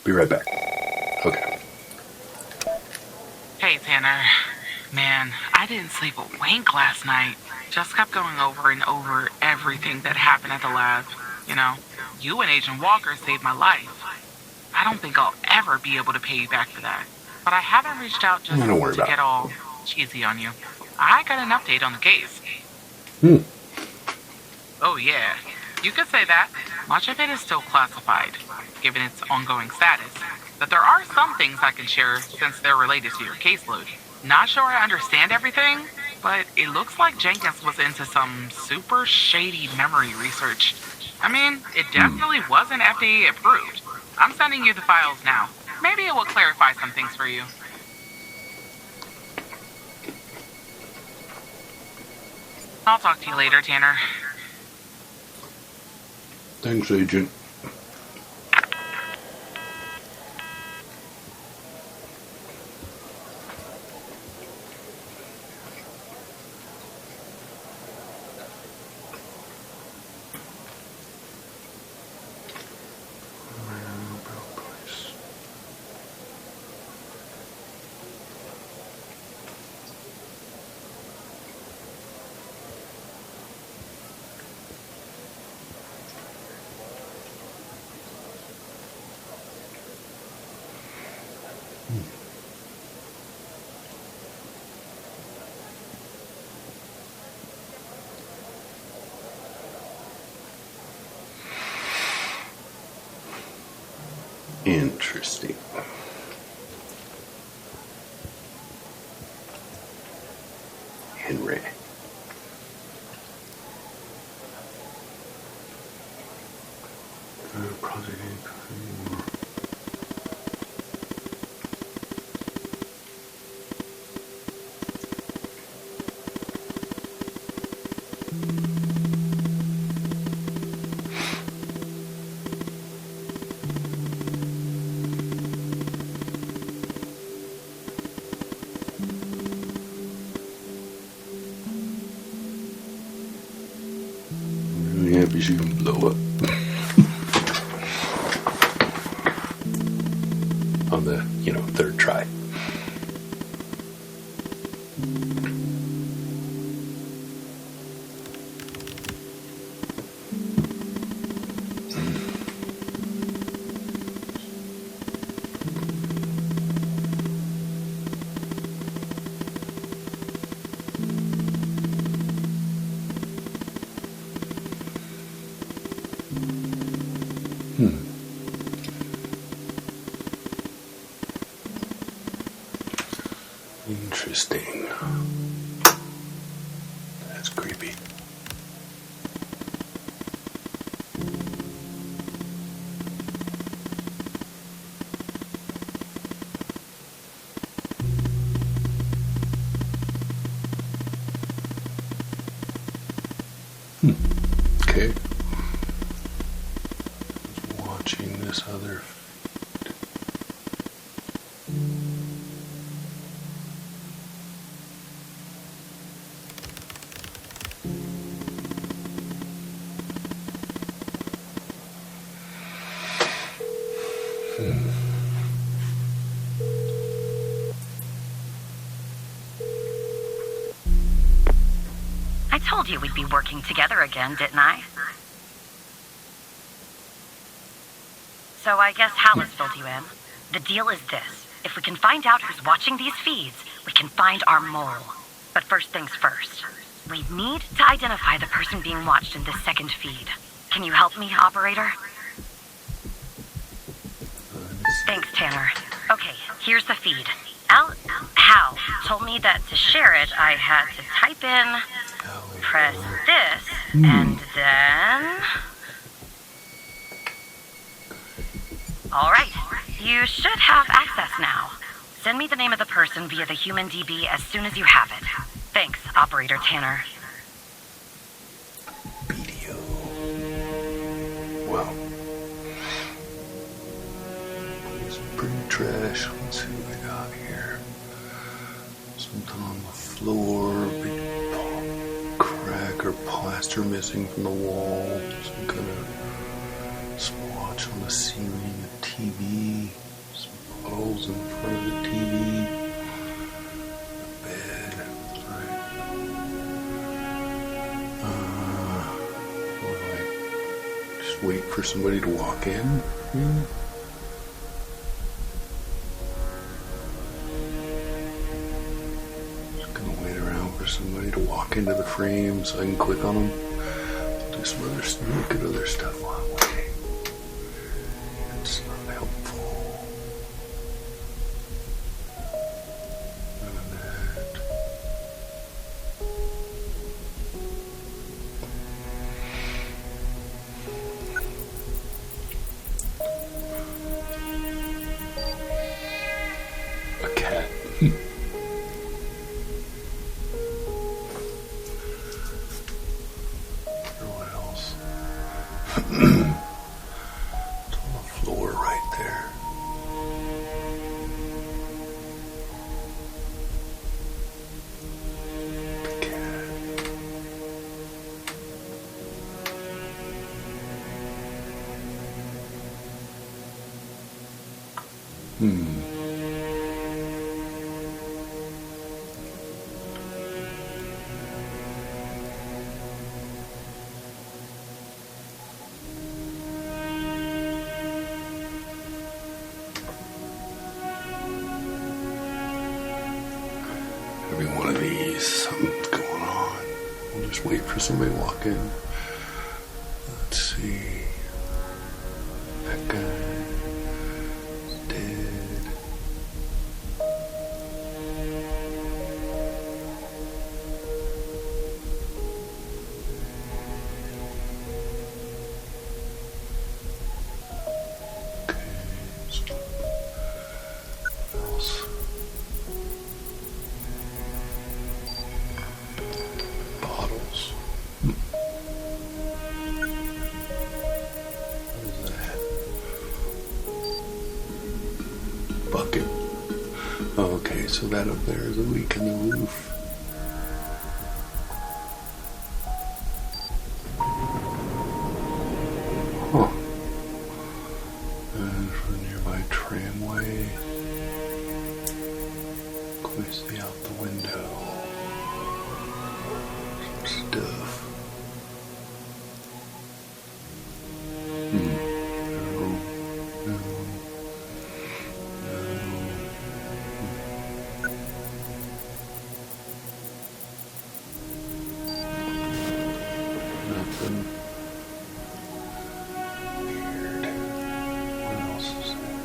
S1: Be right back. Okay.
S4: Hey, Tanner. Man, I didn't sleep a wink last night. Just kept going over and over everything that happened at the lab. You know, you and Agent Walker saved my life. I don't think I'll ever be able to pay you back for that. But I haven't reached out just
S1: Don't worry
S4: to
S1: about
S4: get
S1: it.
S4: all cheesy on you. I got an update on the case. Oh, yeah. You could say that. Much of it is still classified, given its ongoing status. But there are some things I can share since they're related to your caseload. Not sure I understand everything, but it looks like Jenkins was into some super shady memory research. I mean, it definitely wasn't FDA approved. I'm sending you the files now. Maybe it will clarify some things for you. I'll talk to you later, Tanner.
S1: Thanks, Agent. Interesting. Henry. Happy she can blow up on the, third try. Interesting. That's creepy. Okay. Watching this other.
S6: I told you we'd be working together again, didn't I? So I guess Hal has filled you in. The deal is this. If we can find out who's watching these feeds, we can find our mole. But first things first. We need to identify the person being watched in this second feed. Can you help me, operator? Thanks, Tanner. Okay, here's the feed. Hal told me that to share it, I had to type in, press this, and then... Alright, you should have access now. Send me the name of the person via the human DB as soon as you have it. Thanks, Operator Tanner.
S2: Video. Wow. It's pretty trash. Let's see what we got here. Something on the floor. Big crack or plaster missing from the wall. Some kind of splotch on the ceiling. A TV. Some puddles in front of the TV. Bed. Right. Just wait for somebody to walk in. Just gonna wait around for somebody to walk into the frame so I can click on them. Do some other stuff. Look at other stuff while I'm waiting. It's not helpful. None of that. A cat. Wonder what else? It's on the floor right there. The cat. Every one of these, something's going on. We'll just wait for somebody to walk in. Let's see. That guy's dead. Okay, so what else? Bottles. What is that? Bucket. Oh, okay, so that up there is a leak in the roof. Huh. And for a nearby tramway. Quickly out the window. Stuff. No. Nothing. Weird. What else is there?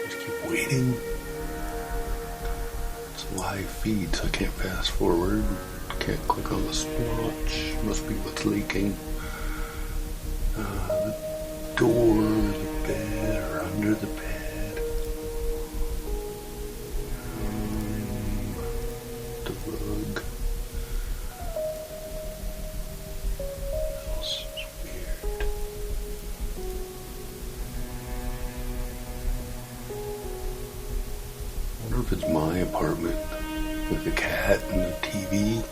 S2: Just keep waiting. It's a live feed, so I can't fast forward. Can't click on the splotch. Must be what's leaking. The door, the bed, or under the bed. The rug. What else is weird? I wonder if it's my apartment with the cat and the TV.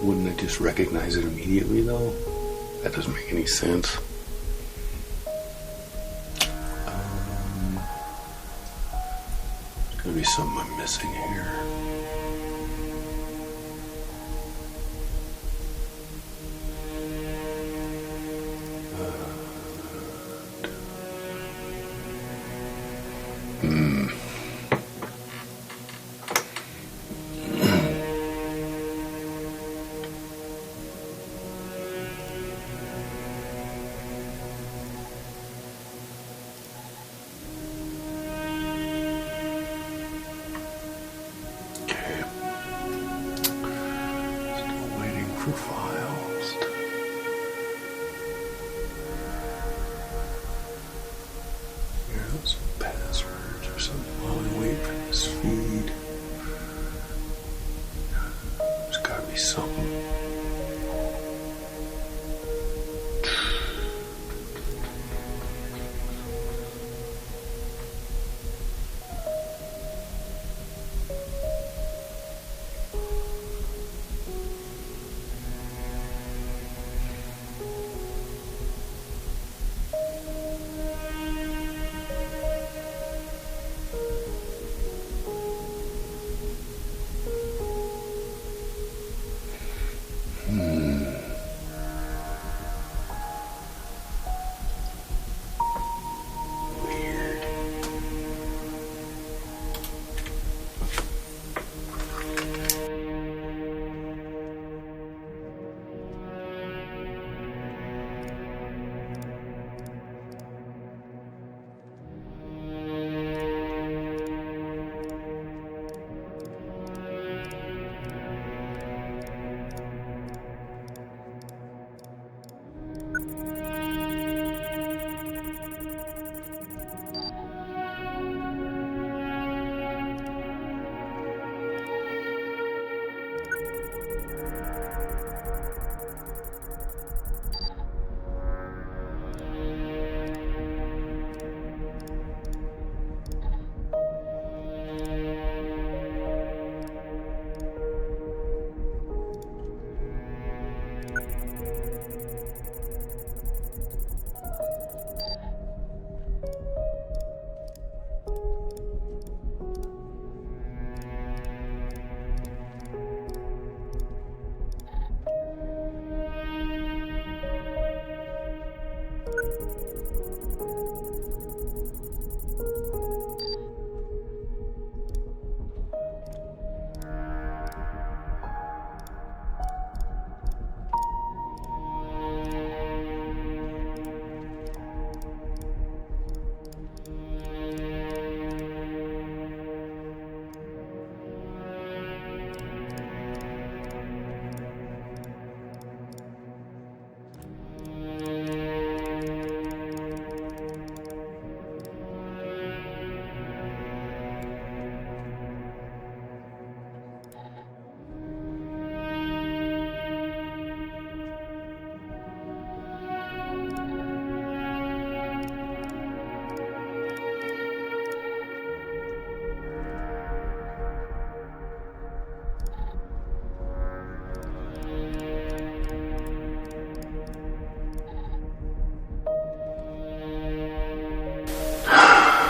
S2: Wouldn't I just recognize it immediately, though? That doesn't make any sense. Maybe something I'm missing here. For files. Here's some passwords or something while I wait for this feed. There's gotta be something.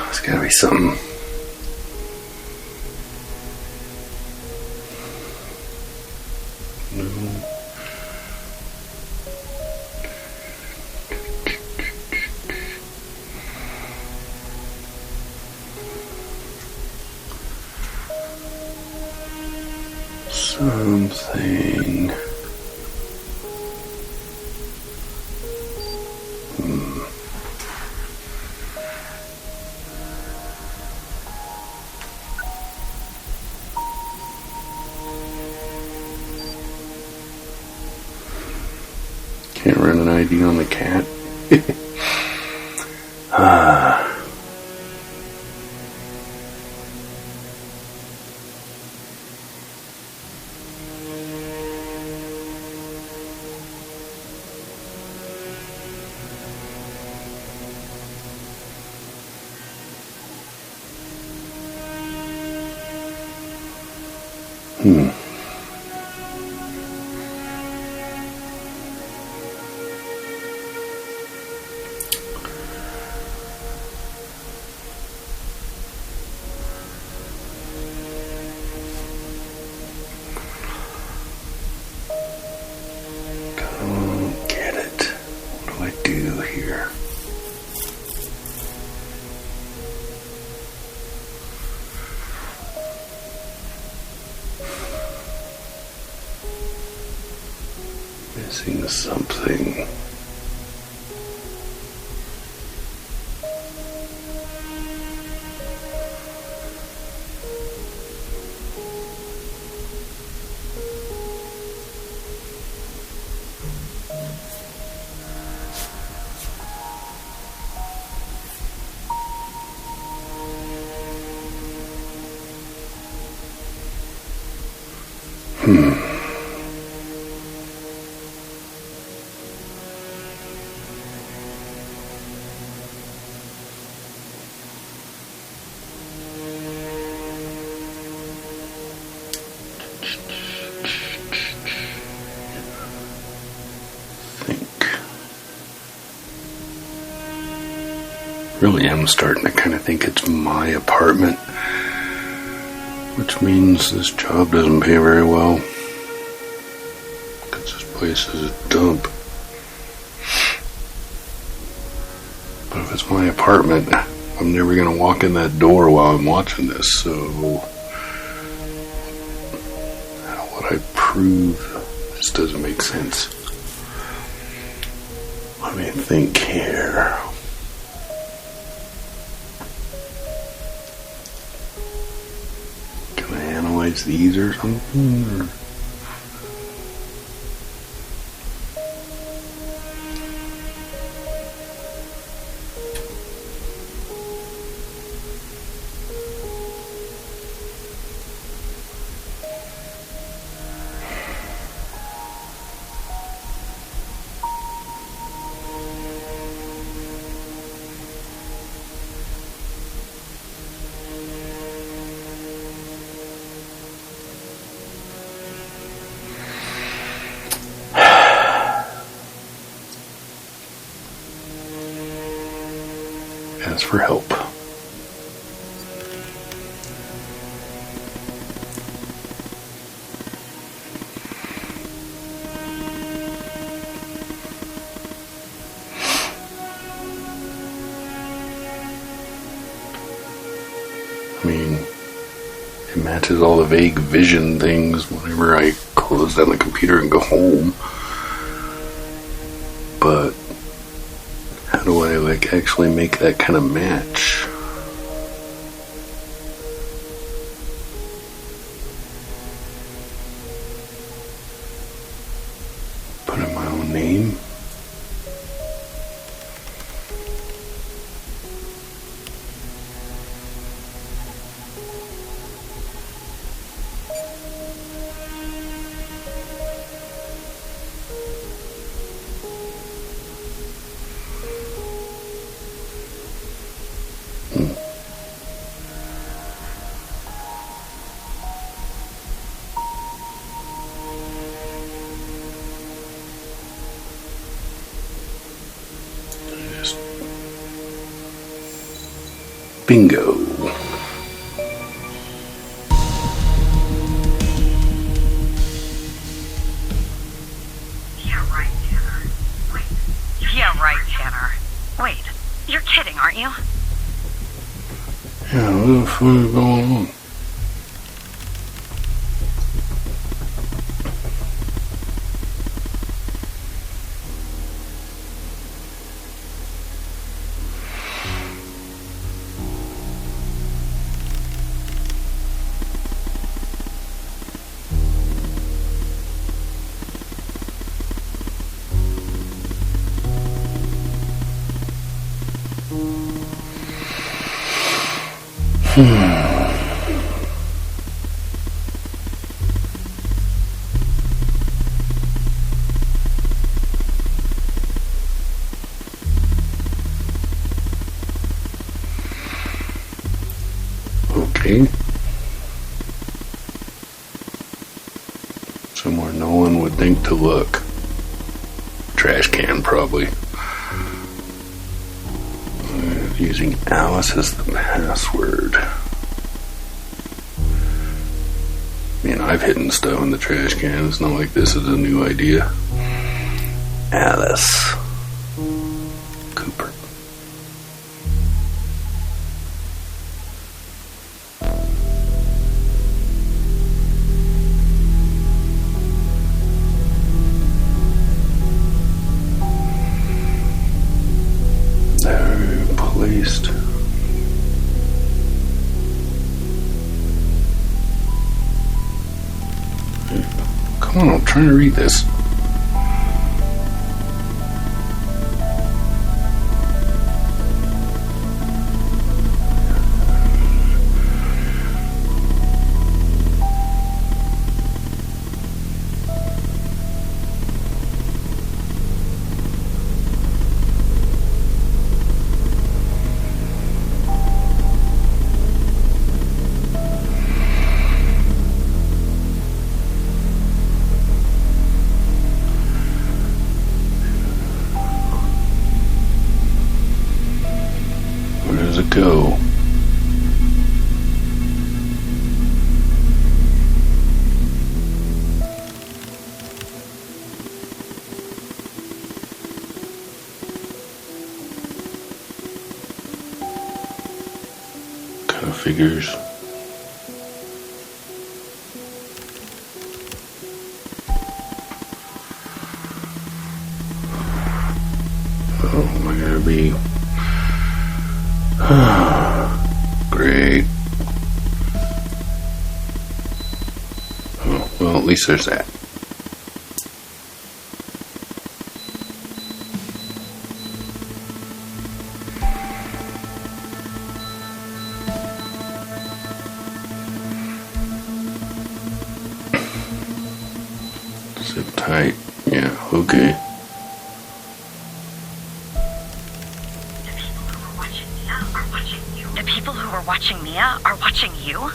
S2: There's gotta be something. No. Something. Can't run an ID on the cat.
S1: do here? Missing something. Really am starting to kind of think it's my apartment, which means this job doesn't pay very well, because this place is a dump. But if it's my apartment, I'm never going to walk in that door while I'm watching this, so how would I prove this doesn't make sense? Let me think here. These or something? Or? Ask for help. I mean, it matches all the vague vision things whenever I close down the computer and go home. But how do I actually make that kind of match? Put in my own name? Bingo.
S6: Yeah, right, Tanner. Wait. Yeah, right, Tanner. Wait. You're kidding, aren't you?
S1: Yeah, what the fuck is going on? Okay. Somewhere no one would think to look. Trash can, probably. Using Alice as the password. I mean, I've hidden stuff in the trash can. It's not like this is a new idea. Alice. Cooper. They're placed. Come on, I'm trying to read this. Where does it go? Kind of figures. Oh, am I gonna be... Great. Oh, well, at least there's that. Zip tight. Yeah, okay.
S6: The people who were watching Mia are watching you?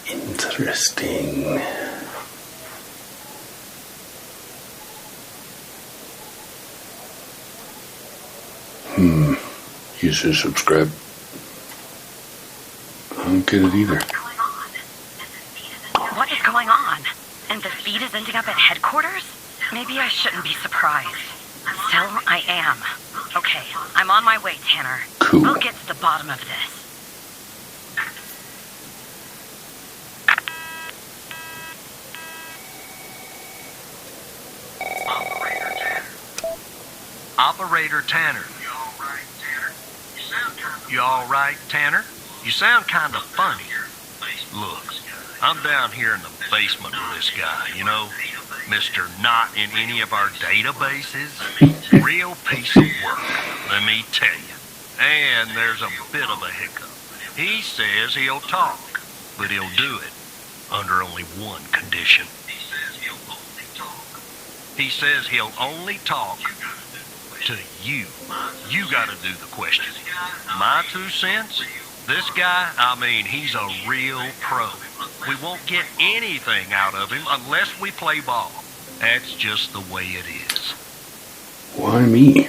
S6: Interesting. You should subscribe. I don't get it either. What is going on? And the feed is ending up at headquarters? Maybe I shouldn't be surprised. Still, I am. Okay, I'm on my way, Tanner.
S1: Cool.
S6: We'll get to the bottom of this.
S5: Operator Tanner. You all right, Tanner? You sound kind of funny. Look, I'm down here in the basement with this guy, you know, Mr. Not in any of our databases. Real piece of work, let me tell you. And there's a bit of a hiccup. He says he'll talk, but he'll do it under only one condition. He says he'll only talk to you. You gotta do the questioning. My 2 cents? This guy, I mean, he's a real pro. We won't get anything out of him unless we play ball. That's just the way it is.
S1: Why me?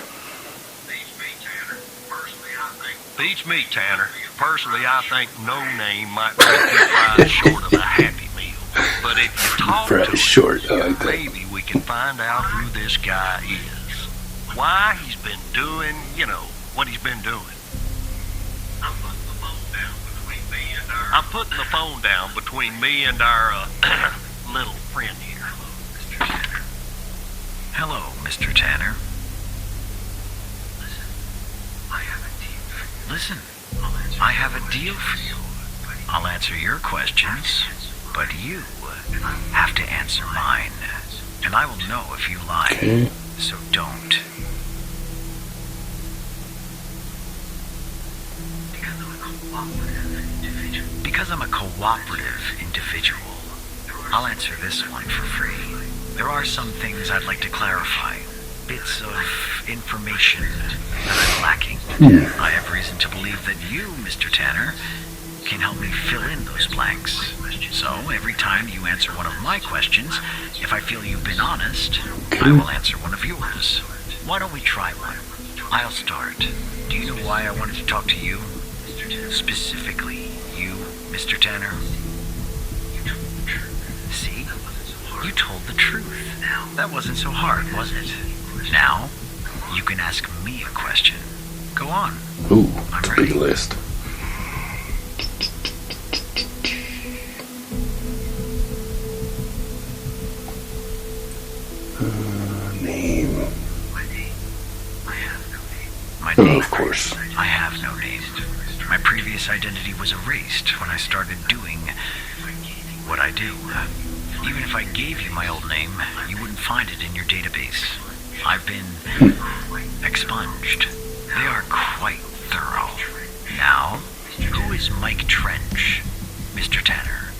S5: Beats me, Tanner. Personally, I think no name might make you fries short of a Happy Meal. But if you talk to him,
S1: short, I like that.
S5: maybe we can find out who this guy is. Why he's been doing, you know, what he's been doing. I'm putting the phone down between me and our little friend here.
S10: Hello, Mr. Tanner. Listen, I have a deal for you. I'll answer your questions, but you have to answer mine. And I will know if you lie.
S1: Okay.
S10: So don't. Because I'm a cooperative individual, I'll answer this one for free. There are some things I'd like to clarify. Bits of information that I'm lacking. I have reason to believe that you, Mr. Tanner, can help me fill in those blanks. So, every time you answer one of my questions, if I feel you've been honest, I will answer one of yours. Why don't we try one? I'll start. Do you know why I wanted to talk to you? Specifically, you, Mr. Tanner? See? You told the truth. That wasn't so hard, was it? Now, you can ask me a question. Go on.
S1: Ooh,
S10: I'm
S1: it's a
S10: ready.
S1: big list. Name.
S10: My
S1: Oh,
S10: name?
S1: of course.
S10: I have no name. My previous identity was erased when I started doing what I do. Even if I gave you my old name, you wouldn't find it in your database. I've been expunged. They are quite thorough. Now, who is Mike Trench, Mr. Tanner?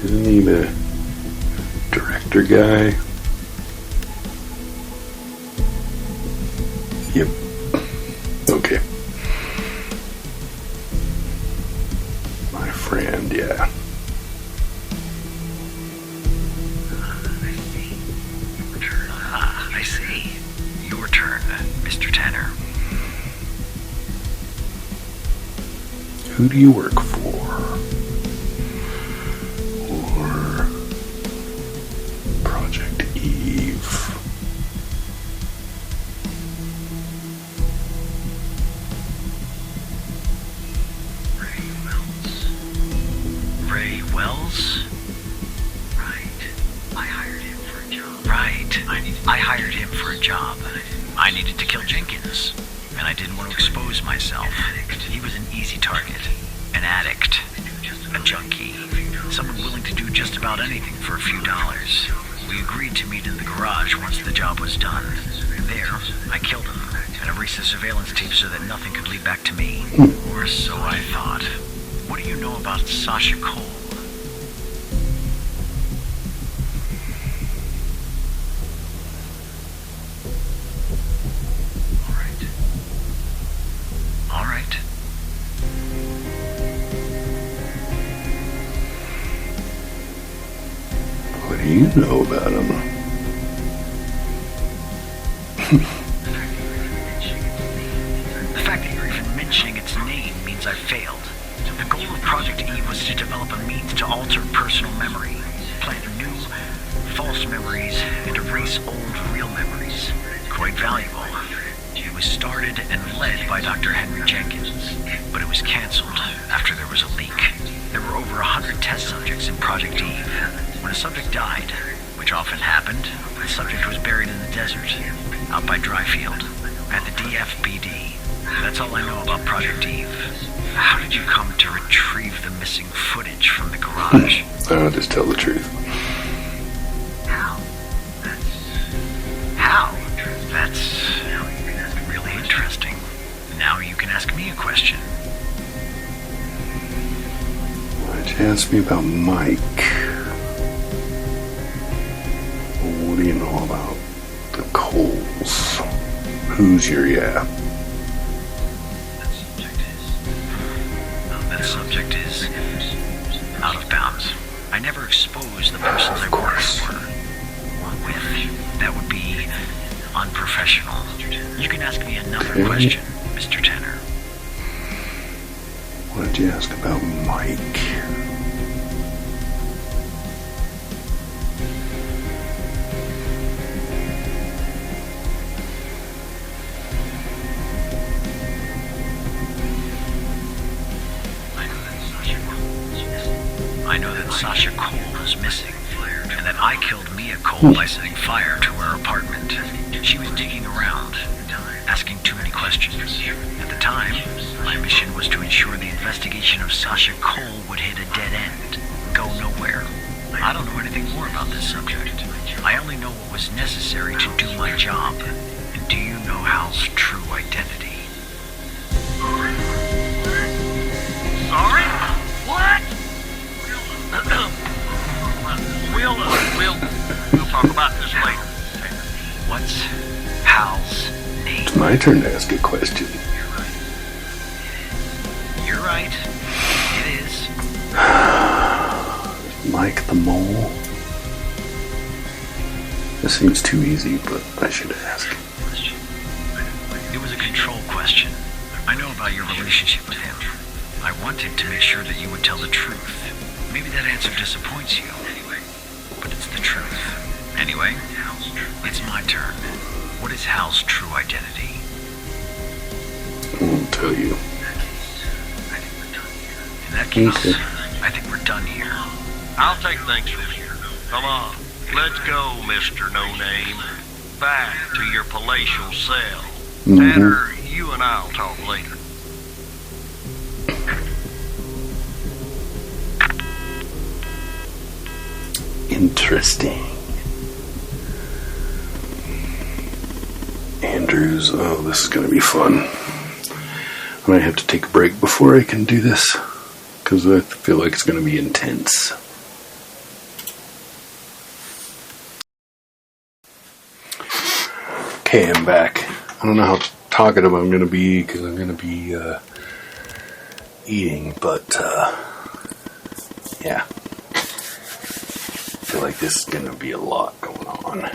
S1: Isn't he the director guy? Yep. Okay. My friend, yeah.
S10: Ah, I see. Your turn, Mr. Tanner.
S1: Who do you work for? Or Project Eve?
S10: Ray Wells? Right. I hired him for a job. Right. I hired him for a job. I needed to kill Jenkins, and I didn't want to expose myself. He was an easy target. An addict. A junkie. Someone willing to do just about anything for a few dollars. We agreed to meet in the garage once the job was done. There, I killed him, and erased the surveillance tape so that nothing could lead back to me. Or so I thought. What do you know about Sasha Cole? All right.
S1: What do you know about him?
S10: The fact that you're even mentioning its name means I failed. The goal of Project Eve was to develop a means to alter personal memory, plant new, false memories, and erase old, real memories. Quite valuable. It was started and led by Dr. Henry Jenkins, but it was canceled after there was a leak. There were over 100 test subjects in Project Eve. When a subject died, which often happened, the subject was buried in the desert, out by Dryfield, at the DFPD. That's all I know about Project Eve. How did you come to retrieve the missing footage from the garage?
S1: I'll just tell the truth.
S10: How? How? That's really interesting. Now you can ask me a question.
S1: Why'd you ask me about Mike? What do you know about the Coles? Who's your yeah?
S10: That subject is out of bounds. I never exposed the persons I worked for or with. That would be unprofessional. You can ask me another question, Mr. Tanner.
S1: What did you ask about Mike?
S10: I know that Sasha Cole is missing, and that I killed Mia Cole by setting fire to her apartment. She was digging around, asking too many questions. questions. At the time, my mission was to ensure the investigation of Sasha Cole would hit a dead end, go nowhere. I don't know anything more about this subject. I only know what was necessary to do my job. And do you know Hal's true identity?
S5: Sorry? What? We'll talk about this later.
S10: What's Hal's name?
S1: It's my turn to ask a question.
S10: You're right. It is.
S1: Mike the Mole? This seems too easy, but I should ask.
S10: It was a control question. I know about your relationship with him. I wanted to make sure that you would tell the truth. Maybe that answer disappoints you, but it's the truth. Anyway, it's my turn. What is Hal's true identity?
S1: I won't tell you.
S10: In that case,
S1: Okay.
S10: I think we're done here.
S5: I'll take things from here. Come on, let's go, Mr. No Name. Back to your palatial cell. Tanner, you and I'll talk later.
S1: Interesting. Andrews, oh, this is going to be fun. I might have to take a break before I can do this, because I feel like it's going to be intense. Okay, I'm back. I don't know how talkative I'm going to be, because I'm going to be eating, but yeah. I feel like this is going to be a lot going on.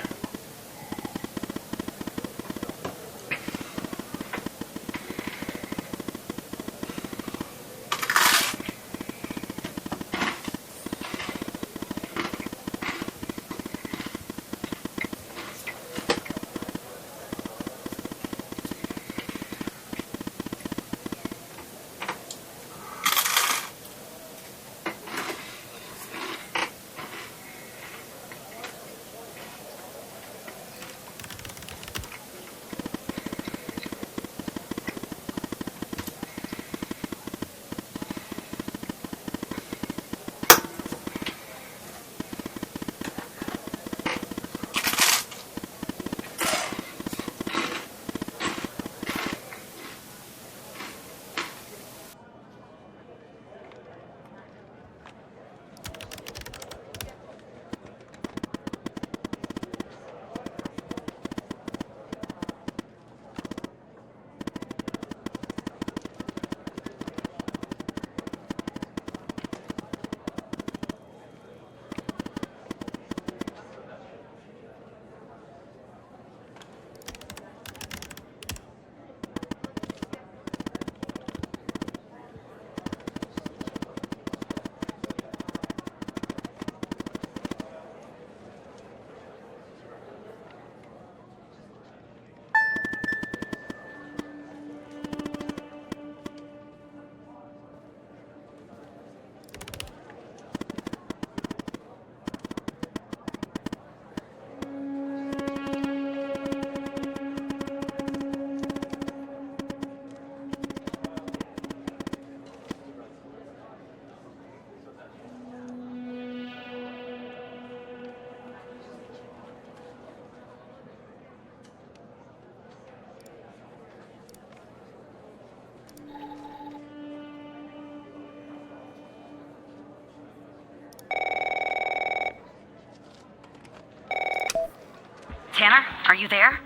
S6: Tanner, are you there?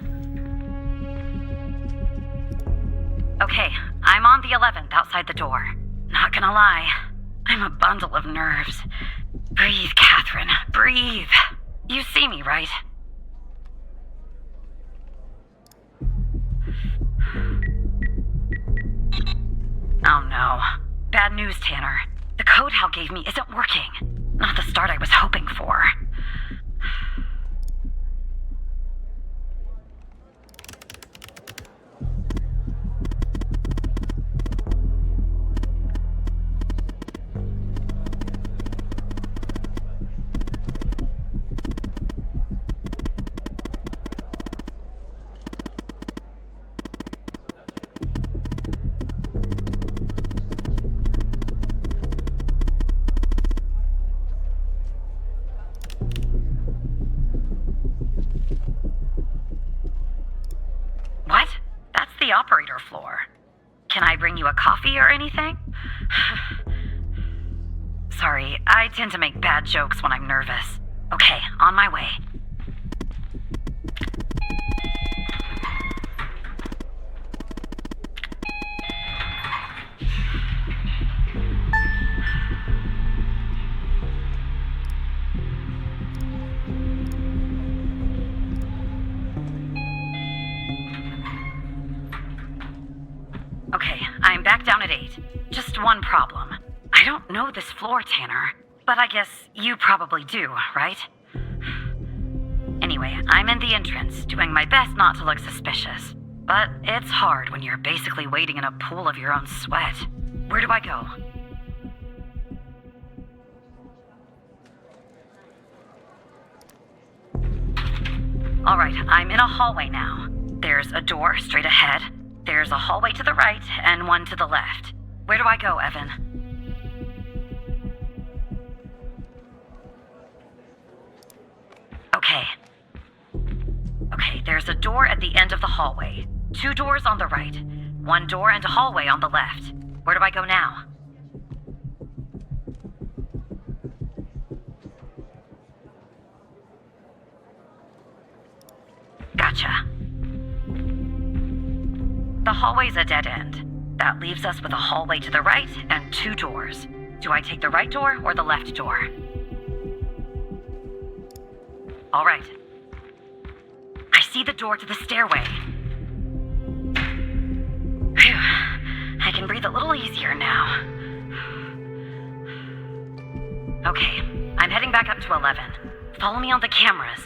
S6: Okay, I'm on the 11th outside the door. Not gonna lie, I'm a bundle of nerves. Breathe, Catherine, breathe. You see me, right? Oh no. Bad news, Tanner. The code Hal gave me isn't working. Not the start I was hoping for. operator floor. Can I bring you a coffee or anything? Sorry, I tend to make bad jokes when I'm nervous. Okay, on my way. Okay, I'm back down at 8. Just one problem. I don't know this floor, Tanner. But I guess you probably do, right? Anyway, I'm in the entrance, doing my best not to look suspicious. But it's hard when you're basically wading in a pool of your own sweat. Where do I go? Alright, I'm in a hallway now. There's a door straight ahead. There's a hallway to the right and one to the left. Where do I go, Evan? Okay, there's a door at the end of the hallway. 2 doors on the right. 1 door and a hallway on the left. Where do I go now? Gotcha. The hallway's a dead end. That leaves us with a hallway to the right and 2 doors. Do I take the right door or the left door? All right. I see the door to the stairway. Phew. I can breathe a little easier now. Okay, I'm heading back up to 11. Follow me on the cameras.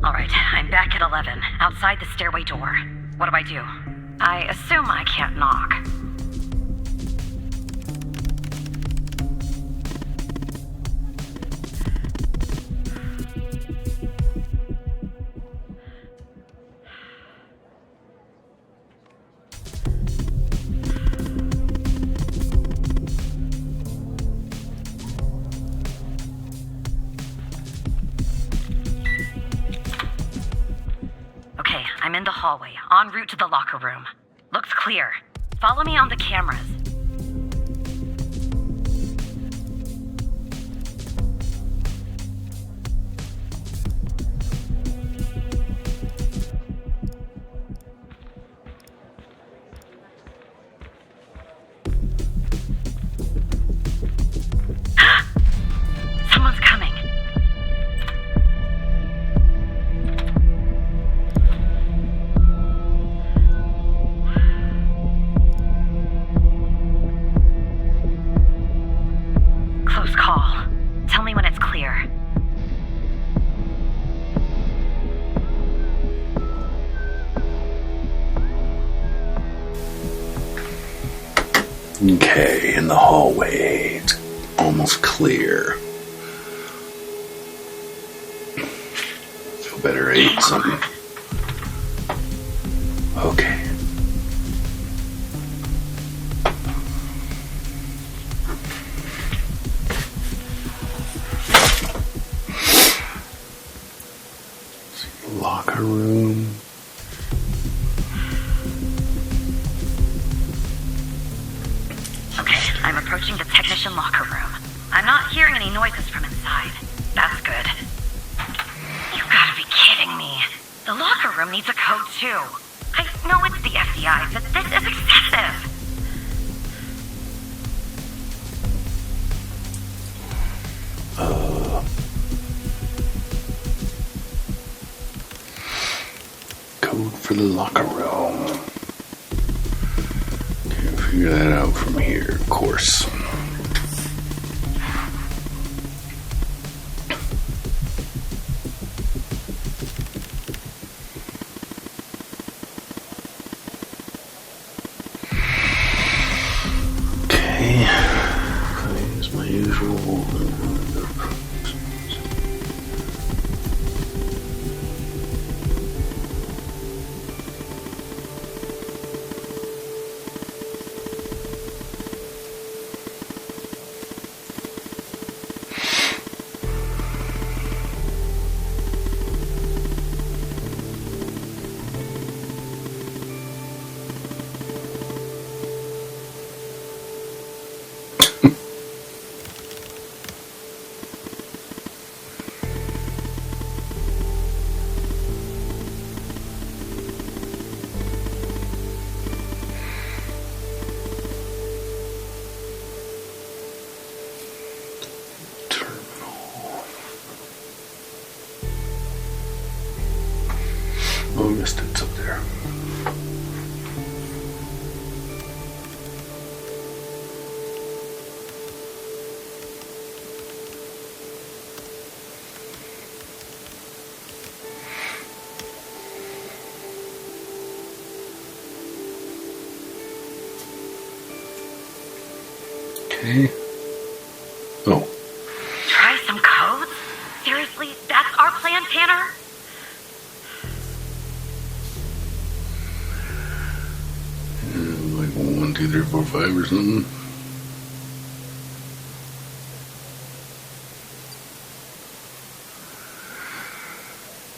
S6: Alright, I'm back at 11, outside the stairway door. What do I do? I assume I can't knock. I'm in the hallway, en route to the locker room. Looks clear. Follow me on the cameras. Someone's coming. Close call. Tell me when it's clear.
S1: Okay, in the hallway. It's almost clear. Feel better, ate something. Okay. Locker room.
S6: Okay, I'm approaching the technician locker room. I'm not hearing any noises from inside. That's good. You've gotta be kidding me. The locker room needs a code too. I know it's the FBI, but this is excessive.
S1: Code for the locker room. Can't figure that out from here, of course. Okay. Here's my usual. missed it. It's up there. Okay. Oh.
S6: Try some codes? Seriously? That's our plan, Tanner?
S1: Like 1, 2, 3, 4, 5 or something.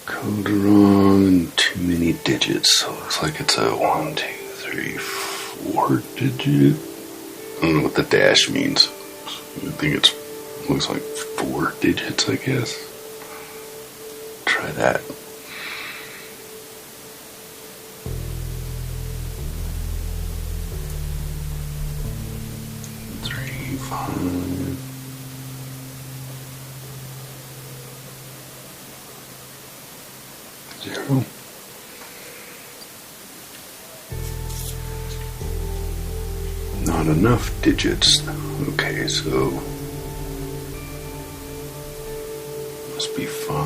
S1: Code wrong and too many digits. So it looks like it's a 1, 2, 3, 4 digit. I don't know what the dash means. I think it looks like 4 digits, I guess. Try that. 3, 5. Zero. Not enough digits. Okay, so must be 5.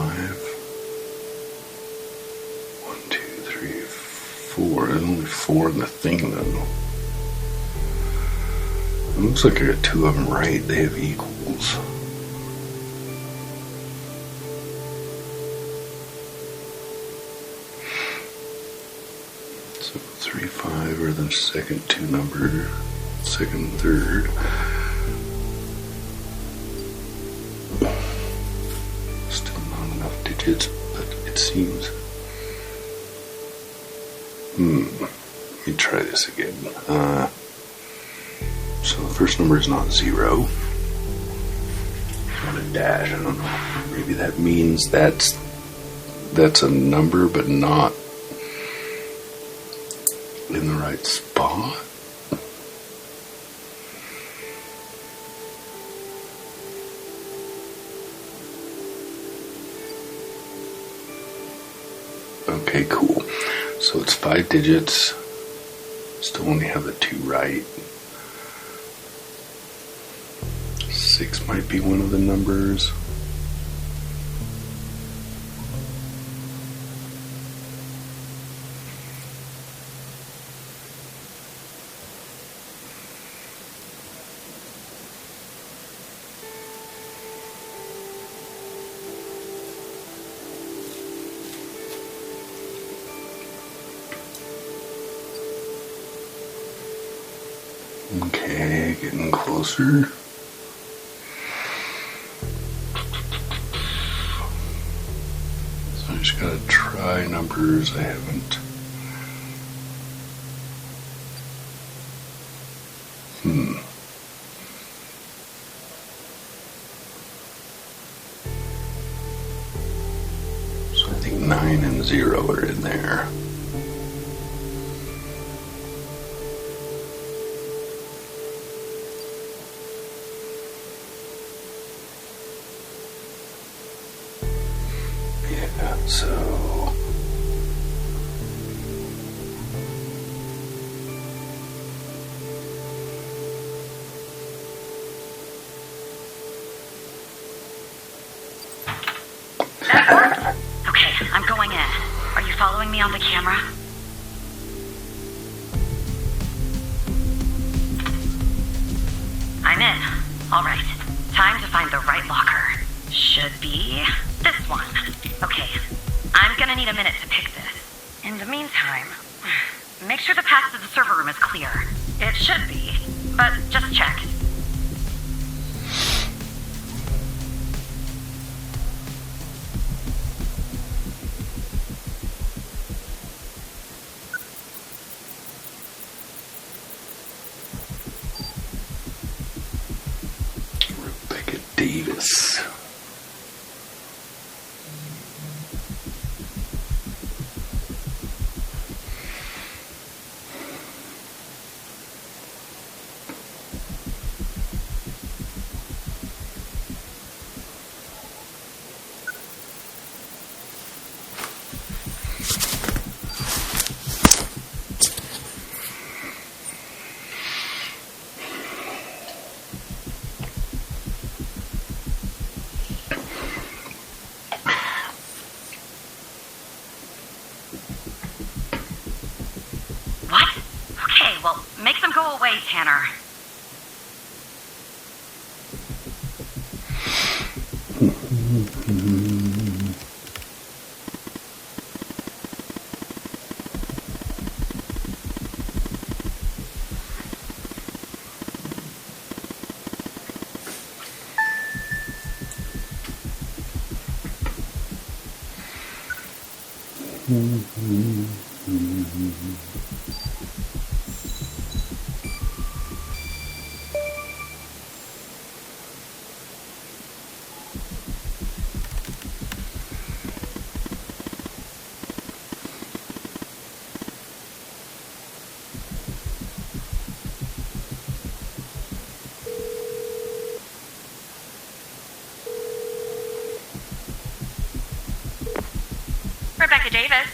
S1: 1, 2, 3, 4. There's only 4 in the thing though. It looks like I got 2 of them right. They have equals. So 3, 5 are the second 2 numbers. Second and third. Still not enough digits, but it seems. Let me try this again. So the first number is not 0. Not a dash. I don't know. Maybe that means that's a number, but not in the right spot. Okay, cool. So it's 5 digits. Still only have the 2 right. 6 might be one of the numbers. Okay, getting closer. So I just gotta try numbers I haven't. So I think 9 and 0 are in there. So
S6: Okay, I'm going in. Are you following me on the camera? I'm in. All right. Time to find the right locker. Should be this one. Okay. I'm gonna need a minute to pick this. In the meantime, make sure the path to the server room is clear. It should be, but just check.
S1: Davis.
S6: way, Tanner.
S7: Rebecca Davis.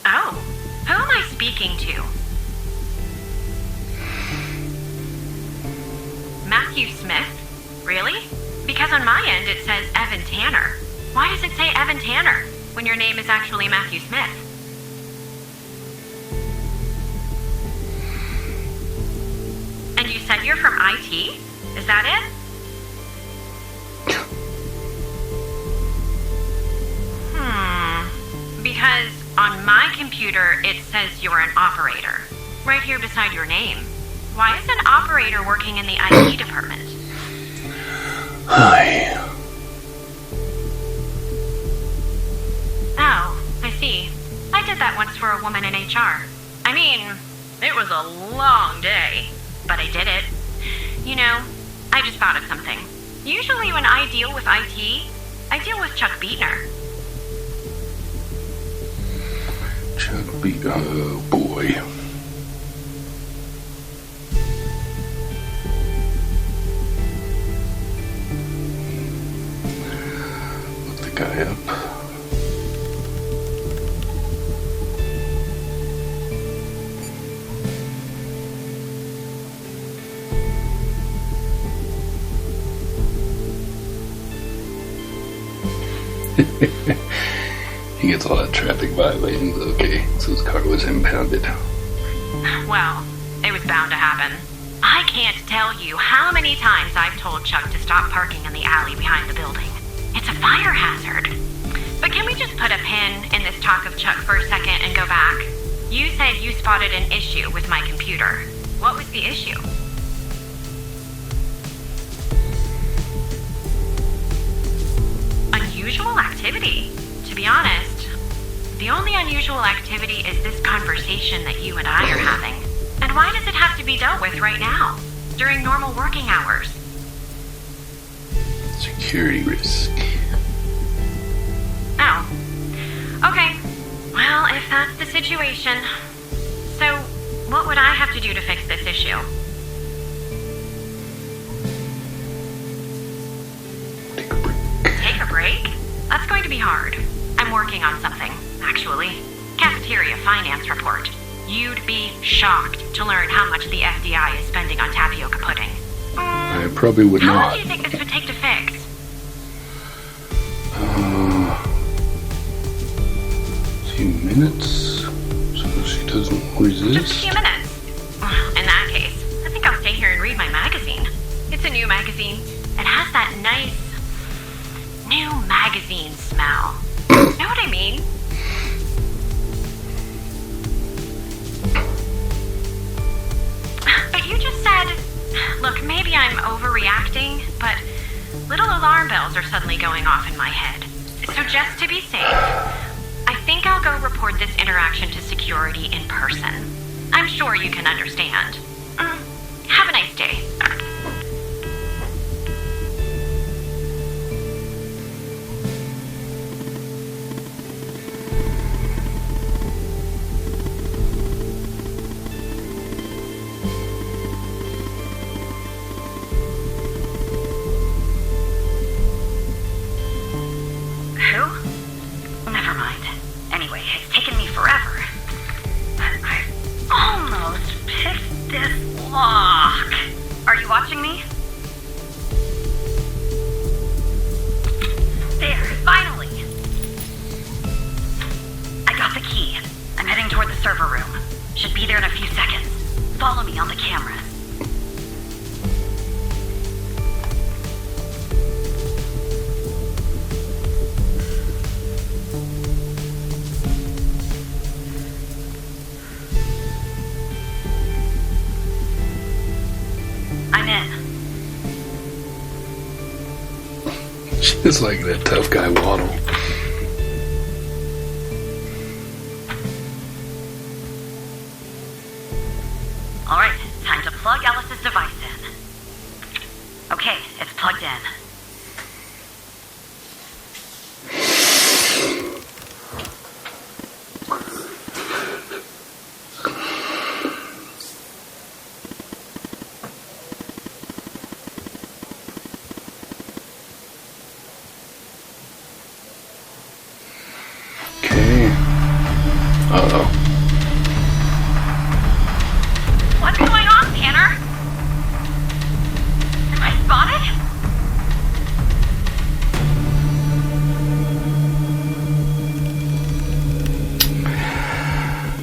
S7: Oh, who am I speaking to? Matthew Smith? Really? Because on my end it says Evan Tanner. Why does it say Evan Tanner when your name is actually Matthew Smith? And you said you're from IT? Is that it? Because on my computer, it says you're an operator. Right here beside your name. Why is an operator working in the IT department?
S2: Hi.
S7: Oh, I see. I did that once for a woman in HR. I mean, it was a long day, but I did it. You know, I just thought of something. Usually when I deal with IT, I deal with Chuck Beatner.
S2: Chuck B. Oh boy. Look the guy up. He gets all that traffic violations. Okay, so his car was impounded.
S7: Well, it was bound to happen. I can't tell you how many times I've told Chuck to stop parking in the alley behind the building. It's a fire hazard. But can we just put a pin in this talk of Chuck for a second and go back? You said you spotted an issue with my computer. What was the issue? Unusual activity. To be honest, the only unusual activity is this conversation that you and I are having. And why does it have to be dealt with right now, during normal working hours?
S2: Security risk.
S7: Oh. Okay. Well, if that's the situation. So, what would I have to do to fix this issue?
S2: Take a break.
S7: Take a break? That's going to be hard. I'm working on something, actually. Cafeteria finance report. You'd be shocked to learn how much the FDI is spending on tapioca pudding.
S2: I probably would
S7: How long
S2: not.
S7: do you think this would take to fix?
S2: A few minutes, so she doesn't resist.
S7: Just a few minutes. In that case, I think I'll stay here and read my magazine. It's a new magazine. It has that nice new magazine smell. Know what I mean? But you just said, look, maybe I'm overreacting, but little alarm bells are suddenly going off in my head. So just to be safe, I think I'll go report this interaction to security in person. I'm sure you can understand. Have a nice day. Who? Never mind. Anyway, it's taken me forever. I almost picked this
S6: I'm in.
S1: She's like that tough guy Waddle.
S6: Alright, time to plug Alice's device in. Okay, it's plugged in.
S1: Okay. Uh-oh.
S6: What's going on, Tanner? Am I spotted?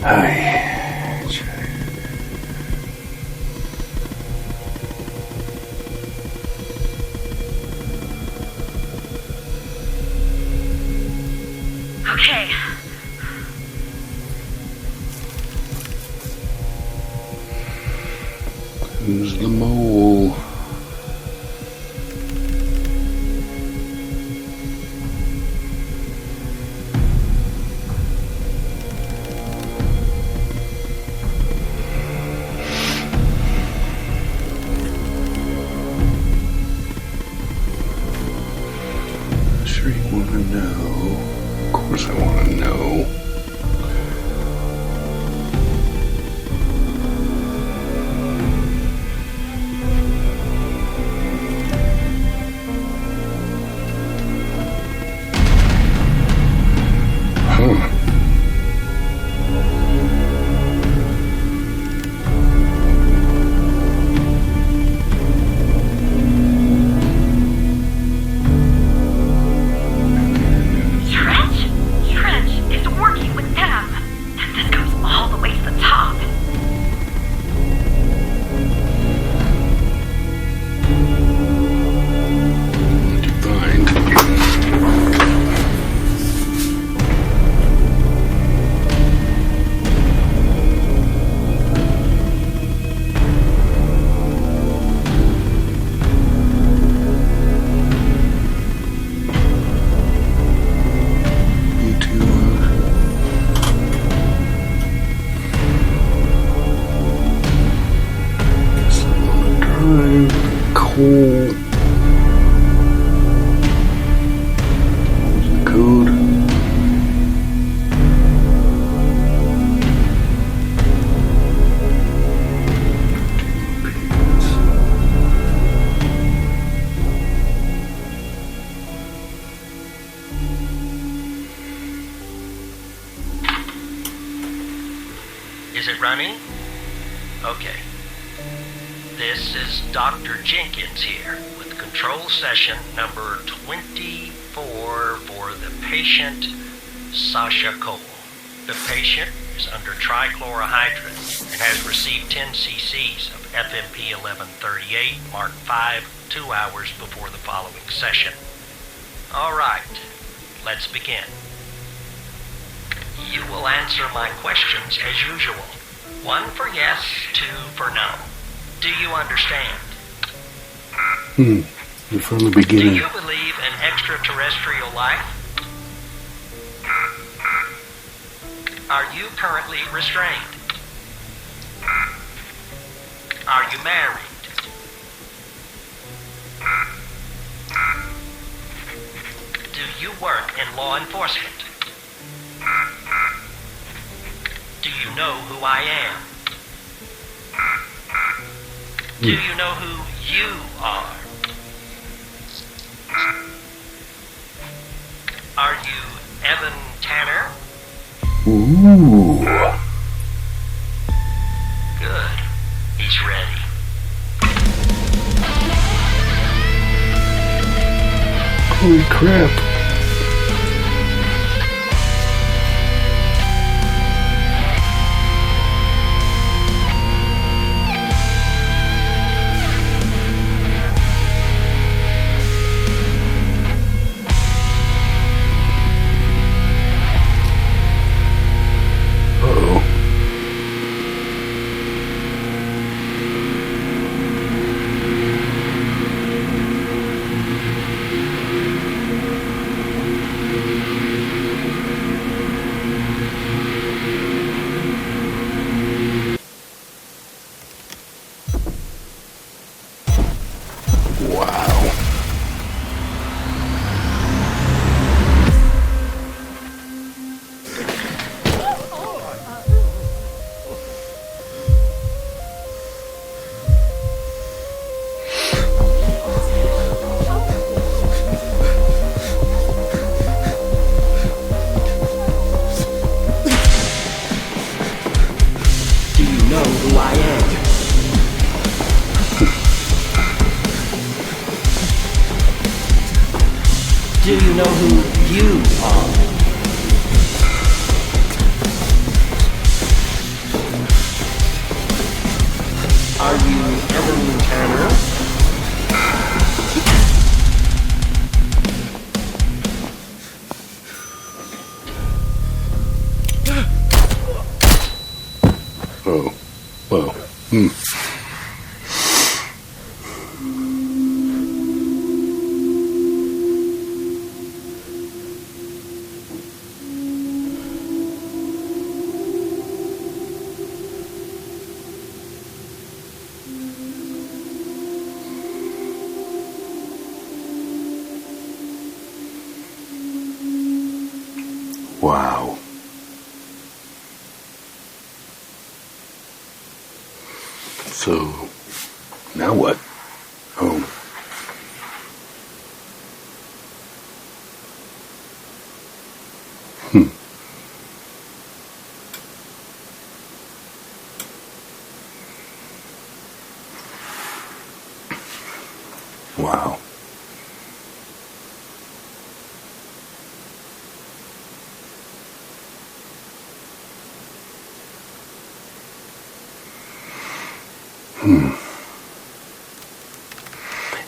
S1: Hi.
S6: Okay.
S1: Who's the mole? Sure you want to know. Of course I want to know. Huh.
S6: Trench is working with them. And this goes all the way to the top.
S1: You too. Guess I'm on a drive. Cool. What's the code?
S5: Is it running? Okay. This is Dr. Jenkins here with control session number 24 for the patient Sasha Cole. The patient is under trichlorohydrin and has received 10 cc's of FMP 1138 Mark 5 2 hours before the following session. All right, let's begin. You will answer my questions as usual. 1 for yes, 2 for no. Do you understand?
S1: From the
S5: Do
S1: beginning.
S5: you believe in extraterrestrial life? Are you currently restrained? Are you married? Do you work in law enforcement? Do you know who I am? Do you know who you are? Are you Evan Tanner?
S1: Ooh.
S5: Good. He's ready.
S1: Holy crap.
S9: Do you know who you are? Are you Evan Tanner?
S1: Oh, well, wow. So, now what? Oh. Wow.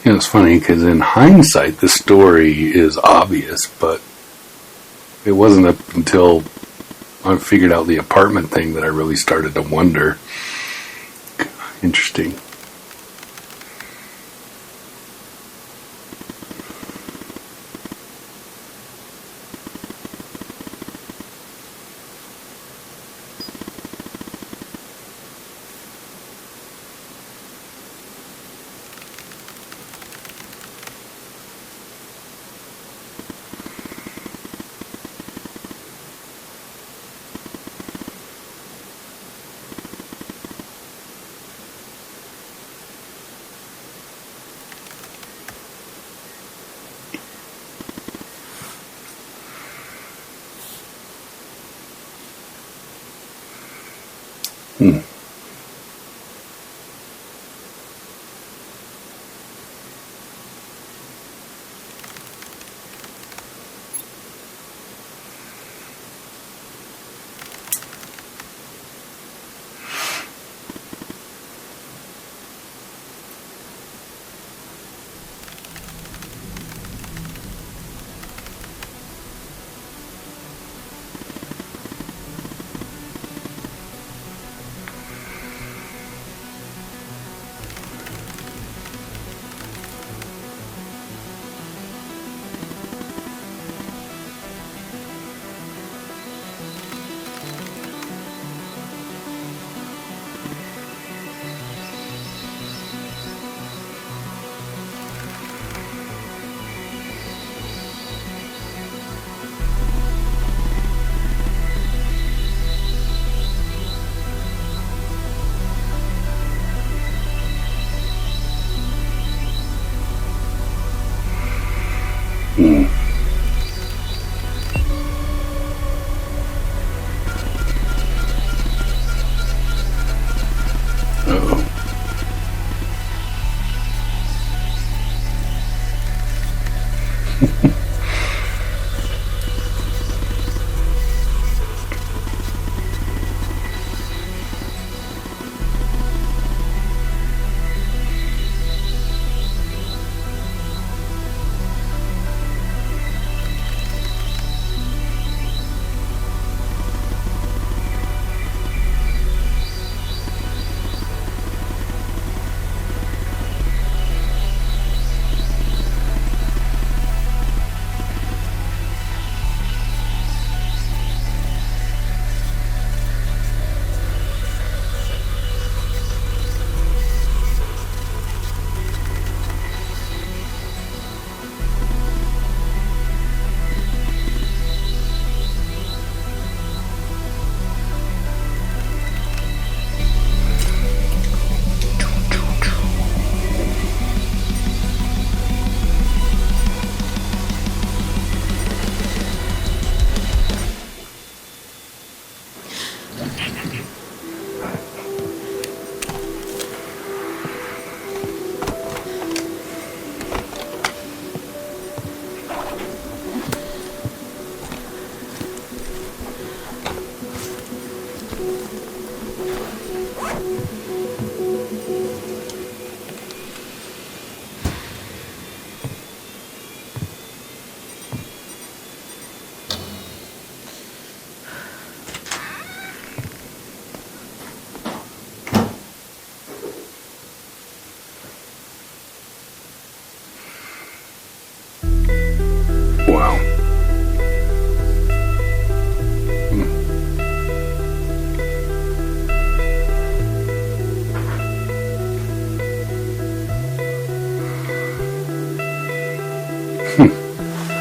S1: You know, it's funny because in hindsight, the story is obvious, but it wasn't up until I figured out the apartment thing that I really started to wonder. Interesting.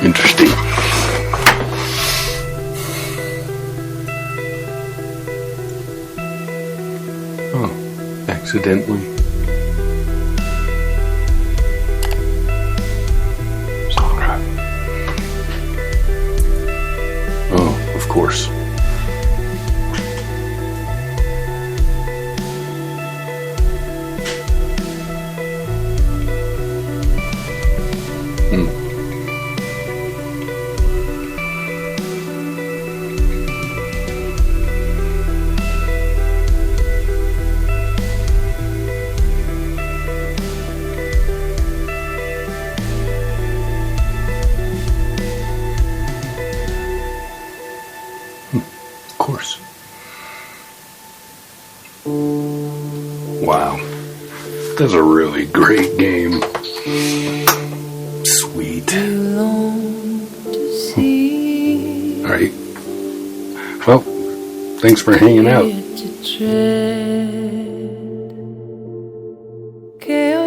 S1: Interesting. Oh, accidentally. Sandra. Oh, of course. Of course. Wow. That's a really great game. Sweet. Alright. Well, thanks for hanging out.